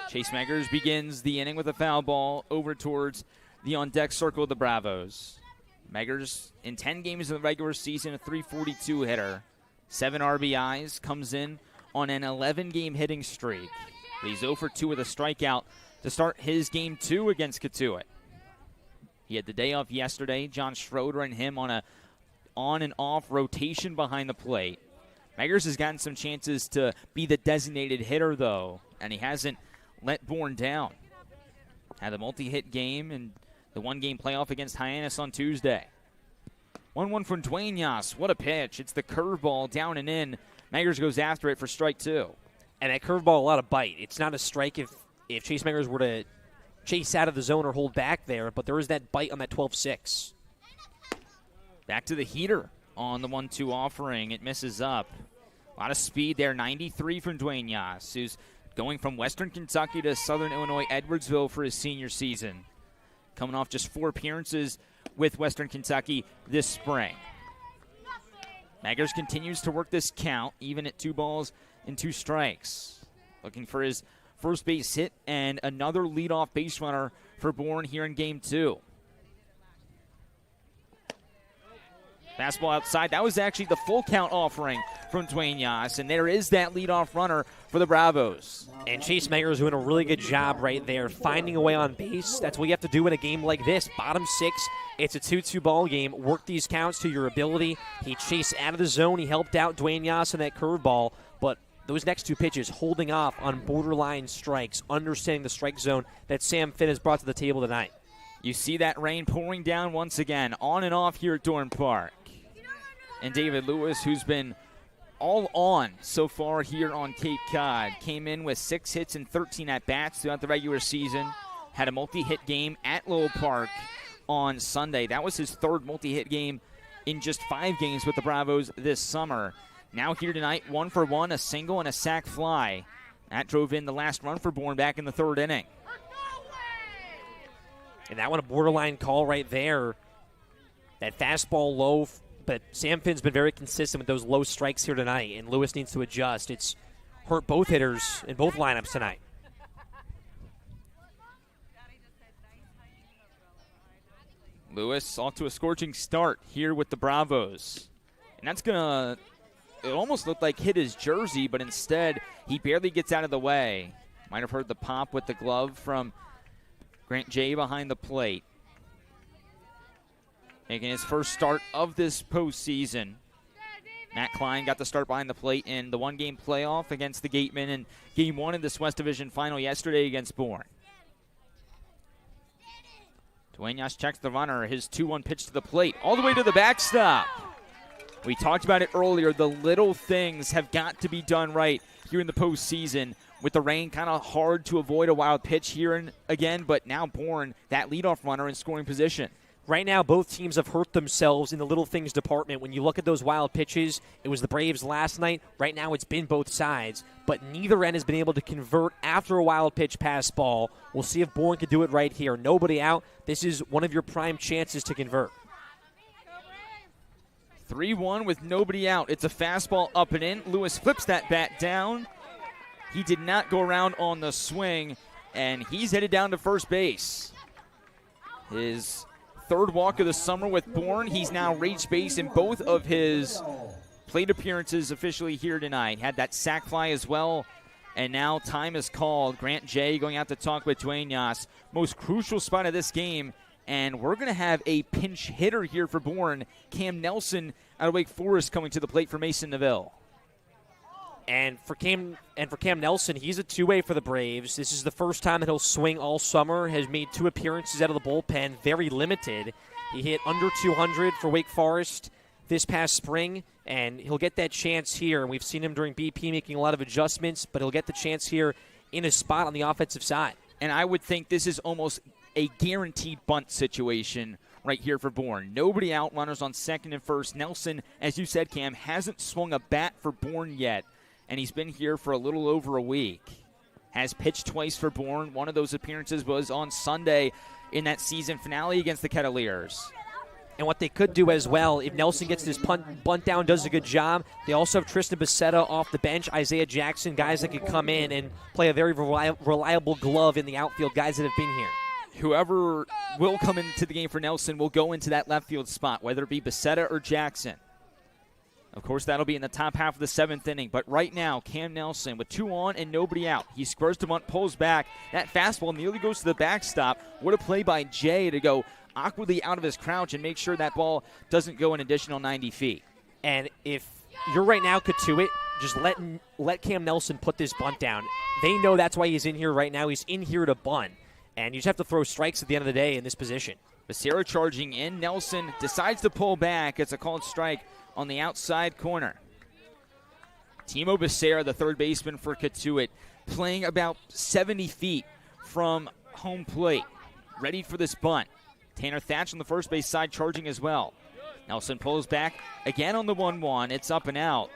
Chase Meggers begins the inning with a foul ball over towards the on-deck circle of the Bravos. Meggers, in 10 games in the regular season, a .342 hitter. 7 RBIs, comes in on an 11-game hitting streak. But he's 0 for 2 with a strikeout to start his Game 2 against Cotuit. He had the day off yesterday. John Schroeder and him on a on and off rotation behind the plate. Meggers has gotten some chances to be the designated hitter, though, and he hasn't let Bourne down. Had a multi-hit game and the one-game playoff against Hyannis on Tuesday. 1-1 from Duenas. What a pitch. It's the curveball down and in. Meggers goes after it for strike 2. And that curveball, a lot of bite. It's not a strike if Chase Meggers were to chase out of the zone or hold back there, but there is that bite on that 12-6. Back to the heater on the 1-2 offering. It misses up. A lot of speed there. 93 from Duenas, who's going from Western Kentucky to Southern Illinois Edwardsville for his senior season. Coming off just 4 appearances with Western Kentucky this spring. Meggers continues to work this count, even at 2 balls and 2 strikes. Looking for his first base hit and another leadoff base runner for Bourne here in Game 2. Fastball outside. That was actually the full count offering from Duenas, and there is that leadoff runner for the Bravos. And Chase Meggers doing a really good job right there, finding a way on base. That's what you have to do in a game like this. Bottom 6, it's a 2-2 ball game. Work these counts to your ability. He chased out of the zone. He helped out Duenas in that curveball, but those next 2 pitches, holding off on borderline strikes, understanding the strike zone that Sam Finn has brought to the table tonight. You see that rain pouring down once again, on and off here at Dorn Park. And David Lewis, who's been all on so far here on Cape Cod, came in with 6 hits and 13 at-bats throughout the regular season. Had a multi-hit game at Lowell Park on Sunday. That was his 3rd multi-hit game in just 5 games with the Bravos this summer. Now here tonight, 1 for 1, a single and a sac fly. That drove in the last run for Bourne back in the 3rd inning. And that one a borderline call right there. That fastball low. But Sam Finn's been very consistent with those low strikes here tonight, and Lewis needs to adjust. It's hurt both hitters in both lineups tonight. Lewis off to a scorching start here with the Bravos. And that's going to, it almost looked like hit his jersey, but instead he barely gets out of the way. Might have heard the pop with the glove from Grant Jay behind the plate. Making his first start of this postseason. Matt Klein got the start behind the plate in the 1-game playoff against the Gatemen in Game 1 of this West Division final yesterday against Bourne. Duenas checks the runner, his 2-1 pitch to the plate, all the way to the backstop. We talked about it earlier. The little things have got to be done right here in the postseason. With the rain, kind of hard to avoid a wild pitch here and again, but now Bourne, that leadoff runner in scoring position. Right now, both teams have hurt themselves in the little things department. When you look at those wild pitches, it was the Braves last night. Right now, it's been both sides. But neither end has been able to convert after a wild pitch pass ball. We'll see if Bourne can do it right here. Nobody out. This is one of your prime chances to convert. 3-1 with nobody out. It's a fastball up and in. Lewis flips that bat down. He did not go around on the swing, and he's headed down to first base. His 3rd walk of the summer with Bourne. He's now reached base in both of his plate appearances officially here tonight. Had that sac fly as well, and now time is called. Grant Jay going out to talk with Duenas. Most crucial spot of this game, and we're going to have a pinch hitter here for Bourne. Cam Nelson out of Wake Forest coming to the plate for Mason Neville. And for Cam Nelson, he's a 2-way for the Braves. This is the first time that he'll swing all summer. Has made 2 appearances out of the bullpen, very limited. He hit under 200 for Wake Forest this past spring, and he'll get that chance here. We've seen him during BP making a lot of adjustments, but he'll get the chance here in his spot on the offensive side. And I would think this is almost a guaranteed bunt situation right here for Bourne. Nobody out, runners on second and first. Nelson, as you said, Cam, hasn't swung a bat for Bourne yet, and he's been here for a little over a week. Has pitched twice for Bourne. One of those appearances was on Sunday in that season finale against the Kettleers. And what they could do as well, if Nelson gets this bunt down, does a good job, they also have Tristan Becerra off the bench, Isaiah Jackson, guys that could come in and play a very reliable glove in the outfield, guys that have been here. whoever will come into the game for Nelson will go into that left field spot, whether it be Becerra or Jackson. Of course, that'll be in the top half of the 7th inning. But right now, Cam Nelson with 2 on and nobody out. He squares to bunt, pulls back. That fastball nearly goes to the backstop. What a play by Jay to go awkwardly out of his crouch and make sure that ball doesn't go an additional 90 feet. And if you're right now, Cotuit, just let Cam Nelson put this bunt down. They know that's why he's in here right now. He's in here to bunt. And you just have to throw strikes at the end of the day in this position. Becerra charging in. Nelson decides to pull back. It's a called strike on the outside corner. Timo Becerra, the third baseman for Cotuit, playing about 70 feet from home plate, ready for this bunt. Tanner Thatch on the first base side charging as well. Nelson pulls back again on the 1-1. It's up and out.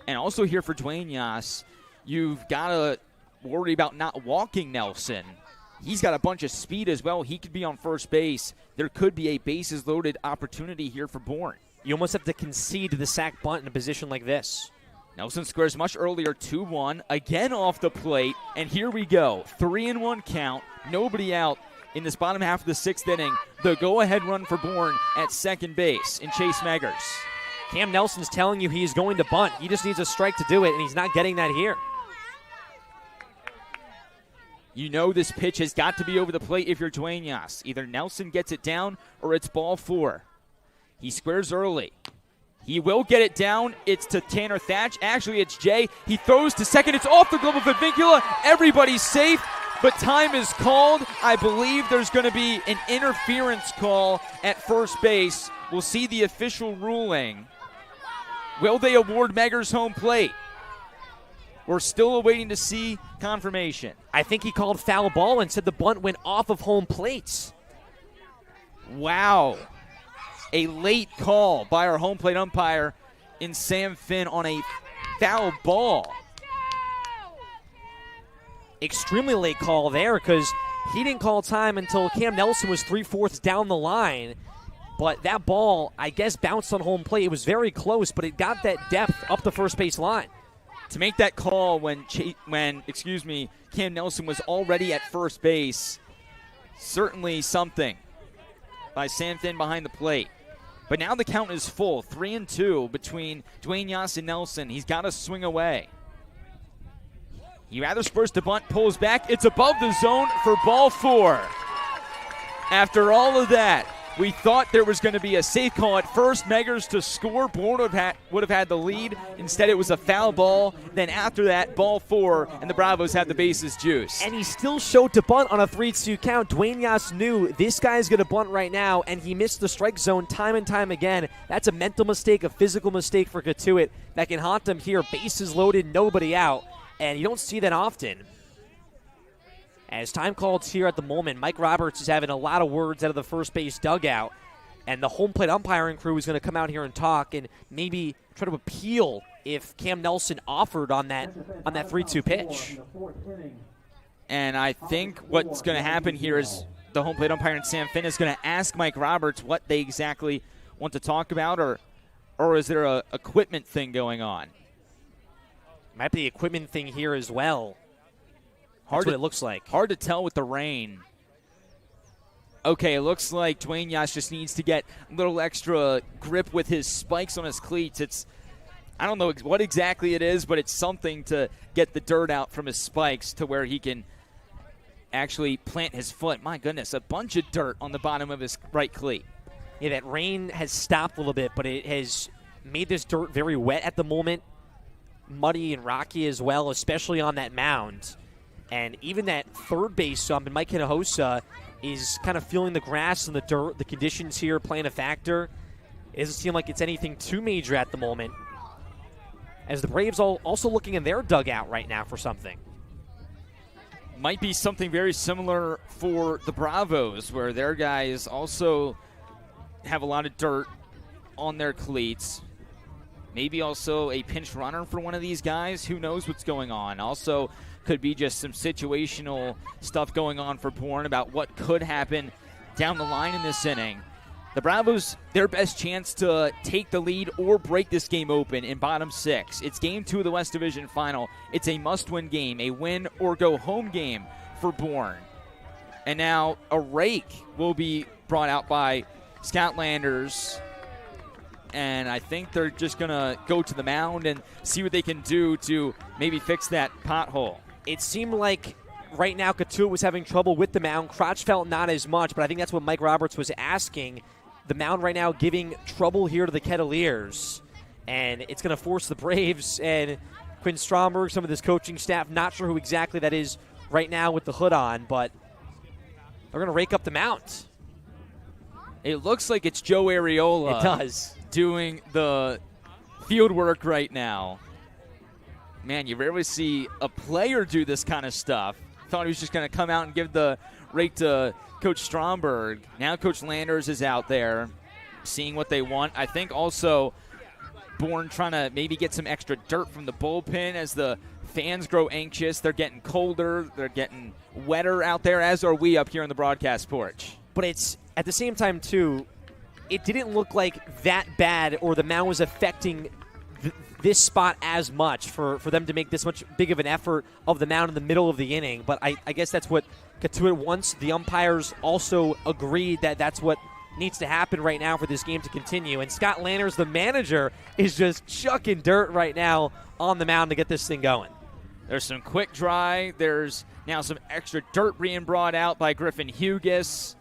And also here for Dwayne Yass, you've got to worry about not walking Nelson. He's got a bunch of speed as well. He could be on first base. There could be a bases loaded opportunity here for Bourne. You almost have to concede the sack bunt in a position like this. Nelson squares much earlier, 2-1, again off the plate, and here we go. 3-1 count, nobody out in this bottom half of the 6th inning. The go-ahead run for Bourne at second base in Chase Meggers. Cam Nelson's telling you he's going to bunt. He just needs a strike to do it, and he's not getting that here. You know this pitch has got to be over the plate if you're Dwayne Yass. Either Nelson gets it down or it's ball 4. He squares early. He will get it down. It's to Tanner Thatch. Actually, it's Jay. He throws to second. It's off the glove of Advincula. Everybody's safe, but time is called. I believe there's going to be an interference call at first base. We'll see the official ruling. Will they award Meggers home plate? We're still awaiting to see confirmation. I think he called foul ball and said the bunt went off of home plates. Wow. A late call by our home plate umpire in Sam Finn on a foul ball. Extremely late call there because he didn't call time until Cam Nelson was 3/4 down the line. But that ball, I guess, bounced on home plate. It was very close, but it got that depth up the first base line. To make that call when Cam Nelson was already at first base, certainly something by Sam Finn behind the plate. But now the count is full, 3-2 between Dwayne Yass and Nelson. He's got to swing away. He rather spurs to bunt, pulls back. It's above the zone for ball 4. After all of that, we thought there was going to be a safe call at first. Meggers to score. Bourne would have had the lead. Instead, it was a foul ball. Then after that, ball 4, and the Bravos had the bases juice. And he still showed to bunt on a 3-2 count. Dwayne Yass knew this guy's going to bunt right now, and he missed the strike zone time and time again. That's a mental mistake, a physical mistake for Cotuit that can haunt him here. Bases loaded, nobody out, and you don't see that often. As time called here at the moment, Mike Roberts is having a lot of words out of the first base dugout, and the home plate umpiring crew is going to come out here and talk and maybe try to appeal if Cam Nelson offered on that 3-2 pitch. And I think what's going to happen here is the home plate umpire and Sam Finn is going to ask Mike Roberts what they exactly want to talk about, or is there a equipment thing going on? Might be the equipment thing here as well. That's what it looks like. Hard to tell with the rain. Okay, it looks like Dwayne Yass just needs to get a little extra grip with his spikes on his cleats. I don't know what exactly it is, but it's something to get the dirt out from his spikes to where he can actually plant his foot. My goodness, a bunch of dirt on the bottom of his right cleat. Yeah, that rain has stopped a little bit, but it has made this dirt very wet at the moment. Muddy and rocky as well, especially on that mound. And even that third base ump, and Mike Hinojosa is kind of feeling the grass and the dirt, the conditions here playing a factor. It doesn't seem like it's anything too major at the moment. As the Braves also looking in their dugout right now for something. Might be something very similar for the Bravos, where their guys also have a lot of dirt on their cleats. Maybe also a pinch runner for one of these guys. Who knows what's going on. Also, could be just some situational stuff going on for Bourne about what could happen down the line in this inning. The Bravos, their best chance to take the lead or break this game open in bottom 6. It's game 2 of the West Division Final. It's a must-win game, a win or go home game for Bourne. And now a rake will be brought out by Scott Landers. And I think they're just going to go to the mound and see what they can do to maybe fix that pothole. It seemed like right now Cotuit was having trouble with the mound. Crotchfelt not as much, but I think that's what Mike Roberts was asking. The mound right now giving trouble here to the Kettleers. And it's going to force the Braves and Quinn Stromberg, some of this coaching staff, not sure who exactly that is right now with the hood on, but they're going to rake up the mound. It looks like it's Joe Areola. It does. Doing the field work right now. Man, you rarely see a player do this kind of stuff. Thought he was just going to come out and give the rake to Coach Stromberg. Now Coach Landers is out there seeing what they want. I think also Bourne trying to maybe get some extra dirt from the bullpen as the fans grow anxious. They're getting colder. They're getting wetter out there, as are we up here on the broadcast porch. But it's at the same time, too, it didn't look like that bad or the mound was affecting this spot as much for them to make this much big of an effort of the mound in the middle of the inning. But I guess that's what Cotuit wants. The umpires also agreed that that's what needs to happen right now for this game to continue. And Scott Landers, the manager, is just chucking dirt right now on the mound to get this thing going. There's some quick dry. There's now some extra dirt being brought out by Griffin Hughes.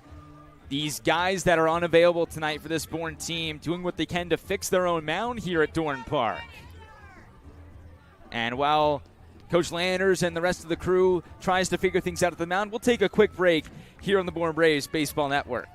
These guys that are unavailable tonight for this Bourne team doing what they can to fix their own mound here at Dorn Park. And while Coach Landers and the rest of the crew tries to figure things out at the mound, we'll take a quick break here on the Bourne Braves Baseball Network.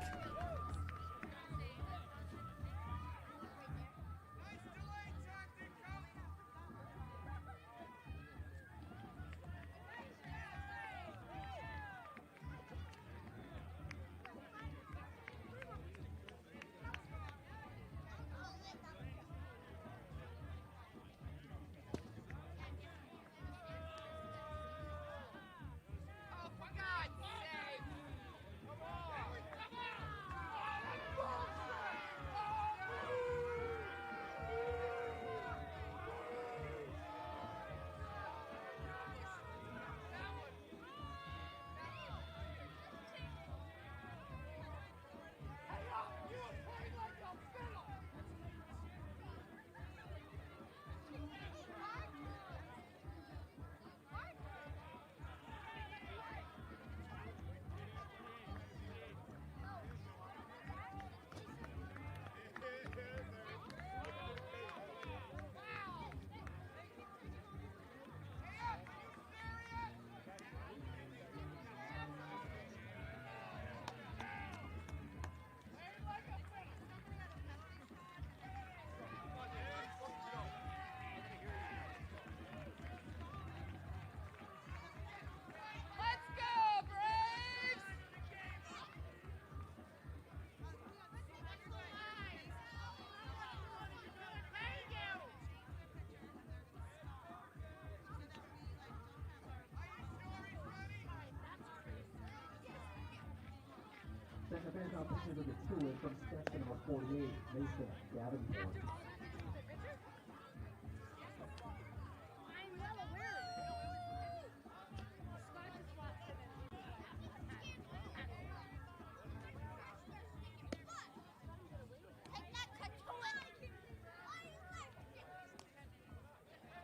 Second base now pitching to the Cotuit from section number 48, Mason Davenport.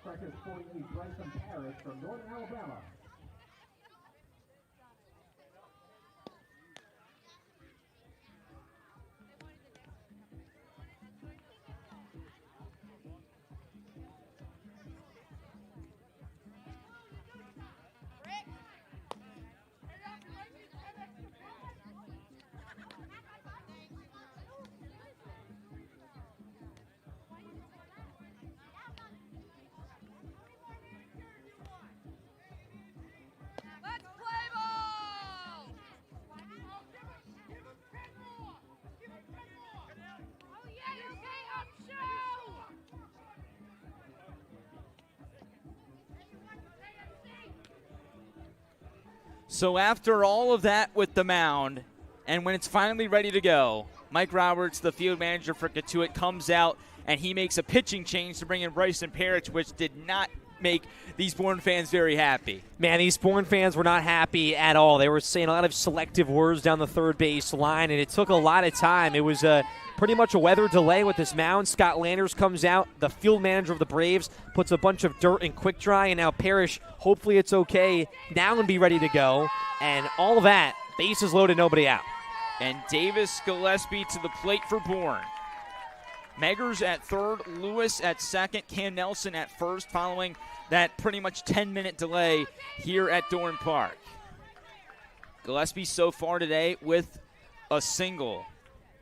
Strikers 48, Bryson Parrish from Northern Alabama. So after all of that with the mound, and when it's finally ready to go, Mike Roberts, the field manager for Cotuit, comes out and he makes a pitching change to bring in Bryson Parrish, which did not make these Bourne fans very happy. Man, these Bourne fans were not happy at all. They were saying a lot of selective words down the third base line, and it took a lot of time. It was pretty much a weather delay with this mound. Scott Landers comes out. The field manager of the Braves puts a bunch of dirt in quick dry, and now Parrish, hopefully it's okay, now and be ready to go. And all that, bases loaded, nobody out. And Davis Gillespie to the plate for Bourne. Meggers at third, Lewis at second, Cam Nelson at first, following that pretty much 10-minute delay here at Dorn Park. Gillespie so far today with a single.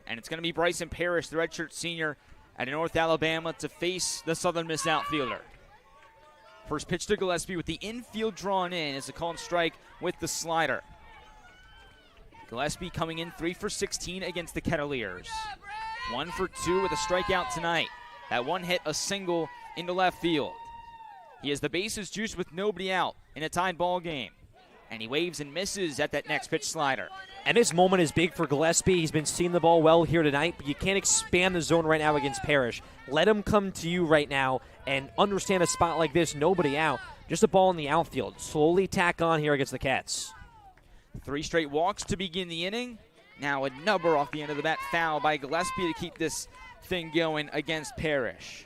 And it's going to be Bryson Parrish, the redshirt senior out of North Alabama, to face the Southern Miss outfielder. First pitch to Gillespie with the infield drawn in as a call and strike with the slider. Gillespie coming in 3 for 16 against the Kettleers. 1 for 2 with a strikeout tonight. That one hit a single into left field. He has the bases juiced with nobody out in a tied ball game. And he waves and misses at that next pitch slider. And this moment is big for Gillespie. He's been seeing the ball well here tonight, but you can't expand the zone right now against Parrish. Let him come to you right now and understand a spot like this, nobody out. Just a ball in the outfield. Slowly tack on here against the Cats. 3 straight walks to begin the inning. Now a number off the end of the bat, foul by Gillespie to keep this thing going against Parrish.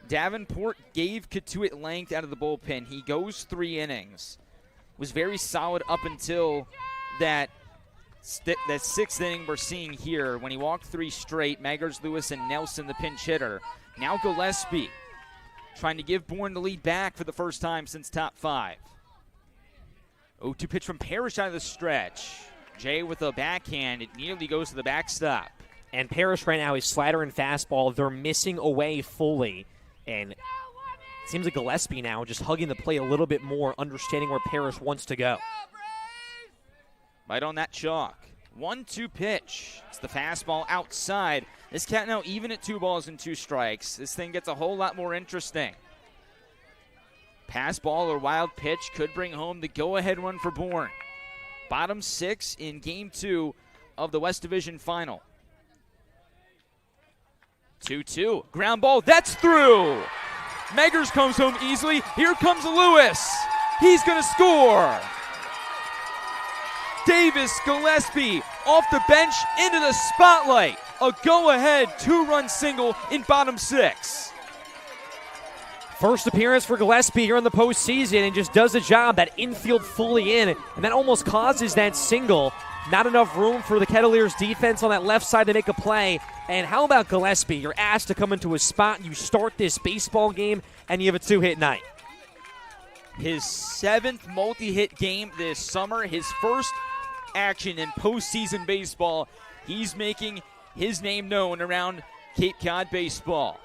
Davenport gave Cotuit length out of the bullpen. He goes 3 innings. Was very solid up until that 6th inning we're seeing here when he walked 3 straight. Meggers, Lewis, and Nelson the pinch hitter. Now Gillespie trying to give Bourne the lead back for the first time since top 5. 0-2 pitch from Parrish out of the stretch. Jay with a backhand. It nearly goes to the backstop. And Parrish right now is slider and fastball. They're missing away fully. And it seems like Gillespie now just hugging the plate a little bit more, understanding where Parrish wants to go. Right on that chalk. 1-2 pitch. It's the fastball outside. This cat now even at 2 balls and 2 strikes. This thing gets a whole lot more interesting. Pass ball or wild pitch could bring home the go-ahead run for Bourne. Bottom 6 in Game 2 of the West Division Final. 2-2. Ground ball. That's through. Meggers comes home easily. Here comes Lewis. He's going to score. Davis Gillespie off the bench into the spotlight. A go-ahead 2-run single in bottom 6. First appearance for Gillespie here in the postseason and just does the job. That infield fully in, and that almost causes that single. Not enough room for the Kettleers defense on that left side to make a play. And how about Gillespie? You're asked to come into a spot. You start this baseball game, and you have a 2-hit night. His 7th multi-hit game this summer. His first action in postseason baseball. He's making his name known around Cape Cod baseball.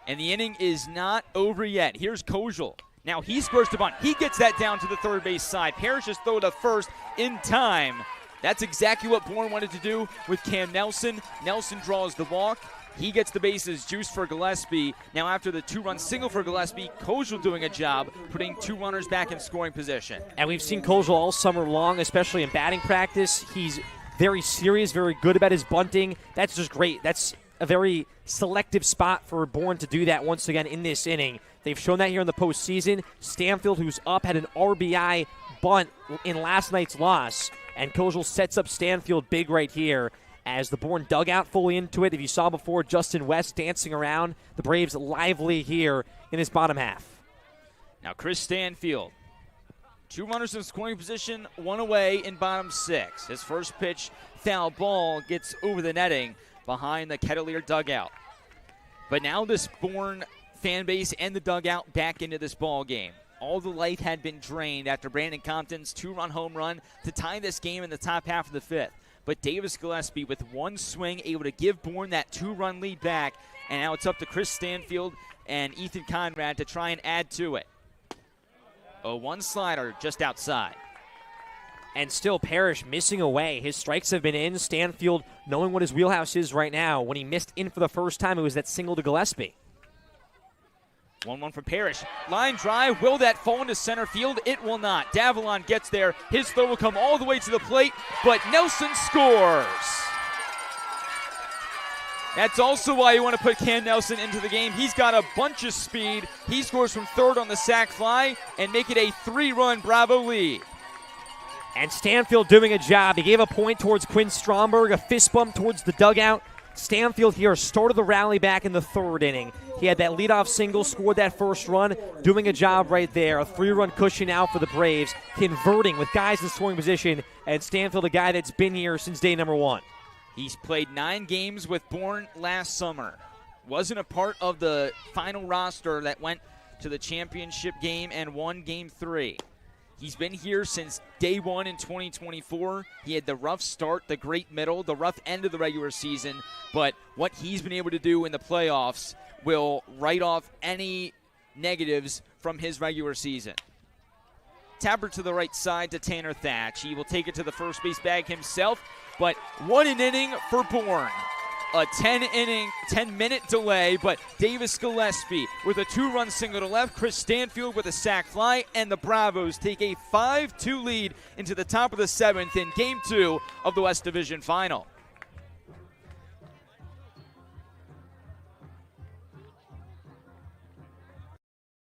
And the inning is not over yet. Here's Kozel. Now he squares to bunt. He gets that down to the third base side. Parrish just throw to first in time. That's exactly what Bourne wanted to do with Cam Nelson. Nelson draws the walk. He gets the bases juiced for Gillespie. Now after the 2-run single for Gillespie, Kozel doing a job putting 2 runners back in scoring position. And we've seen Kozel all summer long, especially in batting practice. He's very serious, very good about his bunting. That's just great. That's a very selective spot for Bourne to do that once again in this inning. They've shown that here in the postseason. Stanfield, who's up, had an RBI bunt in last night's loss. And Kozel sets up Stanfield big right here as the Bourne dugout fully into it. If you saw before, Justin West dancing around. The Braves lively here in his bottom half. Now Chris Stanfield. 2 runners in scoring position, 1 away in bottom 6. His first pitch, foul ball, gets over the netting behind the Kettleer dugout. But now this Bourne fan base and the dugout back into this ball game. All the life had been drained after Brandon Compton's 2-run home run to tie this game in the top half of the 5th. But Davis Gillespie with 1 swing able to give Bourne that 2-run lead back. And now it's up to Chris Stanfield and Ethan Conrad to try and add to it. A 1 slider just outside. And still Parrish missing away. His strikes have been in. Stanfield knowing what his wheelhouse is right now. When he missed in for the first time, it was that single to Gillespie. 1-1 from Parrish. Line drive. Will that fall into center field? It will not. Davalon gets there. His throw will come all the way to the plate, but Nelson scores. That's also why you want to put Cam Nelson into the game. He's got a bunch of speed. He scores from third on the sac fly and make it a 3-run Bravo lead. And Stanfield doing a job. He gave a point towards Quinn Stromberg, a fist bump towards the dugout. Stanfield here started the rally back in the third inning. He had that leadoff single, scored that first run, doing a job right there. A 3-run cushion out for the Braves, converting with guys in scoring position. And Stanfield, a guy that's been here since day number 1. He's played 9 games with Bourne last summer. Wasn't a part of the final roster that went to the championship game and won Game 3. He's been here since day 1 in 2024. He had the rough start, the great middle, the rough end of the regular season, but what he's been able to do in the playoffs will write off any negatives from his regular season. Tapper to the right side to Tanner Thatch. He will take it to the first base bag himself, but what an inning for Bourne. A 10-minute delay, but Davis Gillespie with a 2-run single to left, Chris Stanfield with a sac fly, and the Bravos take a 5-2 lead into the top of the 7th in Game 2 of the West Division Final.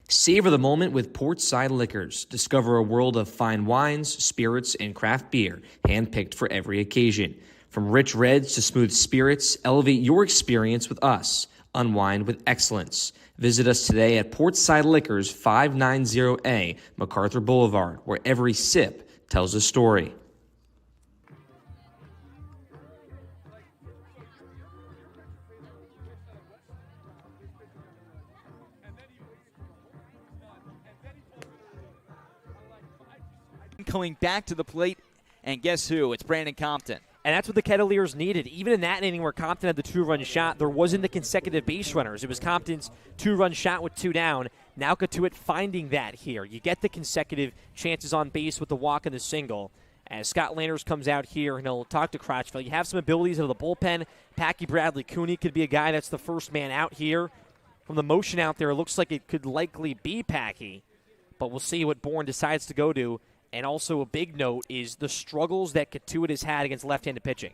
Savor the moment with Portside Liquors. Discover a world of fine wines, spirits, and craft beer, handpicked for every occasion. From rich reds to smooth spirits, elevate your experience with us. Unwind with excellence. Visit us today at Portside Liquors, 590A, MacArthur Boulevard, where every sip tells a story. Coming back to the plate, and guess who? It's Brandon Compton. And that's what the Kettleers needed. Even in that inning where Compton had the 2-run shot, there wasn't the consecutive base runners. It was Compton's 2-run shot with 2 down. Now Cotuit finding that here. You get the consecutive chances on base with the walk and the single. As Scott Landers comes out here and he'll talk to Crotchville. You have some abilities out of the bullpen. Packy Bradley Cooney could be a guy that's the first man out here. From the motion out there, it looks like it could likely be Packy. But we'll see what Bourne decides to go to. And also a big note is the struggles that Cotuit has had against left-handed pitching.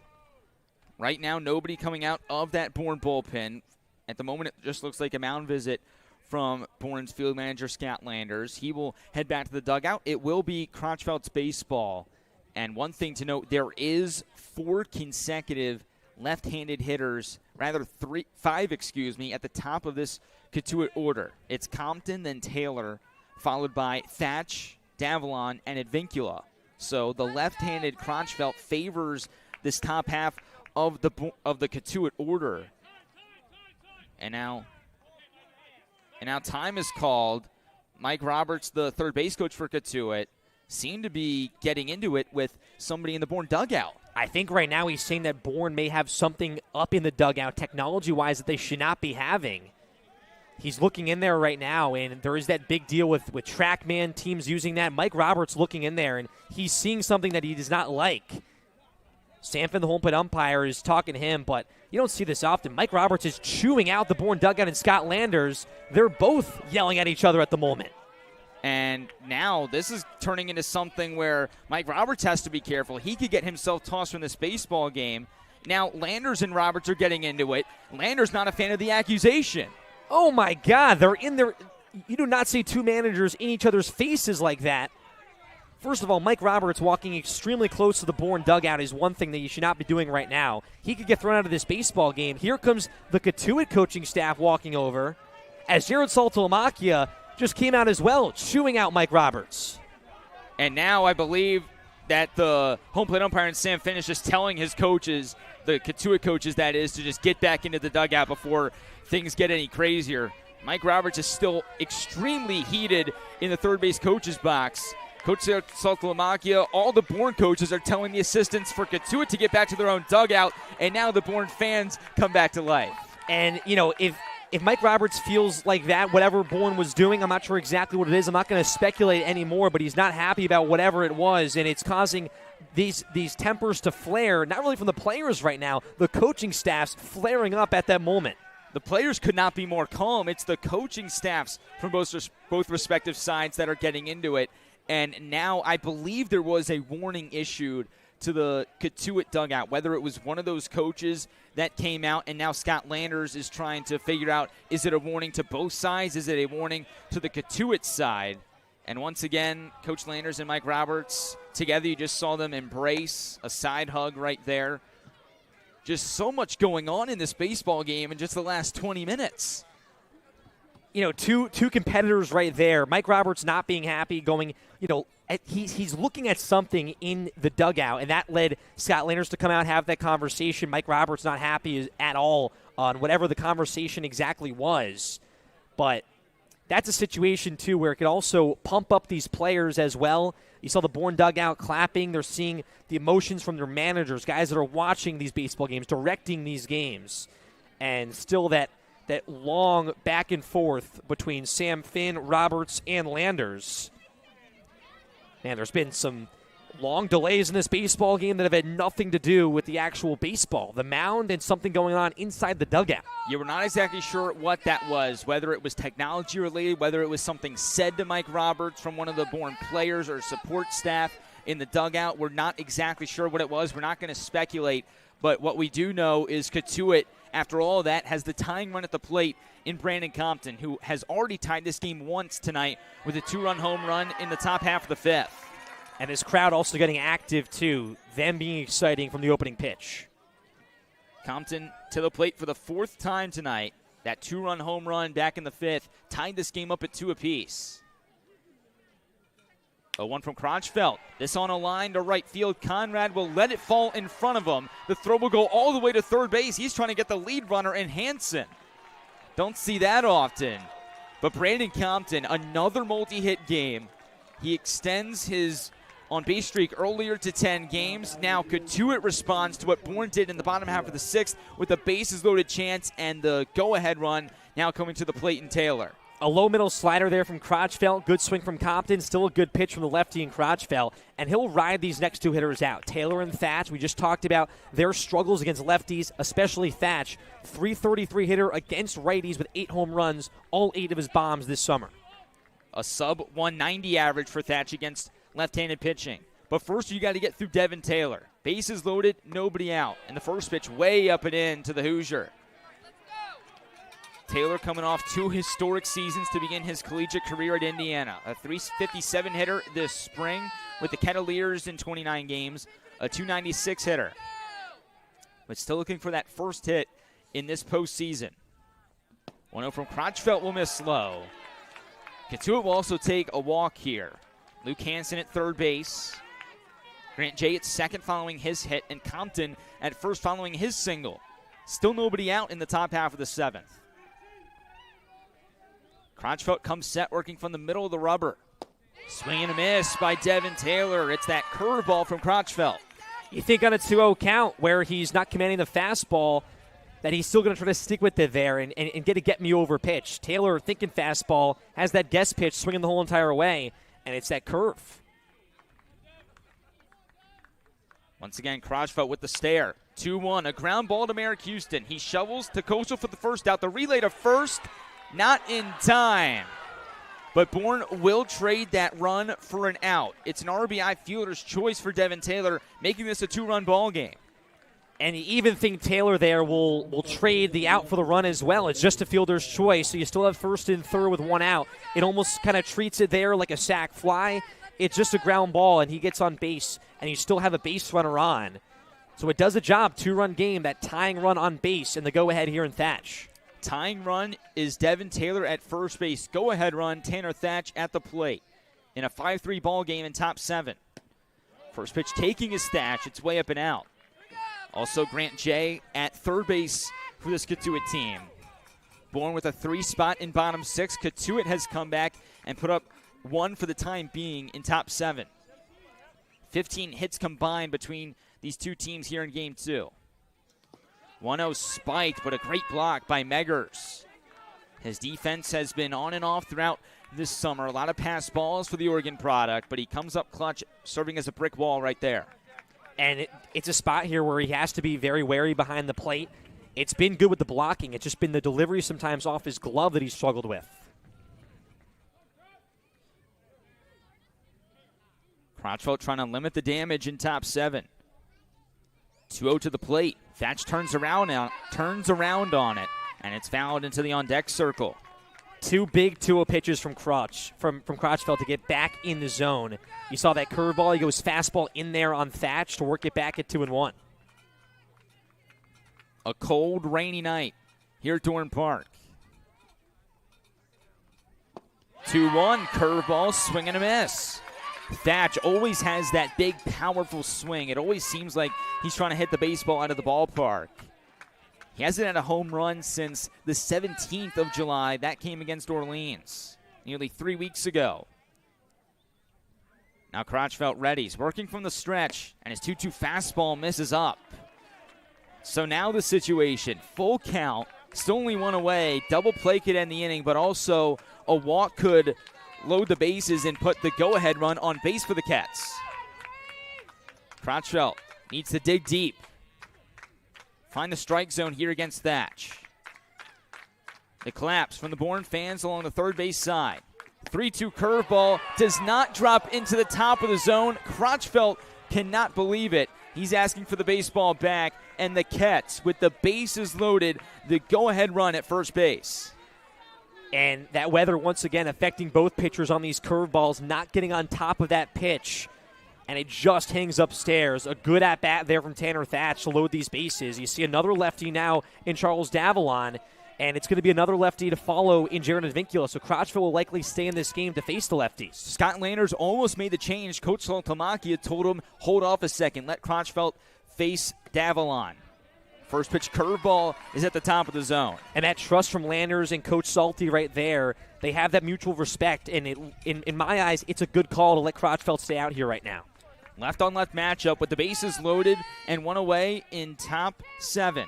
Right now, nobody coming out of that Bourne bullpen. At the moment, it just looks like a mound visit from Bourne's field manager, Scott Landers. He will head back to the dugout. It will be Crotchfeld's baseball. And one thing to note, there is 4 consecutive left-handed hitters, rather 5, at the top of this Cotuit order. It's Compton, then Taylor, followed by Thatch, Davalon, and Advincula. So the left-handed Crotchfeld favors this top half of the Cotuit order. And now time is called. Mike Roberts, the third base coach for Cotuit, seemed to be getting into it with somebody in the Bourne dugout. I think right now he's saying that Bourne may have something up in the dugout technology-wise that they should not be having. He's looking in there right now, and there is that big deal with TrackMan, teams using that. Mike Roberts looking in there, and he's seeing something that he does not like. Sanford, the home plate umpire, is talking to him, but you don't see this often. Mike Roberts is chewing out the Bourne dugout, and Scott Landers, they're both yelling at each other at the moment. And now this is turning into something where Mike Roberts has to be careful. He could get himself tossed from this baseball game. Now Landers and Roberts are getting into it. Landers not a fan of the accusation. Oh, my God. They're in there. You do not see 2 managers in each other's faces like that. First of all, Mike Roberts walking extremely close to the Bourne dugout is one thing that you should not be doing right now. He could get thrown out of this baseball game. Here comes the Cotuit coaching staff walking over as Jared Saltolamakia just came out as well, chewing out Mike Roberts. And now I believe that the home plate umpire and Sam Finn is just telling his coaches, the Cotuit coaches that is, to just get back into the dugout before things get any crazier. Mike Roberts is still extremely heated in the third base coach's box. Coach Saltolamakia, all the Bourne coaches are telling the assistants for Cotuit to get back to their own dugout, and now the Bourne fans come back to life. And, you know, if Mike Roberts feels like that, whatever Bourne was doing, I'm not sure exactly what it is. I'm not going to speculate anymore, but he's not happy about whatever it was, and it's causing these tempers to flare, not really from the players right now, the coaching staff's flaring up at that moment. The players could not be more calm. It's the coaching staffs from both respective sides that are getting into it. And now I believe there was a warning issued to the Cotuit dugout, whether it was one of those coaches that came out, and now Scott Landers is trying to figure out, is it a warning to both sides? Is it a warning to the Cotuit side? And once again, Coach Landers and Mike Roberts together, you just saw them embrace a side hug right there. Just so much going on in this baseball game in just the last 20 minutes. You know, two competitors right there. Mike Roberts not being happy, going, you know, he's looking at something in the dugout, and that led Scott Landers to come out and have that conversation. Mike Roberts not happy at all on whatever the conversation exactly was. But that's a situation, too, where it could also pump up these players as well. You saw the Bourne dugout clapping. They're seeing the emotions from their managers, guys that are watching these baseball games, directing these games. And still that long back and forth between Sam Finn, Roberts, and Landers. Man, there's been some long delays in this baseball game that have had nothing to do with the actual baseball, the mound, and something going on inside the dugout. You were not exactly sure what that was, whether it was technology related, whether it was something said to Mike Roberts from one of the Bourne players or support staff in the dugout. We're not exactly sure what it was. We're not going to speculate, but what we do know is Cotuit, after all of that, has the tying run at the plate in Brandon Compton, who has already tied this game once tonight with a 2-run home run in the top half of the fifth. And this crowd also getting active, too, them being exciting from the opening pitch. Compton to the plate for the fourth time tonight. That 2-run home run back in the fifth tied this game up at 2 apiece. A one from Crotchfeld. This on a line to right field. Conrad will let it fall in front of him. The throw will go all the way to third base. He's trying to get the lead runner in Hansen. Don't see that often. But Brandon Compton, another multi-hit game. He extends his on-base streak earlier to 10 games. Now Cotuit responds to what Bourne did in the bottom half of the sixth with a bases-loaded chance and the go-ahead run now coming to the plate in Taylor. A low middle slider there from Crotchfeld. Good swing from Compton. Still a good pitch from the lefty in Crotchfeld. And he'll ride these next two hitters out. Taylor and Thatch, we just talked about their struggles against lefties, especially Thatch. .333 hitter against righties with 8 home runs, all 8 of his bombs this summer. A sub-190 average for Thatch against left-handed pitching. But first you got to get through Devin Taylor. Bases loaded, nobody out. And the first pitch way up and in to the Hoosier. Taylor coming off 2 historic seasons to begin his collegiate career at Indiana. A .357 hitter this spring with the Kettleers in 29 games. A .296 hitter. But still looking for that first hit in this postseason. 1-0 from Crotchfeld will miss slow. Cotuit will also take a walk here. Luke Hansen at third base. Grant Jay at second following his hit. And Compton at first following his single. Still nobody out in the top half of the seventh. Crotchfeld comes set, working from the middle of the rubber. Swing and a miss by Devin Taylor. It's that curveball from Crotchfeld. You think on a 2-0 count where he's not commanding the fastball that he's still going to try to stick with it there and get a get-me-over pitch. Taylor thinking fastball, has that guess pitch swinging the whole entire way, and it's that curve. Once again, Crotchfeld with the stare. 2-1, a ground ball to Merrick Houston. He shovels to Koschel for the first out. The relay to first. Not in time. But Bourne will trade that run for an out. It's an RBI fielder's choice for Devin Taylor, making this a 2-run ball game. And you even think Taylor there will trade the out for the run as well. It's just a fielder's choice, so you still have first and third with 1 out. It almost kind of treats it there like a sac fly. It's just a ground ball, and he gets on base, and you still have a base runner on. So it does a job, 2-run game, that tying run on base, and the go-ahead here in Thatch. Tying run is Devin Taylor at first base. Go-ahead run, Tanner Thatch at the plate. In a 5-3 ball game in top 7. First pitch taking his Thatch. It's way up and out. Also Grant Jay at third base for this Cotuit team. Bourne with a 3 spot in bottom 6. Cotuit has come back and put up 1 for the time being in top 7. 15 hits combined between these two teams here in game 2. 1-0 spiked, but a great block by Meggers. His defense has been on and off throughout this summer. A lot of pass balls for the Oregon product, but he comes up clutch, serving as a brick wall right there. And it's a spot here where he has to be very wary behind the plate. It's been good with the blocking. It's just been the delivery sometimes off his glove that he's struggled with. Crotchfeld trying to limit the damage in top 7. 2-0 to the plate. Thatch turns around on it, and it's fouled into the on-deck circle. Two big 2-0 pitches from Crotchfeld to get back in the zone. You saw that curveball. He goes fastball in there on Thatch to work it back at 2-1. A cold, rainy night here at Dorn Park. 2-1, curveball, swing and a miss. Thatch always has that big, powerful swing. It always seems like he's trying to hit the baseball out of the ballpark. He hasn't had a home run since the 17th of July. That came against Orleans nearly 3 weeks ago. Now Crotchfeld readies, working from the stretch, and his 2-2 fastball misses up. So now the situation, full count, still only one away. Double play could end the inning, but also a walk could load the bases and put the go-ahead run on base for the Cats. Crotchfeld needs to dig deep. Find the strike zone here against Thatch. The collapse from the Bourne fans along the third base side. 3-2 curveball does not drop into the top of the zone. Crotchfeld cannot believe it. He's asking for the baseball back, and the Cats, with the bases loaded, the go-ahead run at first base. And that weather once again affecting both pitchers on these curveballs, not getting on top of that pitch. And it just hangs upstairs. A good at-bat there from Tanner Thatch to load these bases. You see another lefty now in Charles Davalon, and it's going to be another lefty to follow in Jaron Advincula. So Crotchville will likely stay in this game to face the lefties. Scott Landers almost made the change. Coach Saltamacchia told him, hold off a second. Let Crotchfeld face Davalon. First pitch curveball is at the top of the zone. And that trust from Landers and Coach Salty right there, they have that mutual respect. And in my eyes, it's a good call to let Crotchfeld stay out here right now. Left-on-left matchup with the bases loaded and one away in top 7.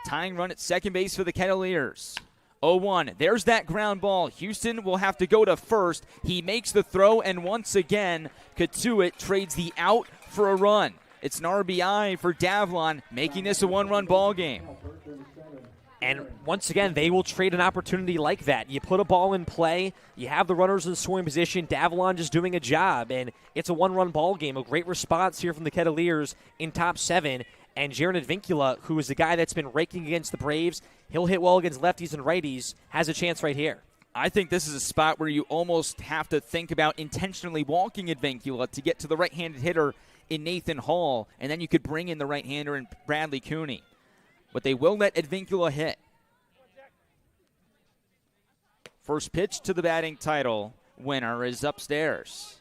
Tying run at second base for the Kettleers. 0-1. There's that ground ball. Houston will have to go to first. He makes the throw, and once again, Cotuit trades the out for a run. It's an RBI for Davalon, making this a one-run ball game. And once again, they will trade an opportunity like that. You put a ball in play, you have the runners in scoring position, Davalon just doing a job, and it's a one-run ball game. A great response here from the Kettleers in top 7. And Jaron Advincula, who is the guy that's been raking against the Braves, he'll hit well against lefties and righties, has a chance right here. I think this is a spot where you almost have to think about intentionally walking Advincula to get to the right-handed hitter in Nathan Hall, and then you could bring in the right-hander in Bradley Cooney. But they will let Advincula hit. First pitch to the batting title winner is upstairs.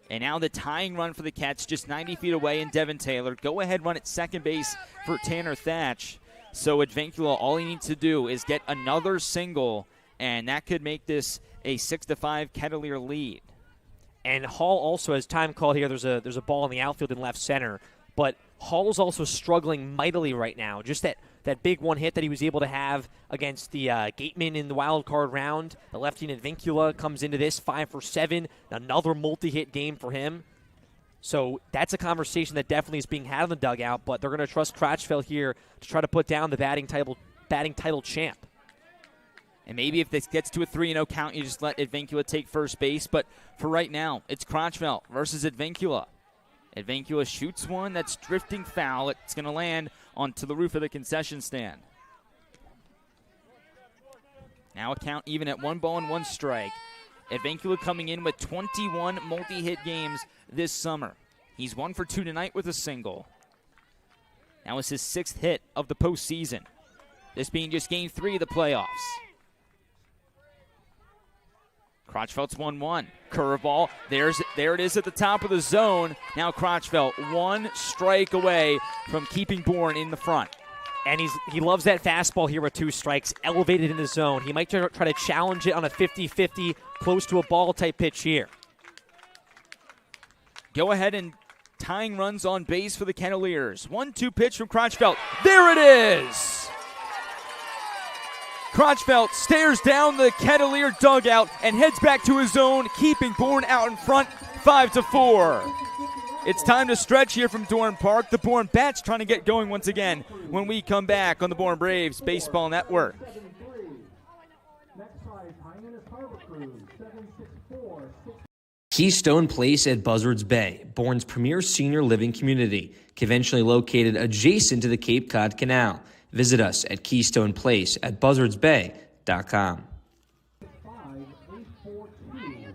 And now the tying run for the Cats just 90 feet away in Devin Taylor. Go-ahead run at second base for Tanner Thatch. So Advincula, all he needs to do is get another single, and that could make this a 6-5 Kettleer lead. And Hall also has time called here. There's a ball in the outfield in left center. But Hall is also struggling mightily right now. Just that big one hit that he was able to have against the Gateman in the wild card round. The lefty Advincula comes into this 5 for 7. Another multi-hit game for him. So that's a conversation that definitely is being had in the dugout. But they're going to trust Crotchfeld here to try to put down the batting title champ. And maybe if this gets to a 3-0 count, you just let Advincula take first base. But for right now, it's Crotchfeld versus Advincula. Advincula shoots one that's drifting foul. It's going to land onto the roof of the concession stand. Now a count even at 1 ball and 1 strike. Advincula coming in with 21 multi-hit games this summer. He's 1 for 2 tonight with a single. Now it's his 6th hit of the postseason. This being just game 3 of the playoffs. Crotchfeld's 1-1. Curveball. There it is at the top of the zone. Now Crotchfeld 1 strike away from keeping Bourne in the front. And he loves that fastball here with 2 strikes, elevated in the zone. He might try to challenge it on a 50-50, close to a ball type pitch here. Go ahead and tying runs on base for the Kettleers. 1-2 pitch from Crotchfeld. There it is! Crotchfeld stares down the Kettleer dugout and heads back to his zone, keeping Bourne out in front 5-4. It's time to stretch here from Dorn Park. The Bourne Bats trying to get going once again when we come back on the Bourne Braves Baseball Network. Next side, Pioneers Harbor Crew, 764. Keystone Place at Buzzards Bay, Bourne's premier senior living community, conventionally located adjacent to the Cape Cod Canal. Visit us at KeystonePlace at buzzardsbay.com. 5842.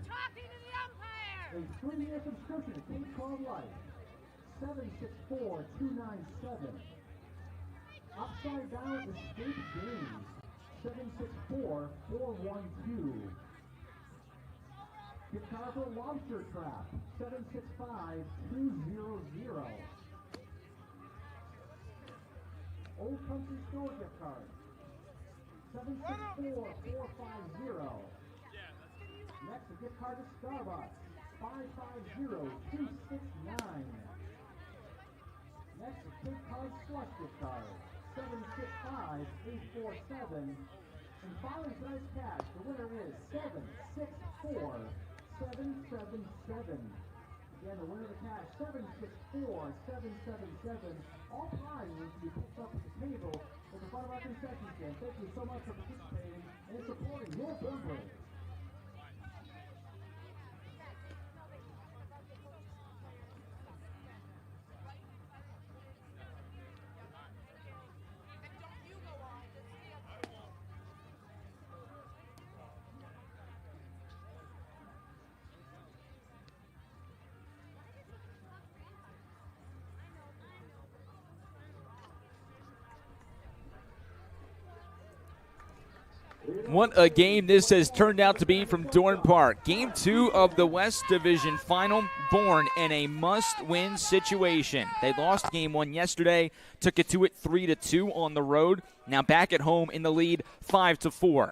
A 3-year subscription to Cape Cod Life. 764297. Upside Down Escape Games. 764412. Gift card for Lobster Trap. 765200. Old Country Store gift card. 764450. Next, a gift card to Starbucks. 550269. Next, a Cape Cod Slush gift card. 765847. And finally, tonight's cash. The winner is 764777. Again, the winner of the cash, 764777. All prizes will be picked up at the table at the front of our concession stand. Thank you so much for participating and supporting your Bourne Braves. What a game this has turned out to be from Dorn Park. Game 2 of the West Division Final. Bourne in a must-win situation. They lost Game 1 yesterday, took it to it 3-2 on the road. Now back at home in the lead 5-4.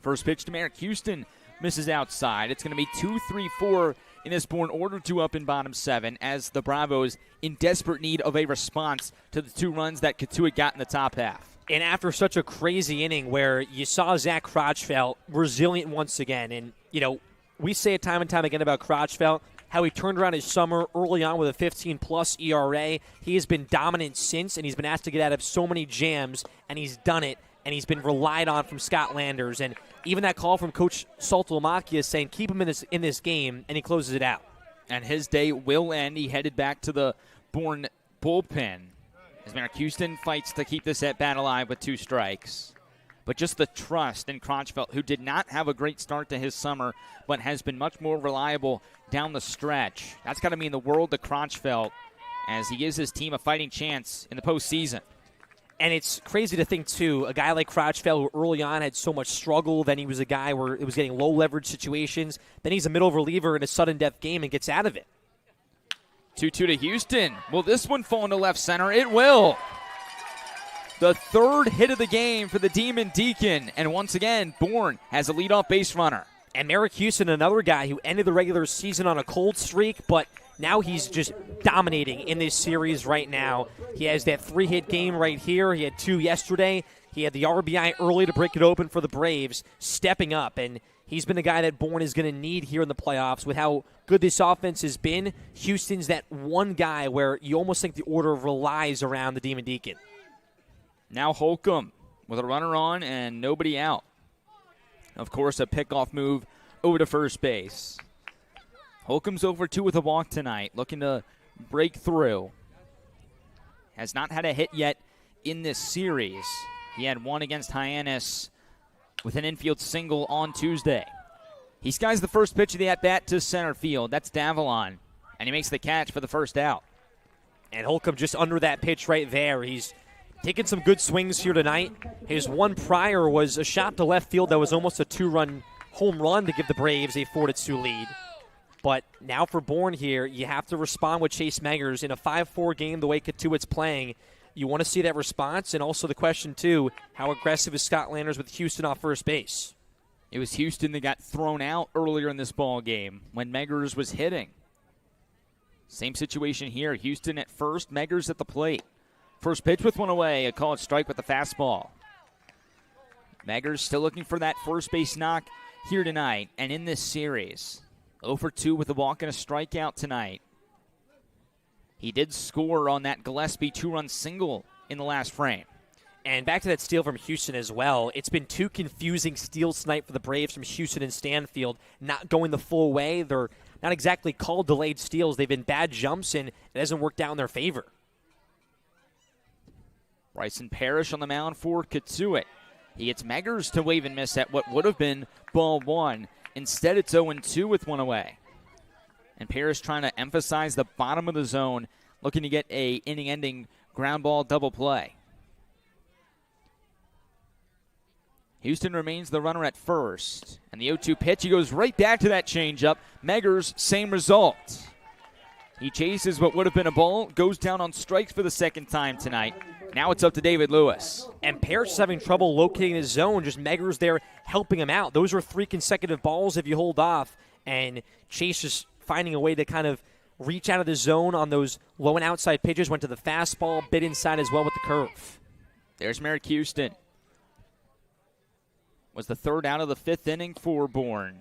First pitch to Merrick Houston misses outside. It's going to be 2-3-4 in this Bourne order to up in bottom 7 as the Bravos in desperate need of a response to the 2 runs that Cotuit got in the top half. And after such a crazy inning where you saw Zach Crotchfeld resilient once again, and, you know, we say it time and time again about Crotchfeld, how he turned around his summer early on with a 15-plus ERA. He has been dominant since, and he's been asked to get out of so many jams, and he's done it, and he's been relied on from Scott Landers. And even that call from Coach Saltolomakia saying keep him in this game, and he closes it out. And his day will end. He headed back to the Bourne bullpen as Merrick Houston fights to keep this at-bat alive with 2 strikes. But just the trust in Crotchfeld, who did not have a great start to his summer, but has been much more reliable down the stretch. That's got to mean the world to Crotchfeld as he gives his team a fighting chance in the postseason. And it's crazy to think, too, a guy like Crotchfeld who early on had so much struggle, then he was a guy where it was getting low-leverage situations, then he's a middle reliever in a sudden-death game and gets out of it. 2-2 to Houston. Will this one fall into left center? It will. The 3rd hit of the game for the Demon Deacon. And once again, Bourne has a leadoff base runner. And Merrick Houston, another guy who ended the regular season on a cold streak, but now he's just dominating in this series right now. He has that 3-hit game right here. He had 2 yesterday. He had the RBI early to break it open for the Braves, stepping up. And he's been the guy that Bourne is going to need here in the playoffs with how good this offense has been. Houston's that one guy where you almost think the order relies around the Demon Deacon. Now Holcomb with a runner on and nobody out. Of course, a pickoff move over to first base. Holcomb's over 2 with a walk tonight, looking to break through. Has not had a hit yet in this series. He had one against Hyannis with an infield single on Tuesday. He skies the first pitch of the at-bat to center field. That's Davalon, and he makes the catch for the first out. And Holcomb just under that pitch right there. He's taking some good swings here tonight. His one prior was a shot to left field that was almost a 2-run home run to give the Braves a 4-2 lead. But now for Bourne here, you have to respond with Chase Meggers in a 5-4 game the way Cotuit's playing. You want to see that response, and also the question, too, how aggressive is Scott Landers with Houston off first base? It was Houston that got thrown out earlier in this ball game when Meggers was hitting. Same situation here. Houston at first, Meggers at the plate. First pitch with one away, a called strike with the fastball. Meggers still looking for that first base knock here tonight and in this series. 0-for-2 with a walk and a strikeout tonight. He did score on that Gillespie 2-run single in the last frame. And back to that steal from Houston as well. It's been 2 confusing steals tonight for the Braves from Houston and Stanfield, not going the full way. They're not exactly called delayed steals. They've been bad jumps, and it hasn't worked out in their favor. Bryson Parrish on the mound for Cotuit. He gets Meggers to wave and miss at what would have been ball 1. Instead, it's 0-2 with 1 away. And Parrish trying to emphasize the bottom of the zone, looking to get a inning-ending ground ball double play. Houston remains the runner at first. And the 0-2 pitch, he goes right back to that changeup. Meggers, same result. He chases what would have been a ball, goes down on strikes for the second time tonight. Now it's up to David Lewis. And Parrish is having trouble locating his zone. Just Meggers there helping him out. Those are 3 consecutive balls if you hold off. And Chase just finding a way to kind of reach out of the zone on those low and outside pitches. Went to the fastball, bit inside as well with the curve. There's Merrick Houston. Was the 3rd out of the 5th inning for Bourne.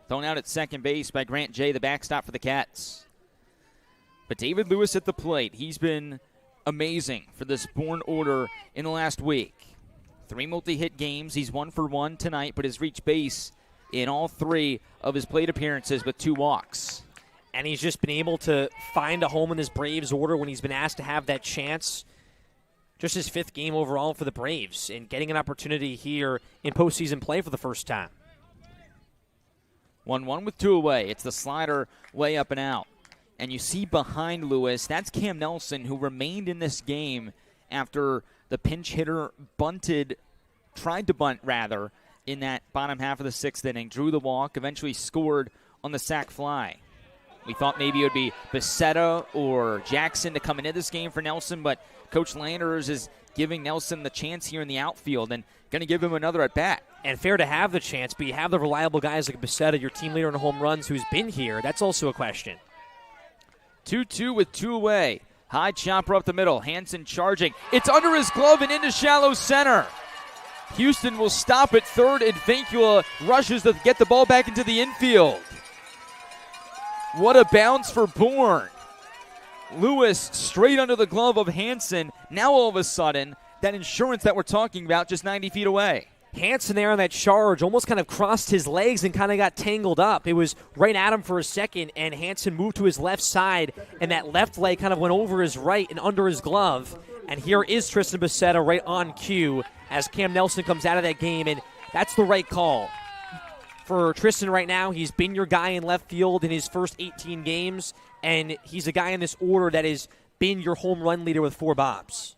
Thrown out at second base by Grant Jay, the backstop for the Cats. But David Lewis at the plate. He's been amazing for this Bourne order in the last week. 3 multi-hit games. He's 1 for 1 tonight, but has reached base in all 3 of his plate appearances with 2 walks. And he's just been able to find a home in this Braves order when he's been asked to have that chance. Just his 5th game overall for the Braves and getting an opportunity here in postseason play for the first time. 1-1 with 2 away. It's the slider way up and out. And you see behind Lewis, that's Cam Nelson, who remained in this game after the pinch hitter tried to bunt rather, in that bottom half of the 6th inning. Drew the walk, eventually scored on the sac fly. We thought maybe it would be Becerra or Jackson to come into this game for Nelson, but Coach Landers is giving Nelson the chance here in the outfield and going to give him another at-bat. And fair to have the chance, but you have the reliable guys like Becerra, your team leader in home runs, who's been here. That's also a question. 2-2 with 2 away. High chopper up the middle. Hansen charging. It's under his glove and into shallow center. Houston will stop at third, and Vincula rushes to get the ball back into the infield. What a bounce for Bourne. Lewis straight under the glove of Hansen. Now all of a sudden, that insurance that we're talking about just 90 feet away. Hansen there on that charge almost kind of crossed his legs and kind of got tangled up. It was right at him for a second, and Hansen moved to his left side, and that left leg kind of went over his right and under his glove. And here is Tristan Becerra right on cue as Cam Nelson comes out of that game, and that's the right call. For Tristan right now, he's been your guy in left field in his first 18 games, and he's a guy in this order that has been your home run leader with 4 bobs.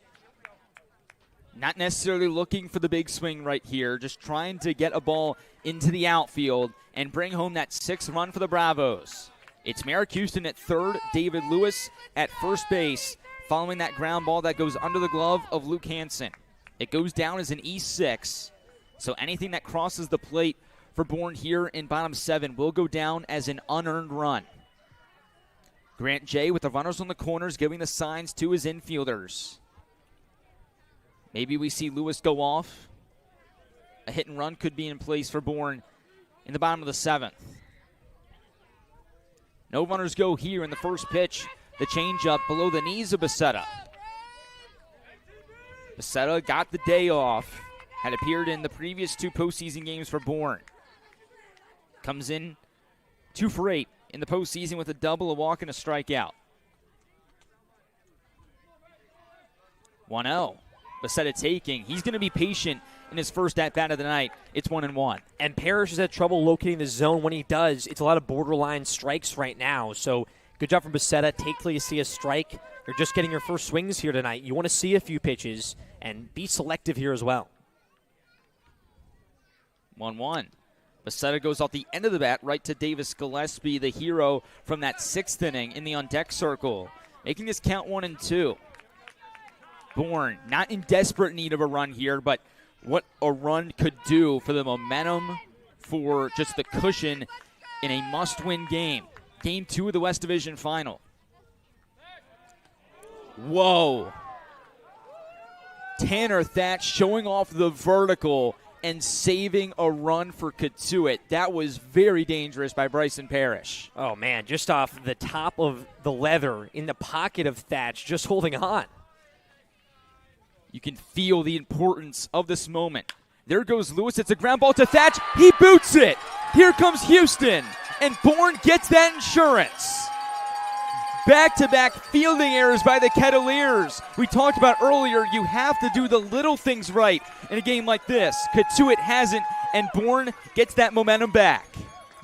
Not necessarily looking for the big swing right here, just trying to get a ball into the outfield and bring home that 6th run for the Bravos. It's Merrick Houston at third, David Lewis at first base, following that ground ball that goes under the glove of Luke Hansen. It goes down as an E6, so anything that crosses the plate for Bourne here in bottom 7 will go down as an unearned run. Grant Jay with the runners on the corners giving the signs to his infielders. Maybe we see Lewis go off. A hit and run could be in place for Bourne in the bottom of the 7th. No runners go here in the first pitch. The changeup below the knees of Becerra. Becerra got the day off. Had appeared in the previous 2 postseason games for Bourne. Comes in 2 for 8 in the postseason with a double, a walk, and a strikeout. 1-0. Becerra taking. He's going to be patient in his first at-bat of the night. It's 1-1. And Parrish has had trouble locating the zone. When he does, it's a lot of borderline strikes right now. So good job from Becerra. Take till you see a strike. You're just getting your first swings here tonight. You want to see a few pitches and be selective here as well. 1-1. Becerra goes off the end of the bat right to Davis Gillespie, the hero from that 6th inning in the on-deck circle, making this count 1-2. Bourne, not in desperate need of a run here, but what a run could do for the momentum, for just the cushion in a must-win game. Game 2 of the West Division Final. Whoa. Tanner Thatch showing off the vertical and saving a run for Cotuit. That was very dangerous by Bryson Parrish. Oh, man, just off the top of the leather in the pocket of Thatch, just holding on. You can feel the importance of this moment. There goes Lewis. It's a ground ball to Thatch. He boots it. Here comes Houston. And Bourne gets that insurance. Back-to-back fielding errors by the Kettleers. We talked about earlier, you have to do the little things right in a game like this. Cotuit hasn't, and Bourne gets that momentum back.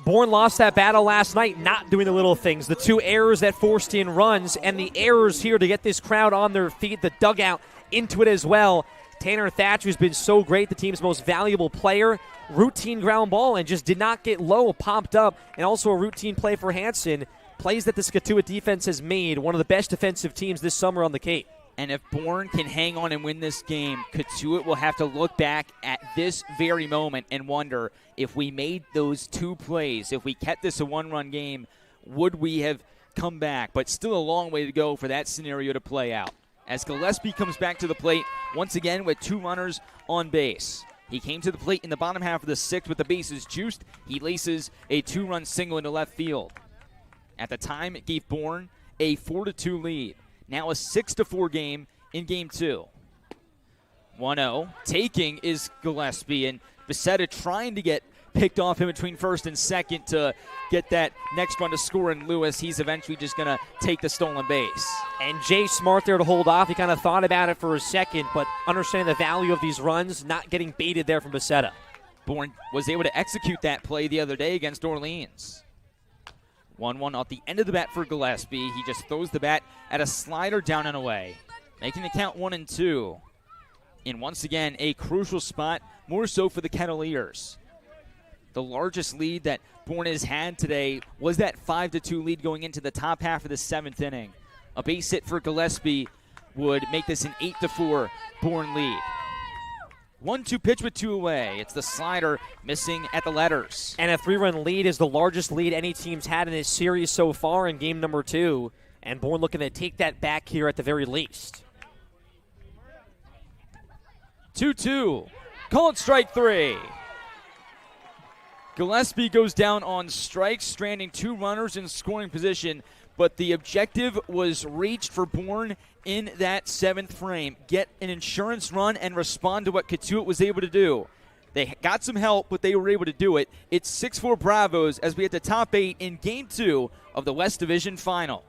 Bourne lost that battle last night, not doing the little things. The 2 errors that forced in runs, and the errors here to get this crowd on their feet, the dugout into it as well. Tanner Thatch, who's been so great, the team's most valuable player, routine ground ball and just did not get low, popped up, and also a routine play for Hansen. Plays that the Cotuit defense has made, one of the best defensive teams this summer on the Cape. And if Bourne can hang on and win this game, Cotuit will have to look back at this very moment and wonder, if we made those 2 plays, if we kept this a 1-run game, would we have come back? But still a long way to go for that scenario to play out. As Gillespie comes back to the plate, once again with 2 runners on base. He came to the plate in the bottom half of the 6th with the bases juiced. He laces a 2-run single into left field. At the time, it gave Bourne a 4-2 lead. Now a 6-4 game in Game 2. 1-0. Taking is Gillespie, and Becerra trying to get picked off in between first and second to get that next run to score. And Lewis, he's eventually just going to take the stolen base. And Jay smart there to hold off. He kind of thought about it for a second, but understanding the value of these runs, not getting baited there from Becerra. Bourne was able to execute that play the other day against Orleans. 1-1 off the end of the bat for Gillespie. He just throws the bat at a slider down and away, making the count 1-2. And once again, a crucial spot, more so for the Kettleers. The largest lead that Bourne has had today was that 5-2 lead going into the top half of the 7th inning. A base hit for Gillespie would make this an 8-4 Bourne lead. 1-2 pitch with 2 away. It's the slider missing at the letters. And a 3-run lead is the largest lead any team's had in this series so far in game number 2. And Bourne looking to take that back here at the very least. 2-2. Call it strike 3. Gillespie goes down on strikes, stranding 2 runners in scoring position. But the objective was reached for Bourne in that 7th frame. Get an insurance run and respond to what Cotuit was able to do. They got some help, but they were able to do it. It's 6-4 Bravos as we hit the top 8 in Game 2 of the West Division Final.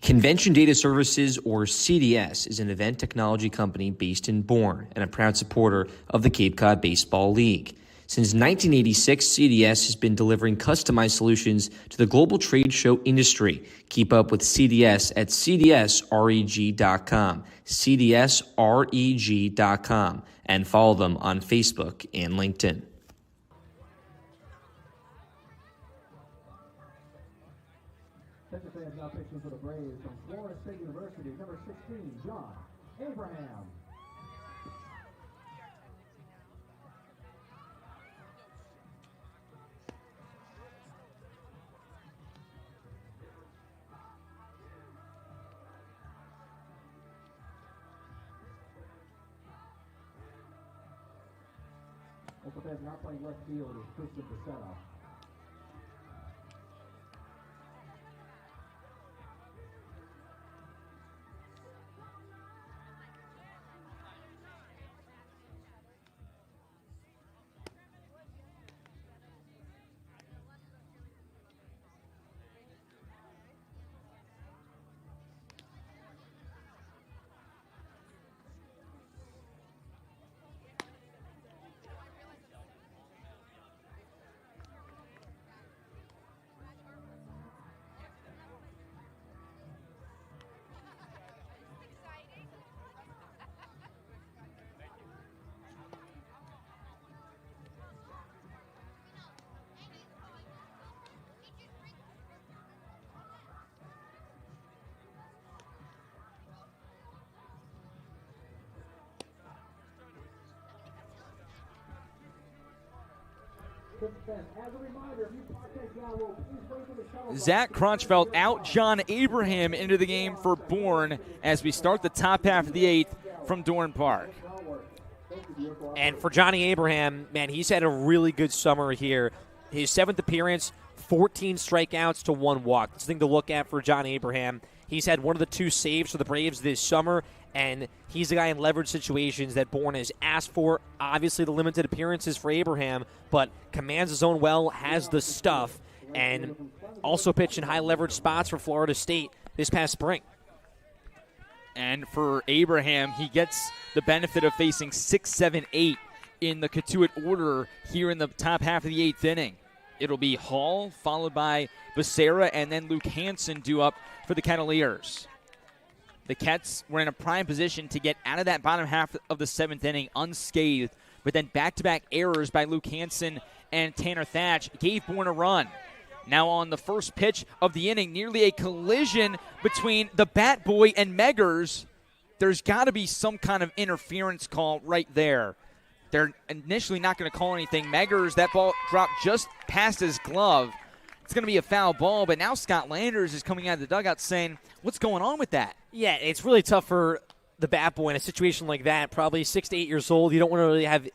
Convention Data Services, or CDS, is an event technology company based in Bourne and a proud supporter of the Cape Cod Baseball League. Since 1986, CDS has been delivering customized solutions to the global trade show industry. Keep up with CDS at cdsreg.com, cdsreg.com, and follow them on Facebook and LinkedIn. Texas fans now pitching for the Braves from Florida State University, number 16, John Abraham. Also fans now playing left field is Christian Becerra. Zach Crunchfeld out John Abraham into the game for Bourne as we start the top half of the 8th from Dorn Park. And for Johnny Abraham, man, he's had a really good summer here. His 7th appearance, 14 strikeouts to 1 walk. That's the thing to look at for John Abraham. He's had one of the 2 saves for the Braves this summer, and he's the guy in leverage situations that Bourne has asked for. Obviously, the limited appearances for Abraham, but commands his own well, has the stuff, and also pitched in high leverage spots for Florida State this past spring. And for Abraham, he gets the benefit of facing 6, 7, 8 in the Cotuit order here in the top half of the 8th inning. It'll be Hall, followed by Becerra, and then Luke Hansen due up for the Kettleers. The Kets were in a prime position to get out of that bottom half of the 7th inning unscathed, but then back-to-back errors by Luke Hansen and Tanner Thatch gave Bourne a run. Now on the first pitch of the inning, nearly a collision between the Bat Boy and Meggers. There's got to be some kind of interference call right there. They're initially not going to call anything. Meggers, that ball dropped just past his glove. It's going to be a foul ball, but now Scott Landers is coming out of the dugout saying, what's going on with that? Yeah, it's really tough for the Bat Boy in a situation like that. Probably 6 to 8 years old. You don't want to really have,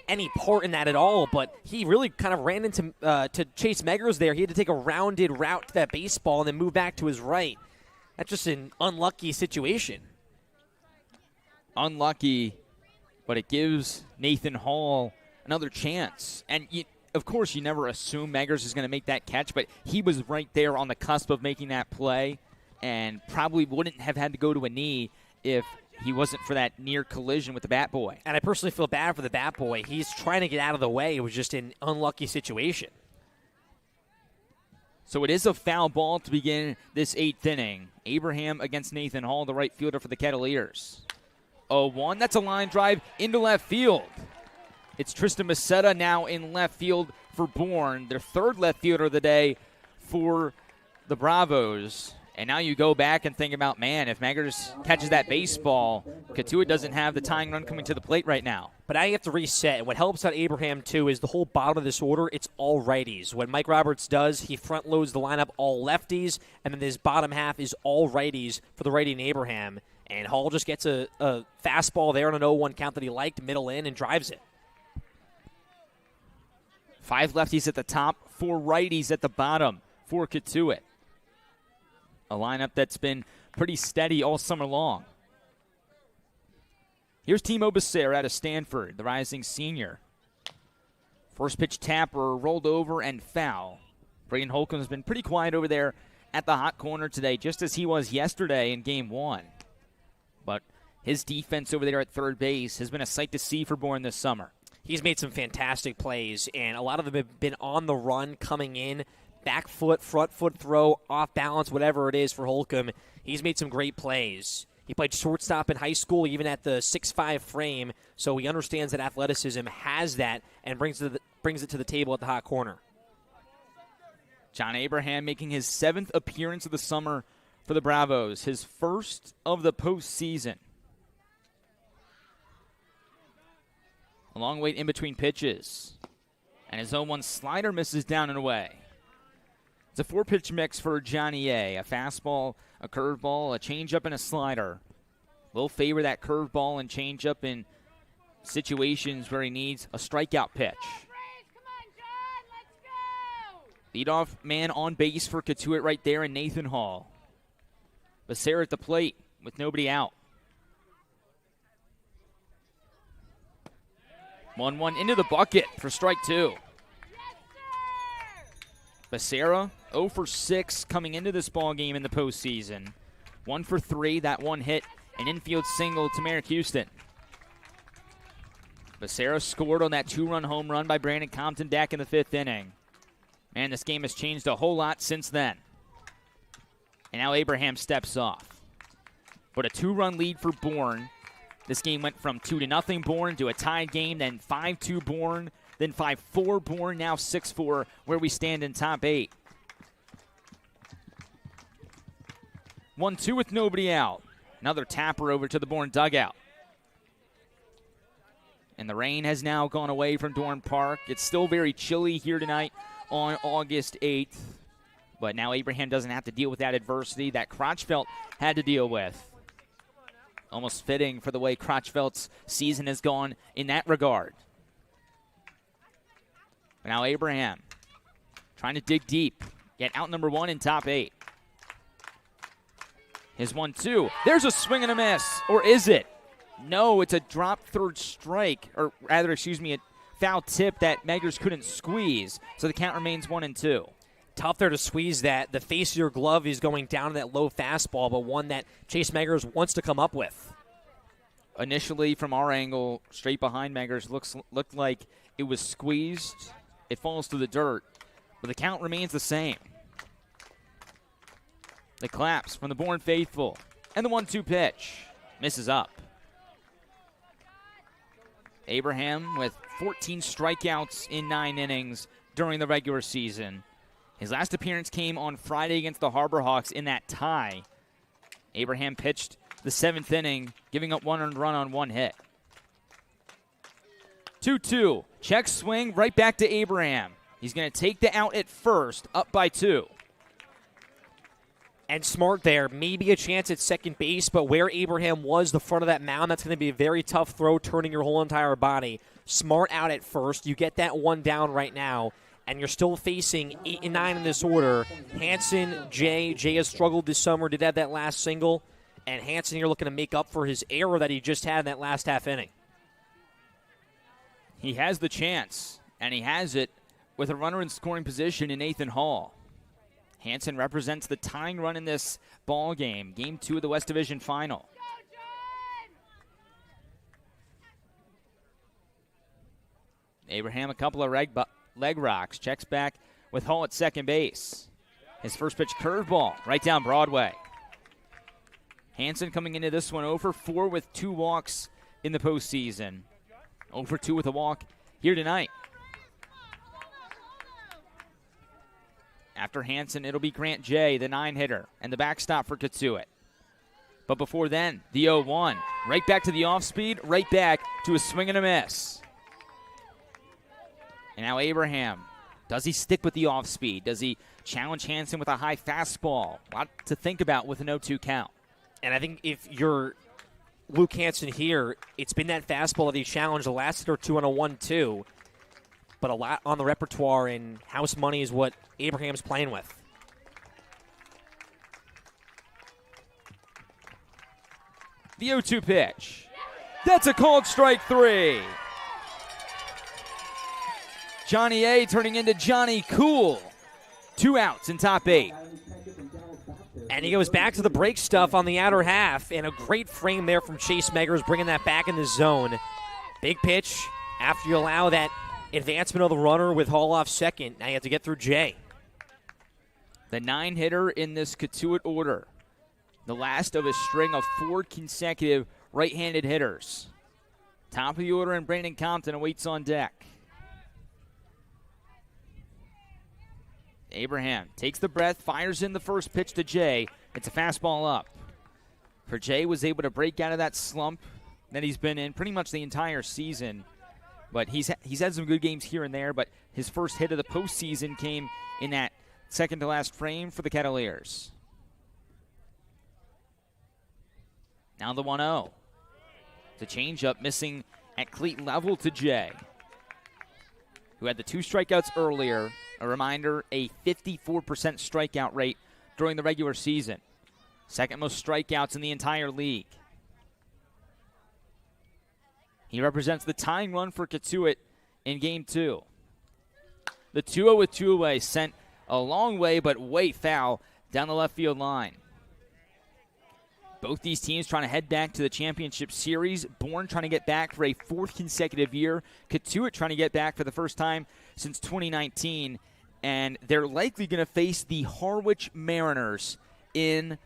any part in that at all, but he really kind of ran into to Chase Meggers there. He had to take a rounded route to that baseball and then move back to his right. That's just an unlucky situation. Unlucky, but it gives Nathan Hall another chance. And, of course, you never assume Meggers is going to make that catch, but he was right there on the cusp of making that play and probably wouldn't have had to go to a knee if he wasn't for that near collision with the Bat Boy. And I personally feel bad for the Bat Boy. He's trying to get out of the way. It was just an unlucky situation. So it is a foul ball to begin this 8th inning. Abraham against Nathan Hall, the right fielder for the Kettleers. 0-1. That's a line drive into left field. It's Tristan Macetta now in left field for Bourne, their 3rd left fielder of the day for the Bravos. And now you go back and think about, man, if Meggers catches that baseball, Cotuit doesn't have the tying run coming to the plate right now. But now you have to reset. And what helps out Abraham, too, is the whole bottom of this order, it's all righties. What Mike Roberts does, he front loads the lineup all lefties, and then this bottom half is all righties for the righty in Abraham. And Hall just gets a fastball there on an 0-1 count that he liked, middle in, and drives it. 5 lefties at the top, 4 righties at the bottom for Cotuit. A lineup that's been pretty steady all summer long. Here's Timo Becerra out of Stanford, the rising senior. First pitch tapper, rolled over and foul. Braden Holcomb has been pretty quiet over there at the hot corner today, just as he was yesterday in Game 1. But his defense over there at third base has been a sight to see for Bourne this summer. He's made some fantastic plays, and a lot of them have been on the run coming in. Back foot, front foot throw, off balance, whatever it is for Holcomb. He's made some great plays. He played shortstop in high school, even at the 6'5" frame, so he understands that athleticism, has that, and brings it to the table at the hot corner. John Abraham making his 7th appearance of the summer for the Bravos, his first of the postseason. A long wait in between pitches, and his 0-1 slider misses down and away. It's a 4-pitch mix for Johnny A. A fastball, a curveball, a changeup, and a slider. Will favor that curveball and changeup in situations where he needs a strikeout pitch. Leadoff man on base for Cotuit right there in Nathan Hall. Becerra at the plate with nobody out. 1-1 into the bucket for strike 2. Becerra 0 for 6 coming into this ball game in the postseason. 1 for 3, that one hit an infield single to Merrick Houston. Becerra scored on that 2-run home run by Brandon Compton back in the 5th inning. Man, this game has changed a whole lot since then. And now Abraham steps off. But a 2-run lead for Bourne. This game went from 2-0 Bourne to a tied game, then 5-2 Bourne, then 5-4 Bourne, now 6-4, where we stand in top 8. 1-2 with nobody out. Another tapper over to the Bourne dugout. And the rain has now gone away from Dorn Park. It's still very chilly here tonight on August 8th. But now Abraham doesn't have to deal with that adversity that Crotchfeld had to deal with. Almost fitting for the way Crotchfeld's season has gone in that regard. But now Abraham trying to dig deep, get out number 1 in top 8. His 1-2. There's a swing and a miss. Or is it? No, it's a drop third strike. Or rather, a foul tip that Meggers couldn't squeeze. So the count remains 1-2. Tough there to squeeze that. The face of your glove is going down to that low fastball, but one that Chase Meggers wants to come up with. Initially, from our angle, straight behind Meggers, looked like it was squeezed. It falls to the dirt, but the count remains the same. The claps from the Bourne faithful, and the 1-2 pitch misses up. Abraham with 14 strikeouts in 9 innings during the regular season. His last appearance came on Friday against the Harbor Hawks in that tie. Abraham pitched the 7th inning, giving up 1 earned run on 1 hit. 2-2. Check swing right back to Abraham. He's going to take the out at first, up by 2. And Smart there, maybe a chance at second base, but where Abraham was, the front of that mound, that's going to be a very tough throw, turning your whole entire body. Smart out at first. You get that 1 down right now, and you're still facing 8 and 9 in this order. Hanson, Jay has struggled this summer, did have that last single, and Hanson here looking to make up for his error that he just had in that last half inning. He has the chance, and he has it with a runner in scoring position in Nathan Hall. Hanson represents the tying run in this ball game, Game 2 of the West Division Final. Abraham, a couple of leg rocks, checks back with Hall at second base. His first pitch curveball right down Broadway. Hanson coming into this one 0 for 4 with 2 walks in the postseason. 0 for 2 with a walk here tonight. After Hanson, it'll be Grant Jay, the 9-hitter, and the backstop for Cotuit. But before then, the 0-1. Right back to the off-speed, right back to a swing and a miss. And now Abraham. Does he stick with the off-speed? Does he challenge Hanson with a high fastball? A lot to think about with an 0-2 count. And I think if you're Luke Hanson here, it's been that fastball that he challenged the last hit or 2 on a 1-2. But a lot on the repertoire, and house money is what Abraham's playing with. The 0-2 pitch. That's a called strike 3. Johnny A turning into Johnny Cool. 2 outs in top 8. And he goes back to the break stuff on the outer half, and a great frame there from Chase Meggers, bringing that back in the zone. Big pitch after you allow that advancement of the runner with Hall off second. Now you have to get through Jay. The 9-hitter in this Cotuit order. The last of a string of 4 consecutive right-handed hitters. Top of the order, and Brennan Compton awaits on deck. Abraham takes the breath, fires in the first pitch to Jay. It's a fastball up. For Jay was able to break out of that slump that he's been in pretty much the entire season. But he's had some good games here and there, but his first hit of the postseason came in that second-to-last frame for the Kettleers. Now the 1-0. The changeup missing at cleat level to Jay, who had the 2 strikeouts earlier. A reminder, a 54% strikeout rate during the regular season. Second most strikeouts in the entire league. He represents the tying run for Cotuit in Game 2. The 2-0 with 2 away sent a long way, but way foul down the left field line. Both these teams trying to head back to the championship series. Bourne trying to get back for a 4th consecutive year. Cotuit trying to get back for the first time since 2019. And they're likely going to face the Harwich Mariners in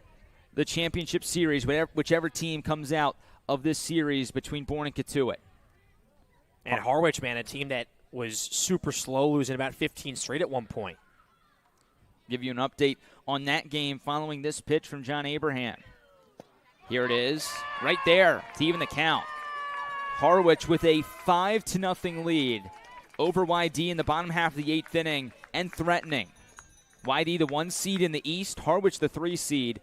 the championship series, whichever team comes out of this series between Bourne and Cotuit. And Harwich, man, a team that was super slow, losing about 15 straight at one point. Give you an update on that game following this pitch from John Abraham. Here it is, right there to even the count. Harwich with a 5-0 lead over YD in the bottom half of the 8th inning and threatening. YD the 1 seed in the East, Harwich the 3 seed.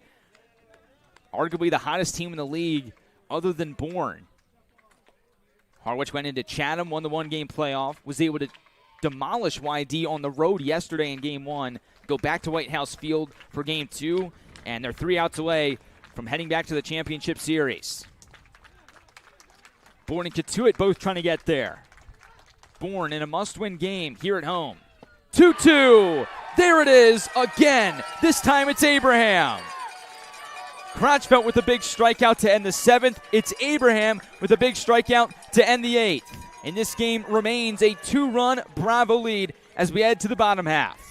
Arguably the hottest team in the league other than Bourne. Harwich went into Chatham, won the 1-game playoff, was able to demolish YD on the road yesterday in Game 1. Go back to White House Field for Game 2, and they're 3 outs away from heading back to the championship series. Bourne and Cotuit both trying to get there. Bourne in a must-win game here at home. 2-2. There it is again. This time it's Abraham. Crotchfeld with a big strikeout to end the 7th. It's Abraham with a big strikeout to end the 8th. And this game remains a 2-run Bravo lead as we head to the bottom half.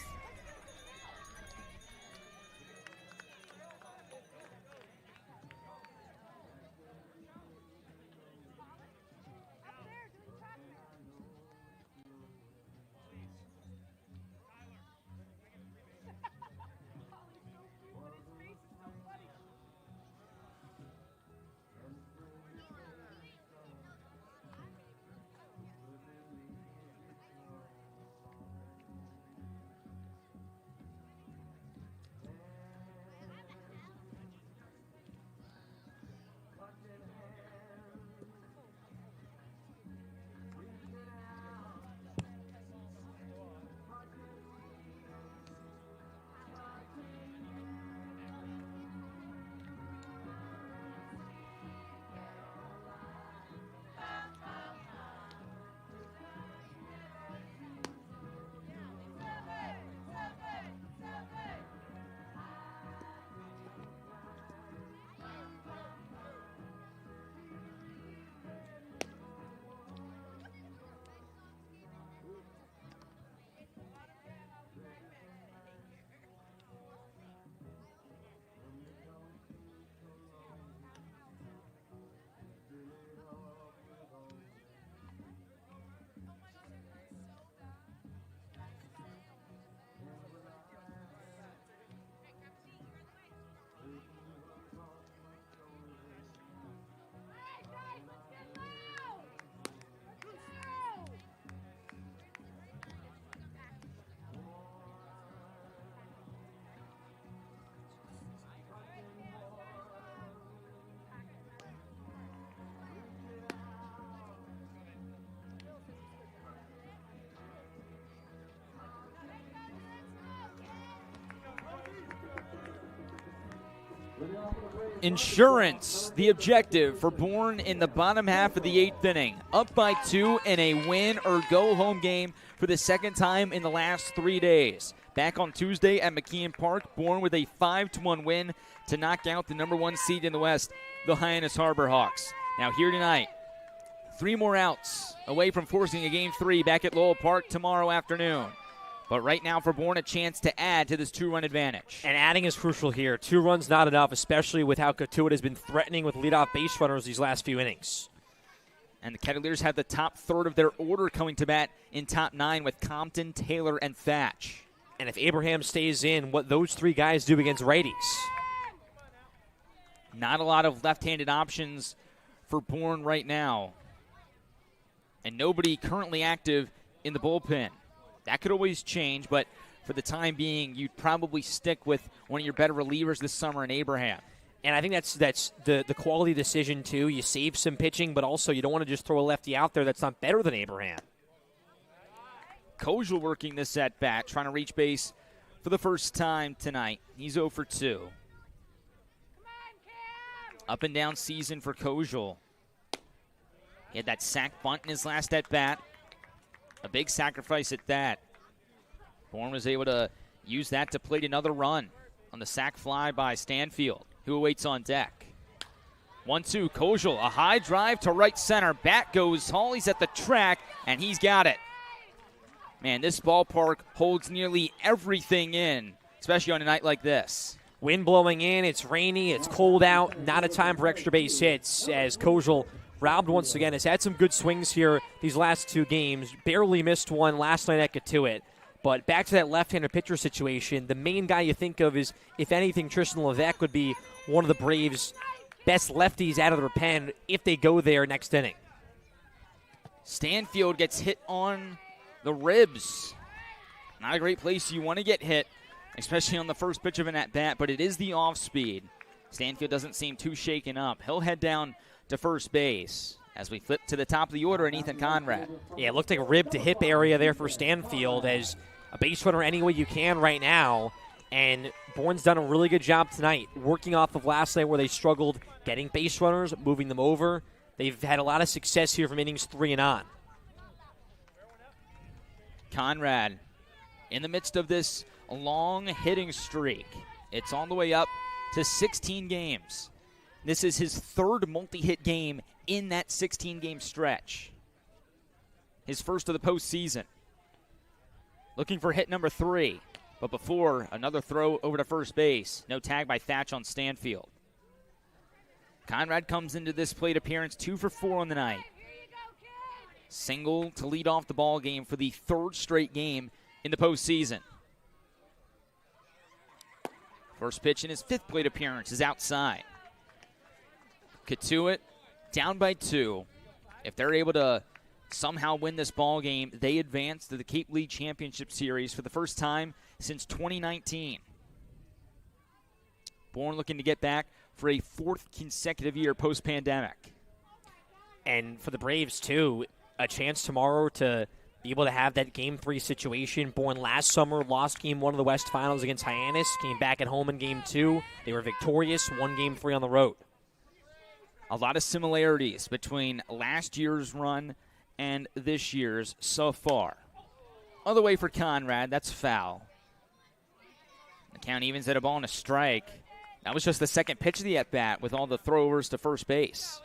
Insurance, the objective for Bourne in the bottom half of the 8th inning. Up by 2 in a win-or-go-home game for the second time in the last 3 days. Back on Tuesday at McKeon Park, Bourne with a 5-1 win to knock out the number 1 seed in the West, the Hyannis Harbor Hawks. Now here tonight, 3 more outs away from forcing a Game 3 back at Lowell Park tomorrow afternoon. But right now for Bourne, a chance to add to this 2-run advantage. And adding is crucial here. 2 runs not enough, especially with how Cotuit has been threatening with leadoff base runners these last few innings. And the Kettleers have the top third of their order coming to bat in top 9 with Compton, Taylor, and Thatch. And if Abraham stays in, what those 3 guys do against righties. Not a lot of left-handed options for Bourne right now. And nobody currently active in the bullpen. That could always change, but for the time being, you'd probably stick with one of your better relievers this summer in Abraham. And I think that's the quality decision, too. You save some pitching, but also you don't want to just throw a lefty out there that's not better than Abraham. Kojal working this at-bat, trying to reach base for the first time tonight. He's 0 for 2. Up and down season for Kojal. He had that sac bunt in his last at-bat. A big sacrifice at that. Bourne was able to use that to plate another run on the sac fly by Stanfield, who awaits on deck. 1-2, Kojal, a high drive to right center. Bat goes tall, he's at the track, and he's got it. Man, this ballpark holds nearly everything in, especially on a night like this. Wind blowing in, it's rainy, it's cold out, not a time for extra base hits as Kojal robbed once again. Has had some good swings here these last 2 games. Barely missed one last night at Cotuit. But back to that left-handed pitcher situation, the main guy you think of is, if anything, Tristan Levesque would be one of the Braves' best lefties out of the pen if they go there next inning. Stanfield gets hit on the ribs. Not a great place you want to get hit, especially on the first pitch of an at-bat, but it is the off-speed. Stanfield doesn't seem too shaken up. He'll head down to first base. as we flip to the top of the order, and Ethan Conrad. Yeah, it looked like a rib to hip area there for Stanfield as a base runner any way you can right now. And Bourne's done a really good job tonight, working off of last night where they struggled getting base runners, moving them over. They've had a lot of success here from innings 3 and on. Conrad in the midst of this long hitting streak. It's on the way up to 16 games. This is his third multi-hit game in that 16-game stretch. His first of the postseason. Looking for hit number 3. But before, another throw over to first base. No tag by Thatch on Stanfield. Conrad comes into this plate appearance 2 for 4 on the night. Single to lead off the ball game for the third straight game in the postseason. First pitch in his 5th plate appearance is outside. Cotuit down by 2. If they're able to somehow win this ball game, they advance to the Cape League Championship Series for the first time since 2019. Bourne looking to get back for a 4th consecutive year post-pandemic. And for the Braves, too, a chance tomorrow to be able to have that Game 3 situation. Bourne last summer lost Game 1 of the West Finals against Hyannis, came back at home in Game 2. They were victorious, won Game 3 on the road. A lot of similarities between last year's run and this year's so far. Other way for Conrad, that's foul. The count evens at a ball and a strike. That was just the second pitch of the at-bat with all the throwovers to first base.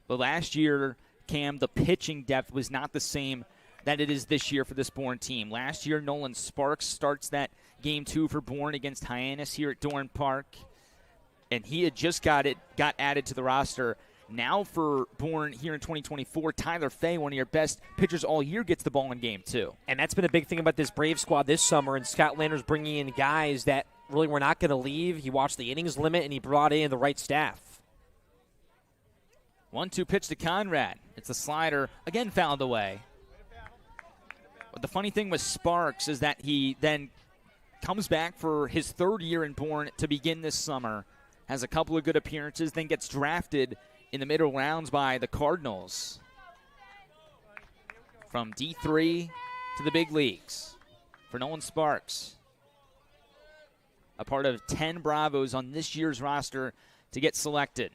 But last year, Cam, the pitching depth was not the same that it is this year for this Bourne team. Last year, Nolan Sparks starts that Game 2 for Bourne against Hyannis here at Dorn Park. And he had just got added to the roster. Now for Bourne here in 2024, Tyler Fay, one of your best pitchers all year, gets the ball in Game 2. And that's been a big thing about this Brave squad this summer, and Scott Landers bringing in guys that really were not going to leave. He watched the innings limit, and he brought in the right staff. 1-2 pitch to Conrad. It's a slider, again fouled away. But the funny thing with Sparks is that he then comes back for his 3rd year in Bourne to begin this summer, has a couple of good appearances, then gets drafted in the middle rounds by the Cardinals. From D3 to the big leagues for Nolan Sparks. A part of 10 Bravos on this year's roster to get selected.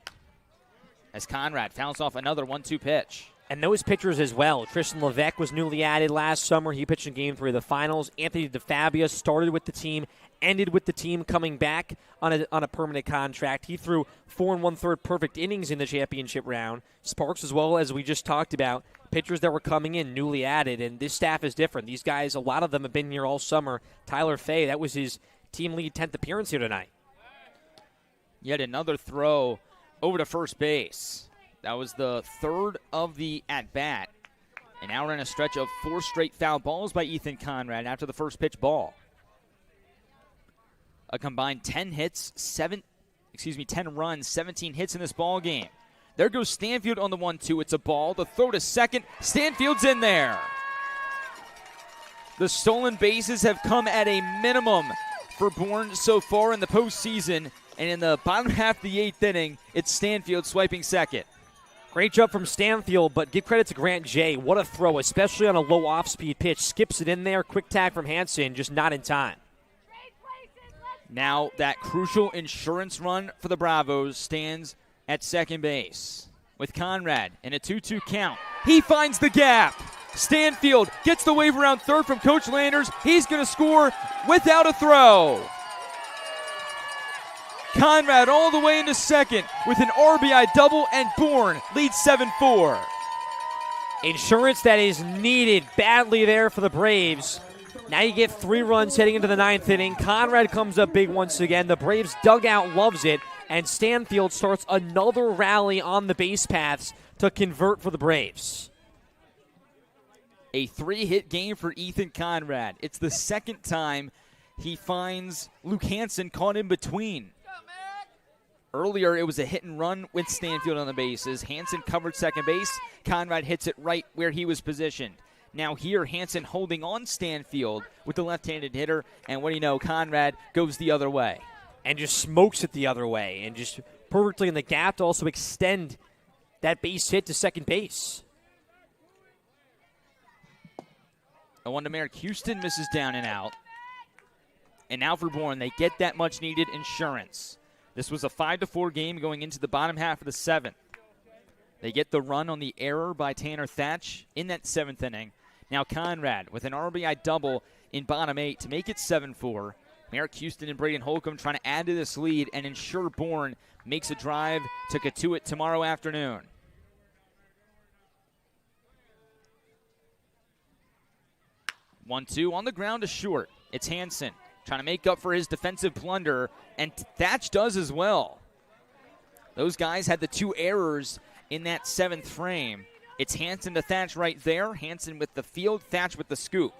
As Conrad fouls off another 1-2 pitch. And those pitchers as well. Tristan Levesque was newly added last summer. He pitched in Game 3 of the finals. Anthony DeFabia started with the team, ended with the team coming back on a permanent contract. He threw 4 1/3 perfect innings in the championship round. Sparks, as well as we just talked about, pitchers that were coming in, newly added. And this staff is different. These guys, a lot of them have been here all summer. Tyler Fay, that was his team lead 10th appearance here tonight. Yet another throw over to first base. That was the 3rd of the at-bat. And now we're in a stretch of 4 straight foul balls by Ethan Conrad after the first pitch ball. A combined 10 runs, 17 hits in this ball game. There goes Stanfield on the 1-2. It's a ball. The throw to second. Stanfield's in there. The stolen bases have come at a minimum for Bourne so far in the postseason. And in the bottom half of the 8th inning, it's Stanfield swiping second. Great job from Stanfield, but give credit to Grant J. What a throw, especially on a low off-speed pitch. Skips it in there. Quick tag from Hansen, just not in time. Now that crucial insurance run for the Bravos stands at second base with Conrad in a 2-2 count. He finds the gap. Stanfield gets the wave around third from Coach Landers. He's going to score without a throw. Conrad all the way into second with an RBI double, and Bourne leads 7-4. Insurance that is needed badly there for the Braves. Now you get 3 runs heading into the 9th inning. Conrad comes up big once again. The Braves dugout loves it, and Stanfield starts another rally on the base paths to convert for the Braves. A 3-hit game for Ethan Conrad. It's the 2nd time he finds Luke Hansen caught in between. Earlier, it was a hit and run with Stanfield on the bases. Hansen covered second base. Conrad hits it right where he was positioned. Now here, Hansen holding on Stanfield with the left-handed hitter. And what do you know, Conrad goes the other way. And just smokes it the other way. And just perfectly in the gap to also extend that base hit to second base. A one to Merrick. Houston misses down and out. And now for Bourne, they get that much-needed insurance. This was a 5-4 game going into the bottom half of the 7th. They get the run on the error by Tanner Thatch in that 7th inning. Now Conrad with an RBI double in bottom 8 to make it 7-4. Merrick Houston and Braden Holcomb trying to add to this lead and ensure Bourne makes a drive to Cotuit tomorrow afternoon. 1-2 on the ground to short. It's Hansen trying to make up for his defensive blunder, and Thatch does as well. Those guys had the 2 errors in that 7th frame. It's Hansen to Thatch right there. Hansen with the field, Thatch with the scoop.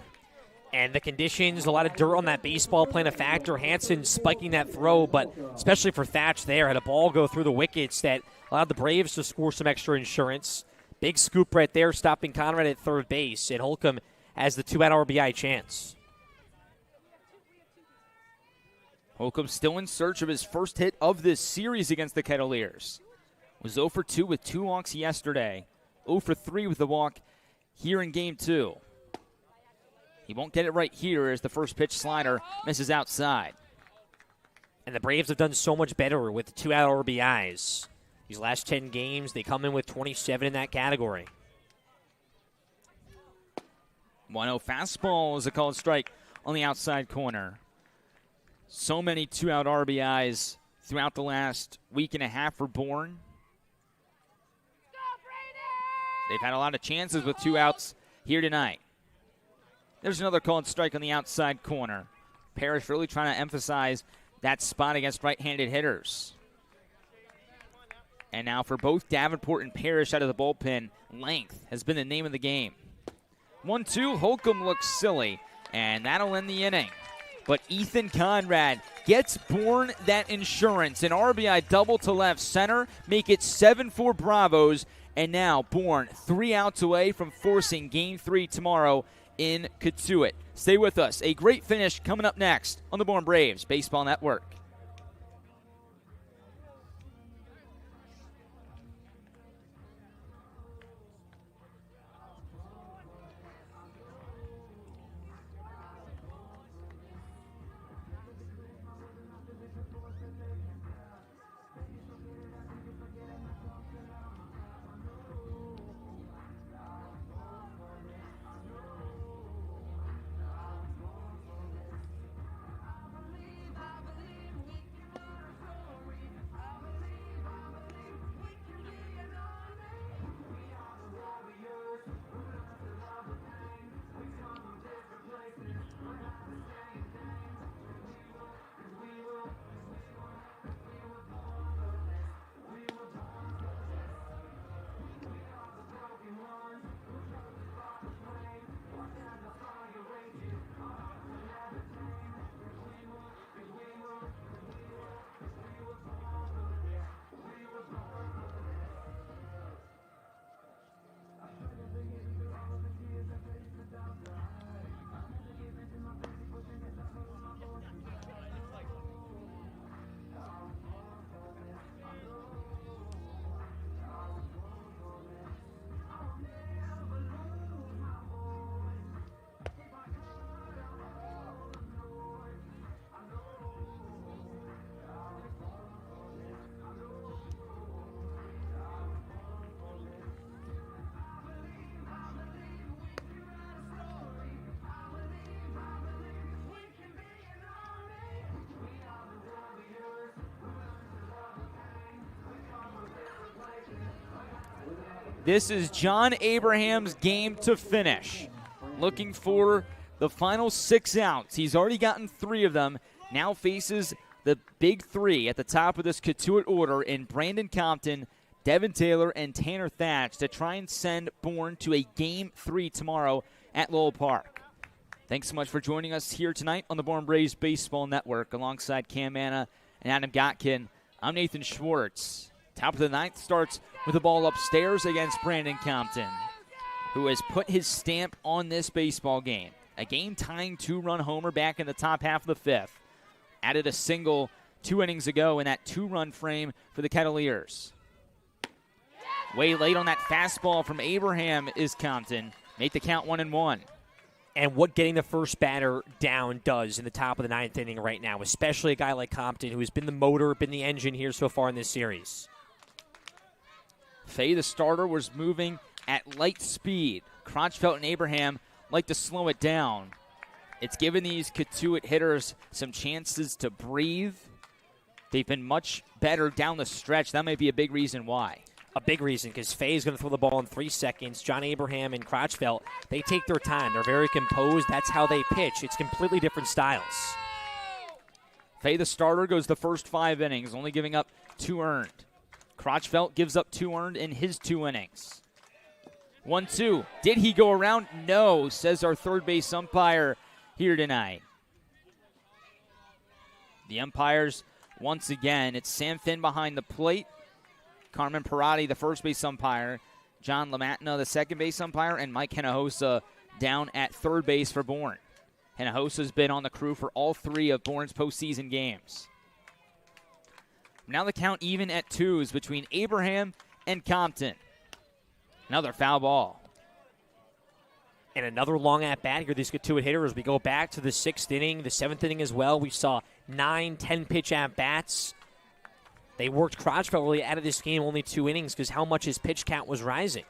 And the conditions, a lot of dirt on that baseball playing a factor. Hansen spiking that throw, but especially for Thatch there, had a ball go through the wickets that allowed the Braves to score some extra insurance. Big scoop right there, stopping Conrad at third base, and Holcomb has the 2-out RBI chance. Holcomb still in search of his first hit of this series against the Kettleers. Was 0 for 2 with 2 walks yesterday. 0 for 3 with the walk here in Game 2. He won't get it right here as the first pitch slider misses outside. And the Braves have done so much better with 2-out RBIs. These last 10 games, they come in with 27 in that category. 1-0 fastball is a called strike on the outside corner. So many 2-out RBIs throughout the last week and a half for Bourne. They've had a lot of chances with 2 outs here tonight. There's another called strike on the outside corner. Parrish really trying to emphasize that spot against right-handed hitters. And now for both Davenport and Parrish out of the bullpen, length has been the name of the game. 1-2, Holcomb looks silly, and that'll end the inning. But Ethan Conrad gets Bourne that insurance. An RBI double to left center, make it 7-4 Bravos. And now Bourne 3 outs away from forcing Game 3 tomorrow in Cotuit. Stay with us. A great finish coming up next on the Bourne Braves Baseball Network. This is John Abraham's game to finish. Looking for the final 6 outs. He's already gotten 3 of them. Now faces the big 3 at the top of this Cotuit order in Brandon Compton, Devin Taylor, and Tanner Thatch to try and send Bourne to a Game 3 tomorrow at Lowell Park. Thanks so much for joining us here tonight on the Bourne Braves Baseball Network. Alongside Cam Manna and Adam Gotkin, I'm Nathan Schwartz. Top of the 9th starts with the ball upstairs against Brandon Compton, who has put his stamp on this baseball game. A game-tying 2-run homer back in the top half of the 5th. Added a single 2 innings ago in that 2-run frame for the Kettleers. Way late on that fastball from Abraham is Compton. Make the count 1-1. And what getting the first batter down does in the top of the ninth inning right now, especially a guy like Compton, who has been the motor, been the engine here so far in this series. Fay, the starter, was moving at light speed. Crotchfeld and Abraham like to slow it down. It's given these Cotuit hitters some chances to breathe. They've been much better down the stretch. That may be a big reason why. A big reason, because Fay is going to throw the ball in 3 seconds. John Abraham and Crotchfeld, they take their time. They're very composed. That's how they pitch. It's completely different styles. Fay, the starter, goes the first 5 innings, only giving up 2 earned. Crotchfeld gives up 2 earned in his 2 innings. 1-2. Did he go around? No, says our third base umpire here tonight. The umpires, once again, it's Sam Finn behind the plate. Carmen Parati, the first base umpire, John LaMatna, the second base umpire, and Mike Hinojosa down at third base for Bourne. Hinojosa's been on the crew for all 3 of Bourne's postseason games. Now the count even at 2s between Abraham and Compton. Another foul ball. And another long at-bat here, these Cotuit hitters. We go back to the 6th inning, the 7th inning as well. We saw 9, 10-pitch at-bats. They worked Crotchfeld really out of this game only 2 innings because how much his pitch count was rising.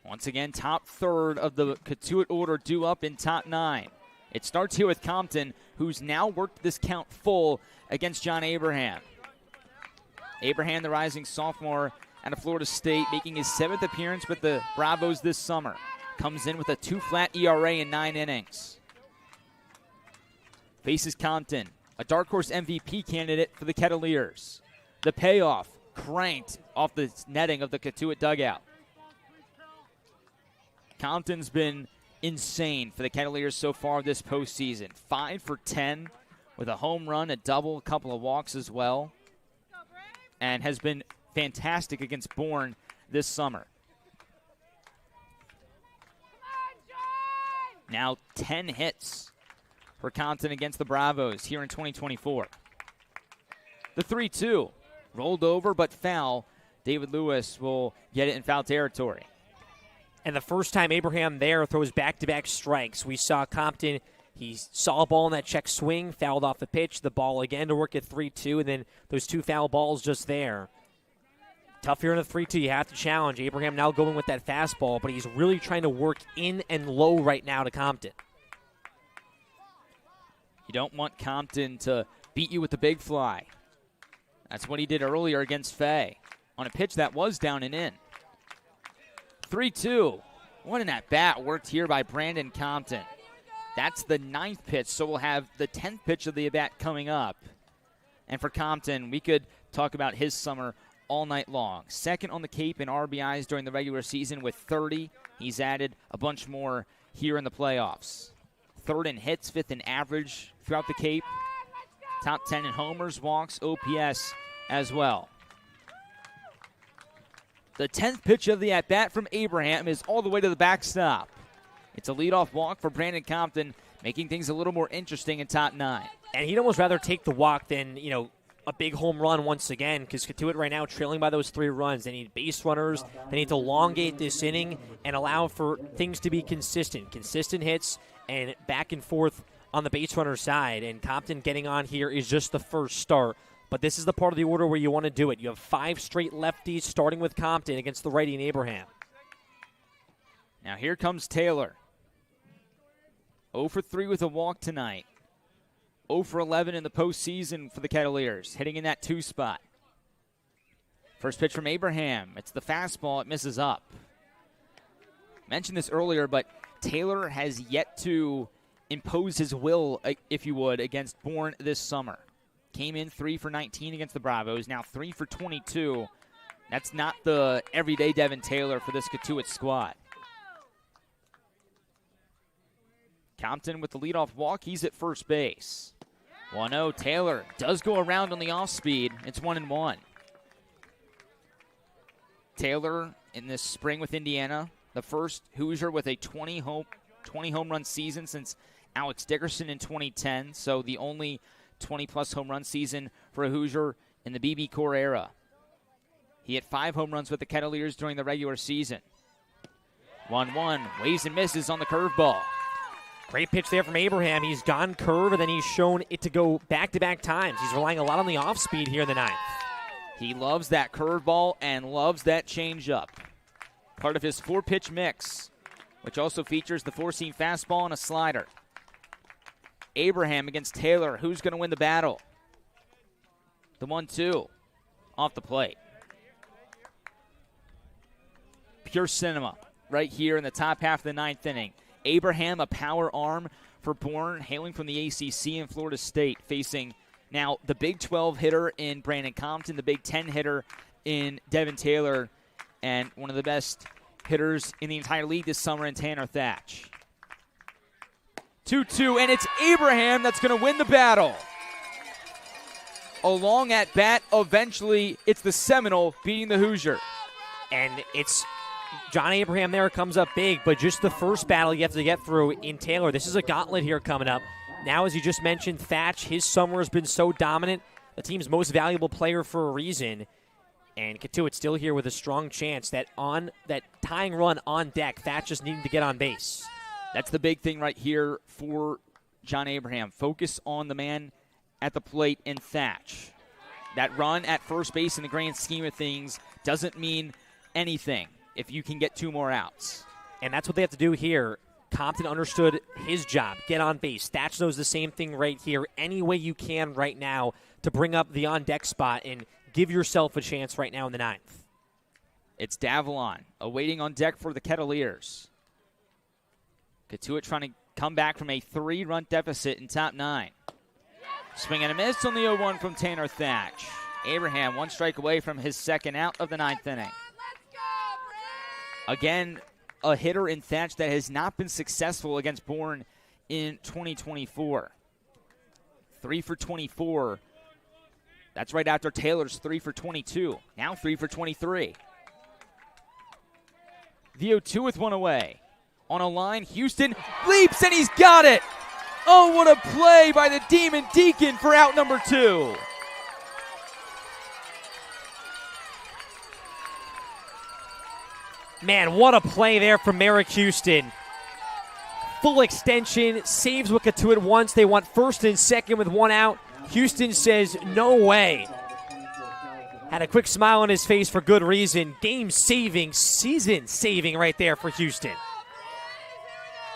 Once again, top third of the Cotuit order due up in top 9. It starts here with Compton, who's now worked this count full against John Abraham. Abraham, the rising sophomore out of Florida State, making his 7th appearance with the Bravos this summer. Comes in with a 2-flat ERA in 9 innings. Faces Compton, a dark horse MVP candidate for the Kettleers. The payoff cranked off the netting of the Cotuit dugout. Compton's been insane for the Kettleers so far this postseason. 5 for 10 with a home run, a double, a couple of walks as well. And has been fantastic against Bourne this summer. Now 10 hits for Compton against the Bravos here in 2024. The 3-2 rolled over but foul. David Lewis will get it in foul territory. And the first time Abraham there throws back-to-back strikes, we saw Compton, he saw a ball in that check swing, fouled off the pitch, the ball again to work at 3-2, and then those 2 foul balls just there. Tough here in the 3-2. You have to challenge. Abraham now going with that fastball, but he's really trying to work in and low right now to Compton. You don't want Compton to beat you with the big fly. That's what he did earlier against Fay on a pitch that was down and in. 3-2. What an at-bat worked here by Brandon Compton. That's the 9th pitch, so we'll have the 10th pitch of the at-bat coming up. And for Compton, we could talk about his summer all night long. 2nd on the Cape in RBIs during the regular season with 30. He's added a bunch more here in the playoffs. 3rd in hits, 5th in average throughout the Cape. Top 10 in homers, walks, OPS as well. The 10th pitch of the at-bat from Abraham is all the way to the backstop. It's a leadoff walk for Brandon Compton, making things a little more interesting in top 9. And he'd almost rather take the walk than, a big home run once again, because Cotuit right now trailing by those 3 runs. They need base runners. They need to elongate this inning and allow for things to be consistent. Consistent hits and back and forth on the base runner side. And Compton getting on here is just the first start. But this is the part of the order where you want to do it. You have 5 straight lefties starting with Compton against the righty in Abraham. Now here comes Taylor. 0 for 3 with a walk tonight. 0 for 11 in the postseason for the Kettleers, hitting in that 2 spot. First pitch from Abraham. It's the fastball. It misses up. Mentioned this earlier, but Taylor has yet to impose his will, if you would, against Bourne this summer. Came in 3 for 19 against the Bravos, now 3 for 22. That's not the everyday Devin Taylor for this Cotuit squad. Compton with the leadoff walk. He's at first base. 1-0. Taylor does go around on the off speed. It's 1-1. Taylor in this spring with Indiana, the first Hoosier with a 20 home run season since Alex Dickerson in 2010. So the only 20-plus home run season for a Hoosier in the BB Core era. He hit 5 home runs with the Kettleers during the regular season. 1-1, waves and misses on the curveball. Great pitch there from Abraham. He's gone curve, and then he's shown it to go back-to-back times. He's relying a lot on the off-speed here in the ninth. He loves that curveball and loves that changeup. Part of his 4-pitch mix, which also features the 4-seam fastball and a slider. Abraham against Taylor. Who's going to win the battle? The 1-2 off the plate. Pure cinema right here in the top half of the ninth inning. Abraham, a power arm for Bourne, hailing from the ACC in Florida State, facing now the Big 12 hitter in Brandon Compton, the Big 10 hitter in Devin Taylor, and one of the best hitters in the entire league this summer in Tanner Thatch. 2-2, and it's Abraham that's going to win the battle. A long at bat, eventually it's the Seminole beating the Hoosier. And it's John Abraham there, comes up big, but just the first battle you have to get through in Taylor. This is a gauntlet here coming up. Now, as you just mentioned, Thatch, his summer has been so dominant, the team's most valuable player for a reason. And Cotuit still here with a strong chance that on that tying run on deck, Thatch just needing to get on base. That's the big thing right here for John Abraham. Focus on the man at the plate in Thatch. That run at first base in the grand scheme of things doesn't mean anything if you can get 2 more outs. And that's what they have to do here. Compton understood his job, get on base. Thatch knows the same thing right here. Any way you can right now to bring up the on-deck spot and give yourself a chance right now in the ninth. It's Davalon awaiting on deck for the Kettleers. Cotuit trying to come back from a 3-run deficit in top 9. Swing and a miss on the 0-1 from Tanner Thatch. Abraham 1 strike away from his second out of the ninth inning. Again, a hitter in Thatch that has not been successful against Bourne in 2024. 3 for 24. That's right after Taylor's 3 for 22. Now 3 for 23. The 0-2 with 1 away. On a line, Houston leaps and he's got it. Oh, what a play by the Demon Deacon for out number 2. Man, what a play there from Merrick Houston. Full extension, saves what Cotuit wants. They want first and second with 1 out. Houston says, no way. Had a quick smile on his face for good reason. Game-saving, season-saving right there for Houston.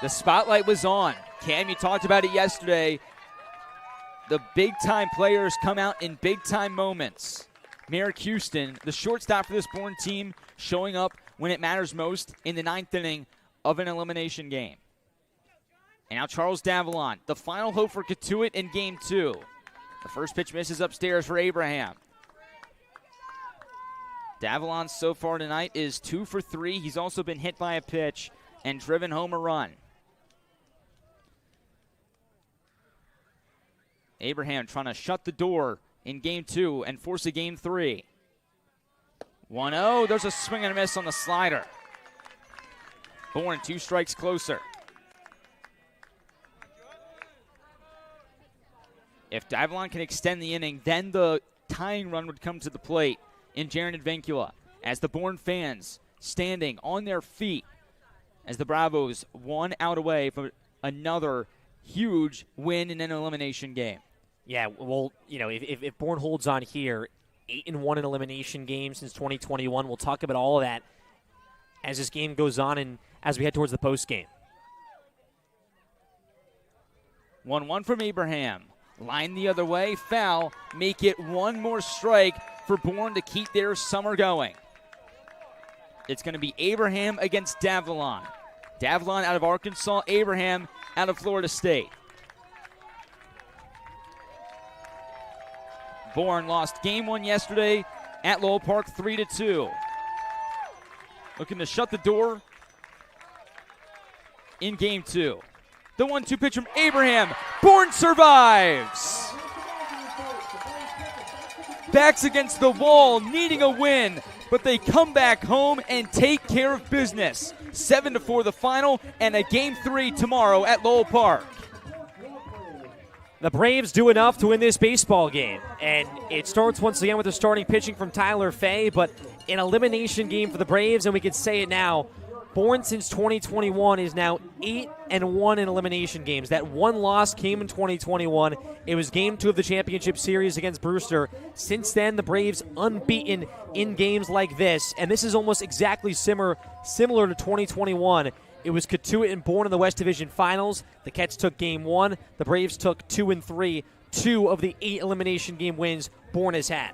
The spotlight was on. Cam, you talked about it yesterday. The big-time players come out in big-time moments. Merrick Houston, the shortstop for this Bourne team, showing up when it matters most in the ninth inning of an elimination game. And now Charles Davalon, the final hope for Cotuit in Game 2. The first pitch misses upstairs for Abraham. Davalon so far tonight is 2 for 3. He's also been hit by a pitch and driven home a run. Abraham trying to shut the door in Game 2 and force a Game 3. 1-0. There's a swing and a miss on the slider. Bourne 2 strikes closer. If Davalon can extend the inning, then the tying run would come to the plate in Jaron Advincula as the Bourne fans standing on their feet as the Bravos 1 out away from another huge win in an elimination game. Yeah, well, you know, if Bourne holds on here, 8-1 in elimination games since 2021. We'll talk about all of that as this game goes on and as we head towards the postgame. 1-1 from Abraham. Line the other way, foul. Make it 1 more strike for Bourne to keep their summer going. It's going to be Abraham against Davalon. Davalon out of Arkansas, Abraham out of Florida State. Bourne lost Game 1 yesterday at Lowell Park 3-2. Looking to shut the door in Game 2. The 1-2 pitch from Abraham. Bourne survives. Backs against the wall, needing a win, but they come back home and take care of business. 7-4 the final, and a Game 3 tomorrow at Lowell Park. The Braves do enough to win this baseball game, and it starts once again with the starting pitching from Tyler Fay, but an elimination game for the Braves, and we can say it now. Bourne since 2021 is now 8-1 in elimination games. That one loss came in 2021. It was Game 2 of the championship series against Brewster. Since then, the Braves unbeaten in games like this, and this is almost exactly similar to 2021. It was Cotuit and Bourne in the West Division Finals. The Cats took Game 1. The Braves took 2 and 3. 2 of the 8 elimination game wins Bourne has had.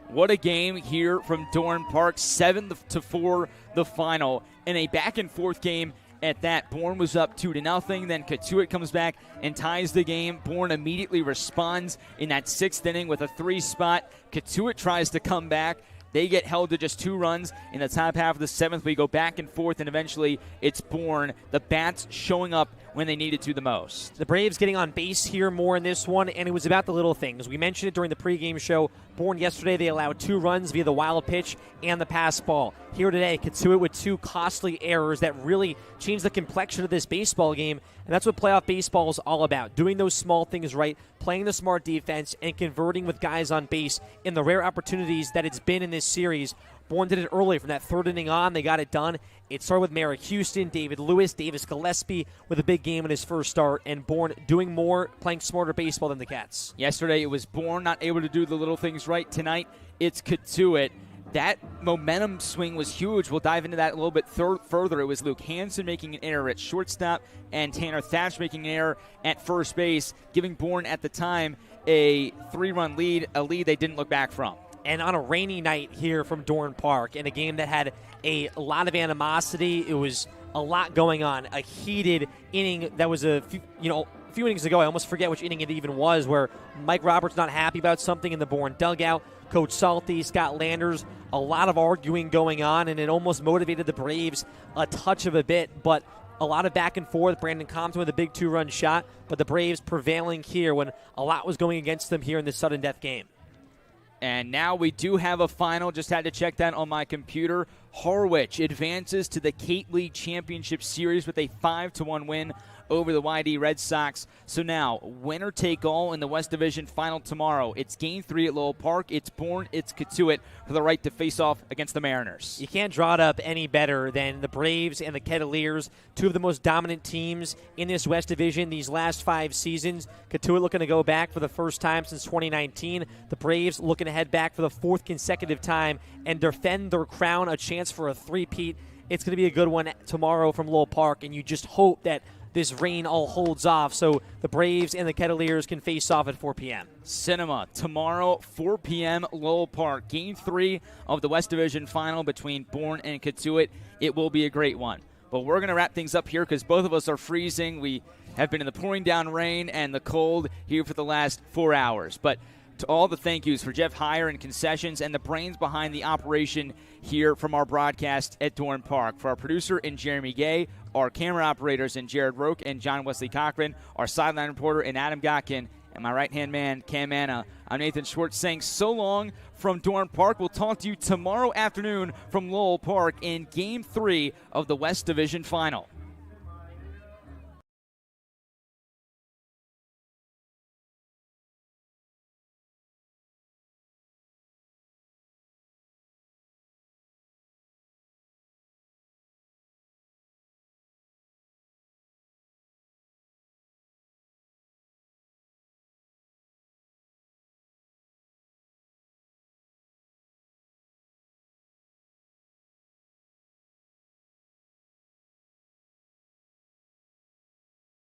What a game here from Dorn Park, 7-4 the final, in a back-and-forth game at that. Bourne was up 2-0, then Cotuit comes back and ties the game. Bourne immediately responds in that 6th inning with a 3 spot. Cotuit tries to come back. They get held to just 2 runs in the top half of the 7th. We go back and forth, and eventually it's Bourne. The bats showing up when they needed to the most. The Braves getting on base here more in this one, and it was about the little things. We mentioned it during the pregame show. Bourne yesterday, they allowed 2 runs via the wild pitch and the pass ball. Here today, Cotuit with 2 costly errors that really changed the complexion of this baseball game, and that's what playoff baseball is all about. Doing those small things right, playing the smart defense, and converting with guys on base in the rare opportunities that it's been in this series. Bourne did it early from that 3rd inning on. They got it done. It started with Merrick Houston, David Lewis, Davis Gillespie with a big game in his first start, and Bourne doing more, playing smarter baseball than the Cats. Yesterday it was Bourne not able to do the little things right. Tonight it's Cotuit. That momentum swing was huge. We'll dive into that a little bit further. It was Luke Hansen making an error at shortstop and Tanner Thatch making an error at first base, giving Bourne at the time a 3-run lead, a lead they didn't look back from. And on a rainy night here from Dorn Park, in a game that had a lot of animosity, it was a lot going on. A heated inning that was a few innings ago. I almost forget which inning it even was, where Mike Roberts not happy about something in the Bourne dugout. Coach Salty, Scott Landers, a lot of arguing going on, and it almost motivated the Braves a touch of a bit, but a lot of back and forth. Brandon Compton with a big 2-run shot, but the Braves prevailing here when a lot was going against them here in this sudden death game. And now we do have a final. Just had to check that on my computer. Harwich advances to the Cape League Championship Series with a 5-1 win over the YD Red Sox. So now, winner take all in the West Division final tomorrow. It's Game 3 at Lowell Park. It's Bourne, it's Cotuit for the right to face off against the Mariners. You can't draw it up any better than the Braves and the Kettleers, 2 of the most dominant teams in this West Division these last 5 seasons. Cotuit looking to go back for the first time since 2019. The Braves looking to head back for the 4th consecutive time and defend their crown, a chance for a three-peat. It's going to be a good one tomorrow from Lowell Park, and you just hope that this rain all holds off so the Braves and the Kettleers can face off at 4 p.m. Cinema tomorrow, 4 p.m., Lowell Park. Game 3 of the West Division final between Bourne and Cotuit. It will be a great one. But we're going to wrap things up here because both of us are freezing. We have been in the pouring down rain and the cold here for the last 4 hours. But to all the thank yous for Jeff Heyer and Concessions and the brains behind the operation here from our broadcast at Dorn Park. For our producer in Jeremy Gay, our camera operators in Jared Roque and John Wesley Cochran, our sideline reporter in Adam Gotkin, and my right-hand man, Cam Manna. I'm Nathan Schwartz saying so long from Dorn Park. We'll talk to you tomorrow afternoon from Lowell Park in Game 3 of the West Division Final.